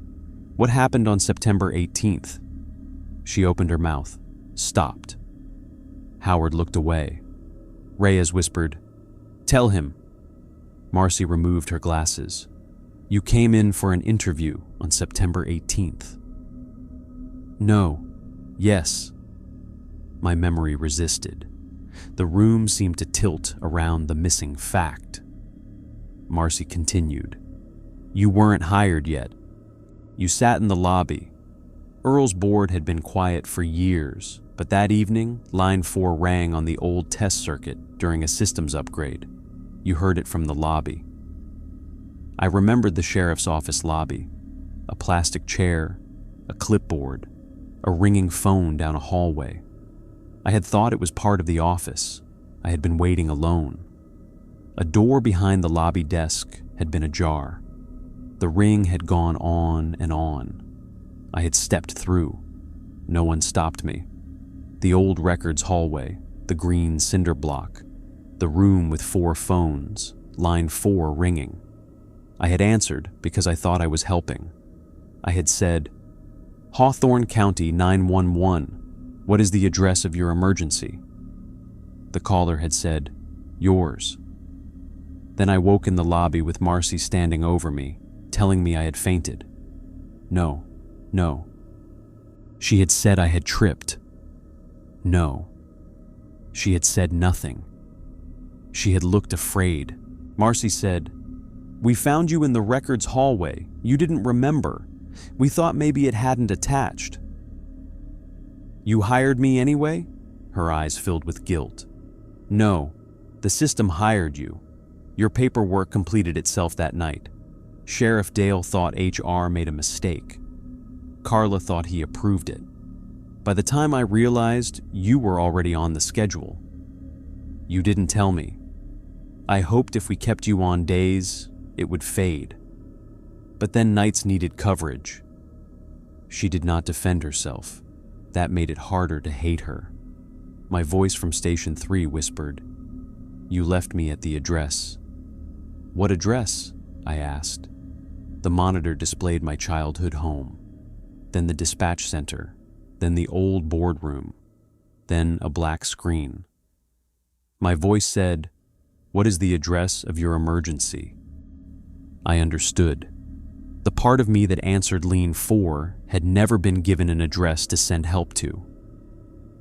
What happened on September 18th? She opened her mouth. Stopped. Howard looked away. Reyes whispered, Tell him. Marcy removed her glasses. You came in for an interview on September 18th. No. Yes. My memory resisted. The room seemed to tilt around the missing fact. Marcy continued. You weren't hired yet. You sat in the lobby. Earl's board had been quiet for years, but that evening, Line 4 rang on the old test circuit during a systems upgrade. You heard it from the lobby. I remembered the sheriff's office lobby. A plastic chair, a clipboard, a ringing phone down a hallway. I had thought it was part of the office. I had been waiting alone. A door behind the lobby desk had been ajar. The ring had gone on and on. I had stepped through. No one stopped me. The old records hallway, the green cinder block, the room with 4 phones, Line 4 ringing. I had answered because I thought I was helping. I had said, Hawthorne County 911, what is the address of your emergency? The caller had said, yours. Then I woke in the lobby with Marcy standing over me, telling me I had fainted. No. She had said I had tripped. No. She had said nothing. She had looked afraid. Marcy said, We found you in the records hallway. You didn't remember. We thought maybe it hadn't attached. You hired me anyway? Her eyes filled with guilt. No, the system hired you. Your paperwork completed itself that night. Sheriff Dale thought HR made a mistake. Carla thought he approved it. By the time I realized, you were already on the schedule. You didn't tell me. I hoped if we kept you on days, it would fade. But then nights needed coverage. She did not defend herself. That made it harder to hate her. My voice from Station 3 whispered, You left me at the address. What address? I asked. The monitor displayed my childhood home, then the dispatch center, then the old boardroom, then a black screen. My voice said, What is the address of your emergency? I understood. The part of me that answered Lean 4 had never been given an address to send help to.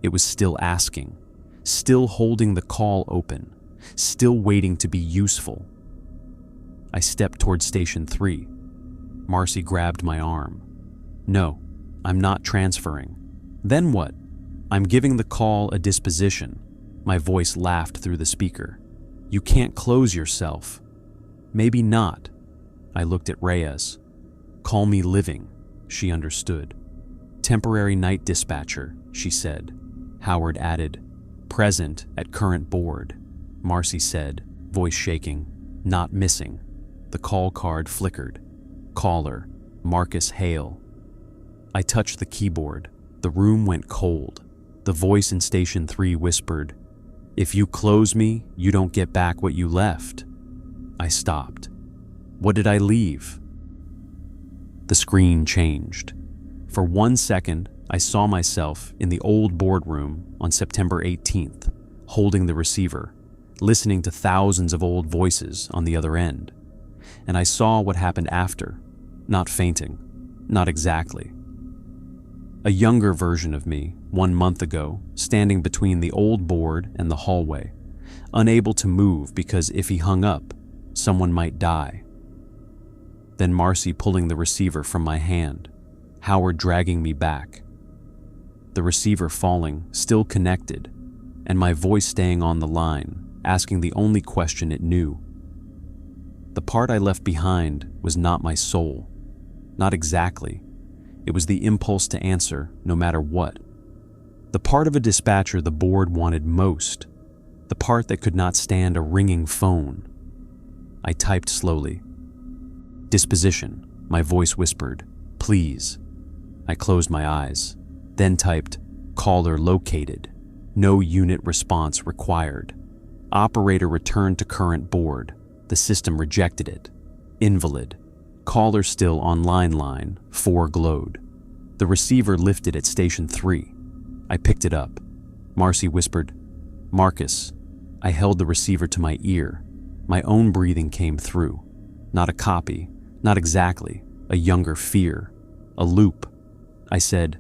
It was still asking, still holding the call open, still waiting to be useful. I stepped toward Station 3. Marcy grabbed my arm. No, I'm not transferring. Then what? I'm giving the call a disposition. My voice laughed through the speaker. You can't close yourself. Maybe not. I looked at Reyes. Call me living, she understood. Temporary night dispatcher, she said. Howard added, present at current board. Marcy said, voice shaking, not missing. The call card flickered. Caller, Marcus Hale. I touched the keyboard. The room went cold. The voice in Station 3 whispered, "If you close me, you don't get back what you left." I stopped. What did I leave? The screen changed. For 1 second, I saw myself in the old boardroom on September 18th, holding the receiver, listening to thousands of old voices on the other end. And I saw what happened after, not fainting, not exactly. A younger version of me, 1 month ago, standing between the old board and the hallway, unable to move because if he hung up, someone might die. Then Marcy pulling the receiver from my hand, Howard dragging me back. The receiver falling, still connected, and my voice staying on the line, asking the only question it knew. The part I left behind was not my soul. Not exactly. It was the impulse to answer, no matter what. The part of a dispatcher the board wanted most. The part that could not stand a ringing phone. I typed slowly. "Disposition," my voice whispered. "Please." I closed my eyes, then typed, "Caller located. No unit response required. Operator returned to current board. The system rejected it. Invalid. Caller still on line 4 glowed." The receiver lifted at Station 3. I picked it up. Marcy whispered, "Marcus." I held the receiver to my ear. My own breathing came through. Not a copy, not exactly, a younger fear, a loop. I said,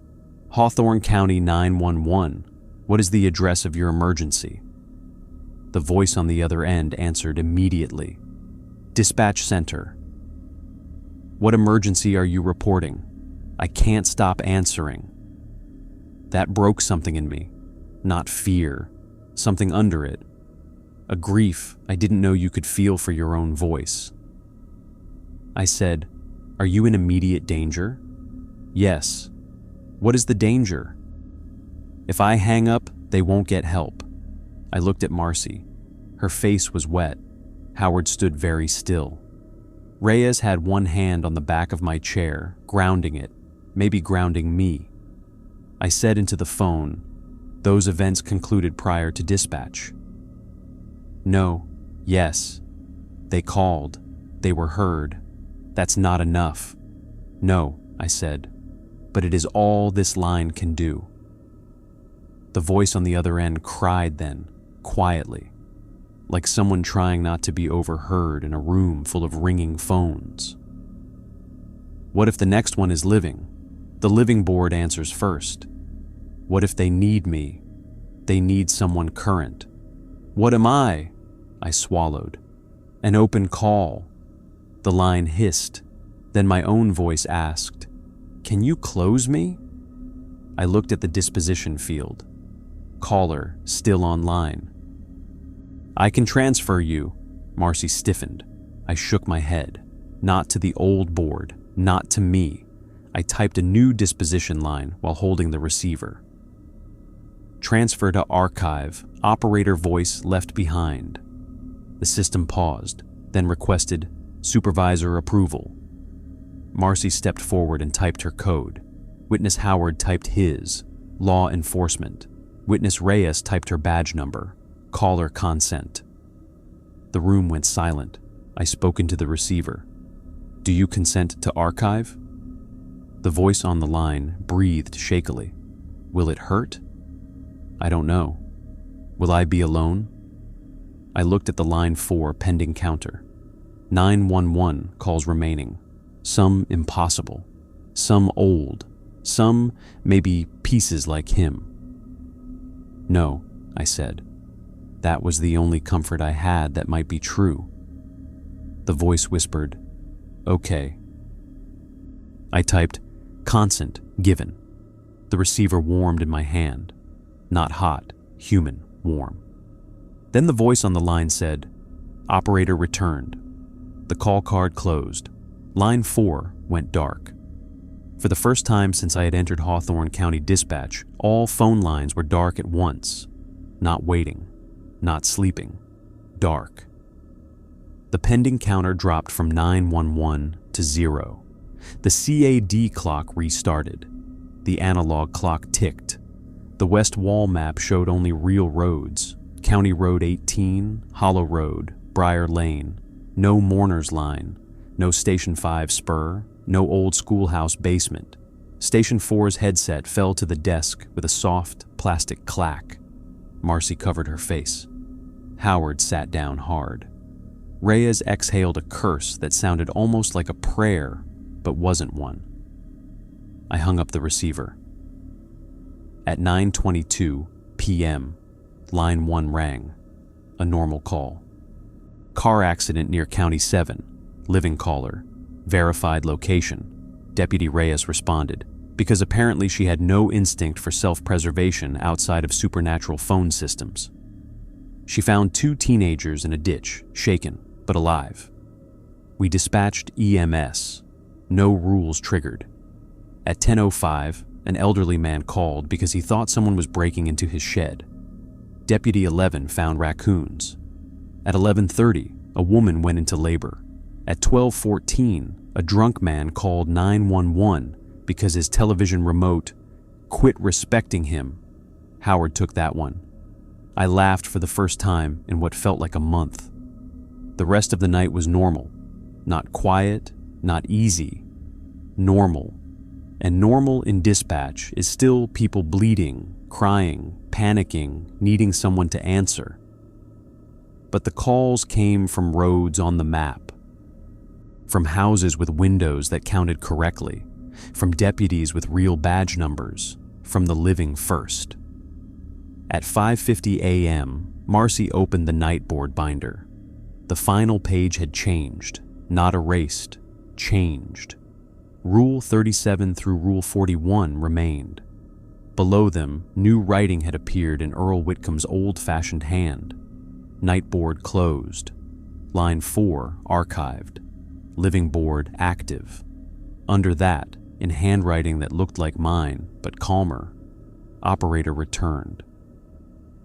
"Hawthorne County 911, what is the address of your emergency?" The voice on the other end answered immediately. "Dispatch Center." "What emergency are you reporting?" I can't stop answering. That broke something in me. Not fear, something under it. A grief I didn't know you could feel for your own voice. I said, "Are you in immediate danger?" "Yes." "What is the danger?" "If I hang up, they won't get help." I looked at Marcy. Her face was wet. Howard stood very still. Reyes had one hand on the back of my chair, grounding it, maybe grounding me. I said into the phone, "Those events concluded prior to dispatch." "No, yes. They called. They were heard. That's not enough." "No," I said, "but it is all this line can do." The voice on the other end cried then, quietly, like someone trying not to be overheard in a room full of ringing phones. "What if the next one is living? The living board answers first. What if they need me? They need someone current. What am I?" I swallowed. "An open call." The line hissed. Then my own voice asked, "Can you close me?" I looked at the disposition field. Caller still online. "I can transfer you." Marcy stiffened. I shook my head. Not to the old board, not to me. I typed a new disposition line while holding the receiver. "Transfer to archive, operator voice left behind." The system paused, then requested supervisor approval. Marcy stepped forward and typed her code. Witness Howard typed his, law enforcement. Witness Reyes typed her badge number, caller consent. The room went silent. I spoke into the receiver. "Do you consent to archive?" The voice on the line breathed shakily. "Will it hurt?" "I don't know." "Will I be alone?" I looked at the line 4 pending counter. 911 calls remaining. Some impossible. Some old. Some maybe pieces like him. "No," I said. That was the only comfort I had that might be true. The voice whispered, "Okay." I typed, "Consent given." The receiver warmed in my hand. Not hot, human, warm. Then the voice on the line said, "Operator returned." The call card closed. Line 4 went dark. For the first time since I had entered Hawthorne County Dispatch, all phone lines were dark at once. Not waiting, not sleeping, dark. The pending counter dropped from 911 to 0. The CAD clock restarted. The analog clock ticked. The west wall map showed only real roads: County Road 18, Hollow Road, Briar Lane, no Mourner's Line, no Station 5 spur, no old schoolhouse basement. Station 4's headset fell to the desk with a soft, plastic clack. Marcy covered her face. Howard sat down hard. Reyes exhaled a curse that sounded almost like a prayer, but wasn't one. I hung up the receiver. At 9:22 p.m., line 1 rang. A normal call. Car accident near County 7. Living caller. Verified location. Deputy Reyes responded, because apparently she had no instinct for self-preservation outside of supernatural phone systems. She found 2 teenagers in a ditch, shaken, but alive. We dispatched EMS. No rules triggered. At 10:05, an elderly man called because he thought someone was breaking into his shed. Deputy 11 found raccoons. At 11:30, a woman went into labor. At 12:14, a drunk man called 911 because his television remote quit respecting him. Howard took that one. I laughed for the first time in what felt like a month. The rest of the night was normal. Not quiet, not easy. Normal. And normal in dispatch is still people bleeding, crying, panicking, needing someone to answer. But the calls came from roads on the map, from houses with windows that counted correctly, from deputies with real badge numbers, from the living first. At 5:50 a.m., Marcy opened the nightboard binder. The final page had changed, not erased, changed. Rule 37 through Rule 41 remained. Below them, new writing had appeared in Earl Whitcomb's old-fashioned hand. Nightboard closed. Line 4 archived. Living board active. Under that, in handwriting that looked like mine, but calmer, operator returned.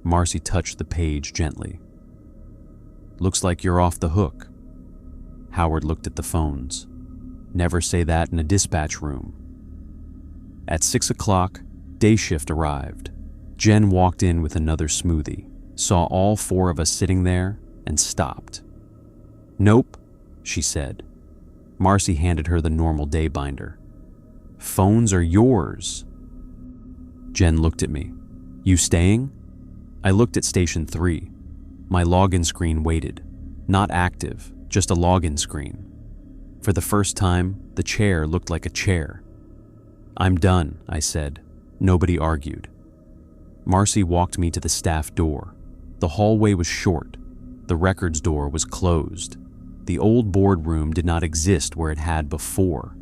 Marcy touched the page gently. Looks like you're off the hook. Howard looked at the phones. Never say that in a dispatch room. At 6 o'clock, day shift arrived. Jen walked in with another smoothie, saw all 4 of us sitting there, and stopped. Nope, she said. Marcy handed her the normal day binder. Phones are yours. Jen looked at me. You staying? I looked at Station 3. My login screen waited. Not active, just a login screen. For the first time, the chair looked like a chair. I'm done, I said. Nobody argued. Marcy walked me to the staff door. The hallway was short. The records door was closed. The old boardroom did not exist where it had before.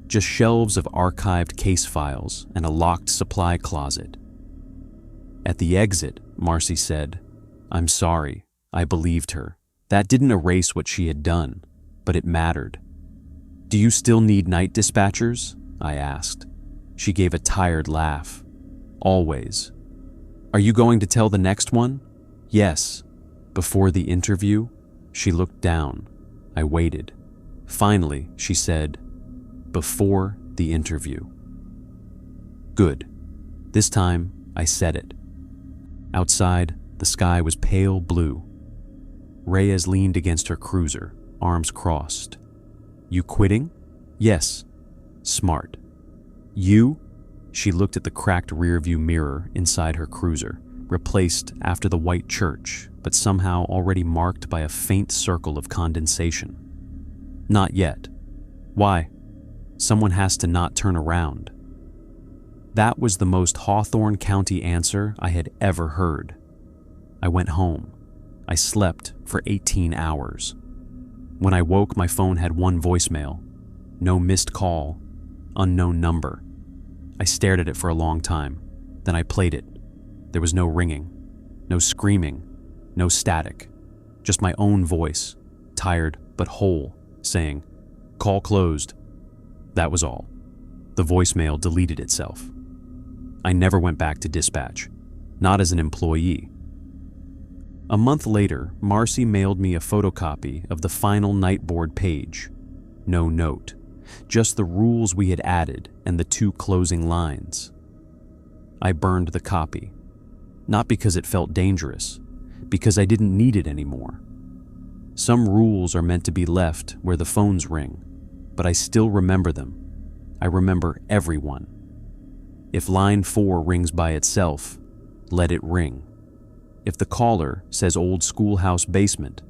Just shelves of archived case files and a locked supply closet. At the exit, Marcy said, I'm sorry. I believed her. That didn't erase what she had done, but it mattered. Do you still need night dispatchers? I asked. She gave a tired laugh. Always. Are you going to tell the next one? Yes. Before the interview? She looked down. I waited. Finally, she said, before the interview. Good. This time, I said it. Outside, the sky was pale blue. Reyes leaned against her cruiser, arms crossed. You quitting? Yes. Smart. You? She looked at the cracked rearview mirror inside her cruiser, replaced after the white church, but somehow already marked by a faint circle of condensation. Not yet. Why? Someone has to not turn around. That was the most Hawthorne County answer I had ever heard. I went home. I slept for 18 hours. When I woke, my phone had 1 voicemail. No missed call. Unknown number. I stared at it for a long time. Then I played it. There was no ringing. No screaming. No static. Just my own voice, tired but whole, saying, "Call closed." That was all. The voicemail deleted itself. I never went back to dispatch. Not as an employee. A month later, Marcy mailed me a photocopy of the final nightboard page. No note. just the rules we had added and the 2 closing lines. I burned the copy, not because it felt dangerous, because I didn't need it anymore. Some rules are meant to be left where the phones ring, but I still remember them. I remember everyone. If line 4 rings by itself, let it ring. If the caller says old schoolhouse basement,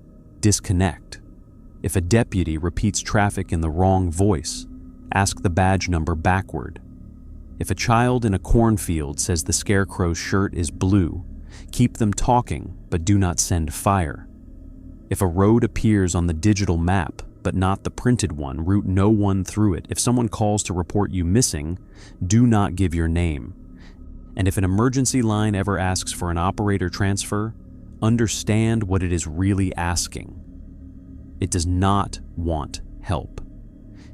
disconnect. If a deputy repeats traffic in the wrong voice, ask the badge number backward. If a child in a cornfield says the scarecrow's shirt is blue, keep them talking but do not send fire. If a road appears on the digital map but not the printed one, route no one through it. If someone calls to report you missing, do not give your name. And if an emergency line ever asks for an operator transfer, understand what it is really asking. It does not want help.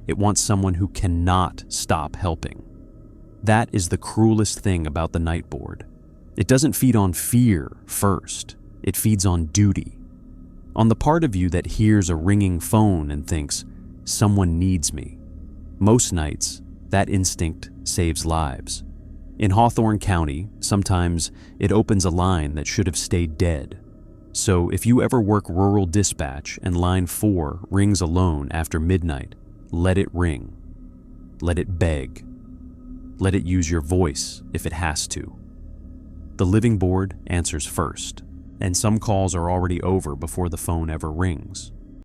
It wants someone who cannot stop helping. That is the cruelest thing about the night board. It doesn't feed on fear first. It feeds on duty. On the part of you that hears a ringing phone and thinks, someone needs me. Most nights, that instinct saves lives. In Hawthorne County, sometimes it opens a line that should have stayed dead. So if you ever work rural dispatch and line 4 rings alone after midnight, let it ring. Let it beg. Let it use your voice if it has to. The living board answers first, and some calls are already over before the phone ever rings.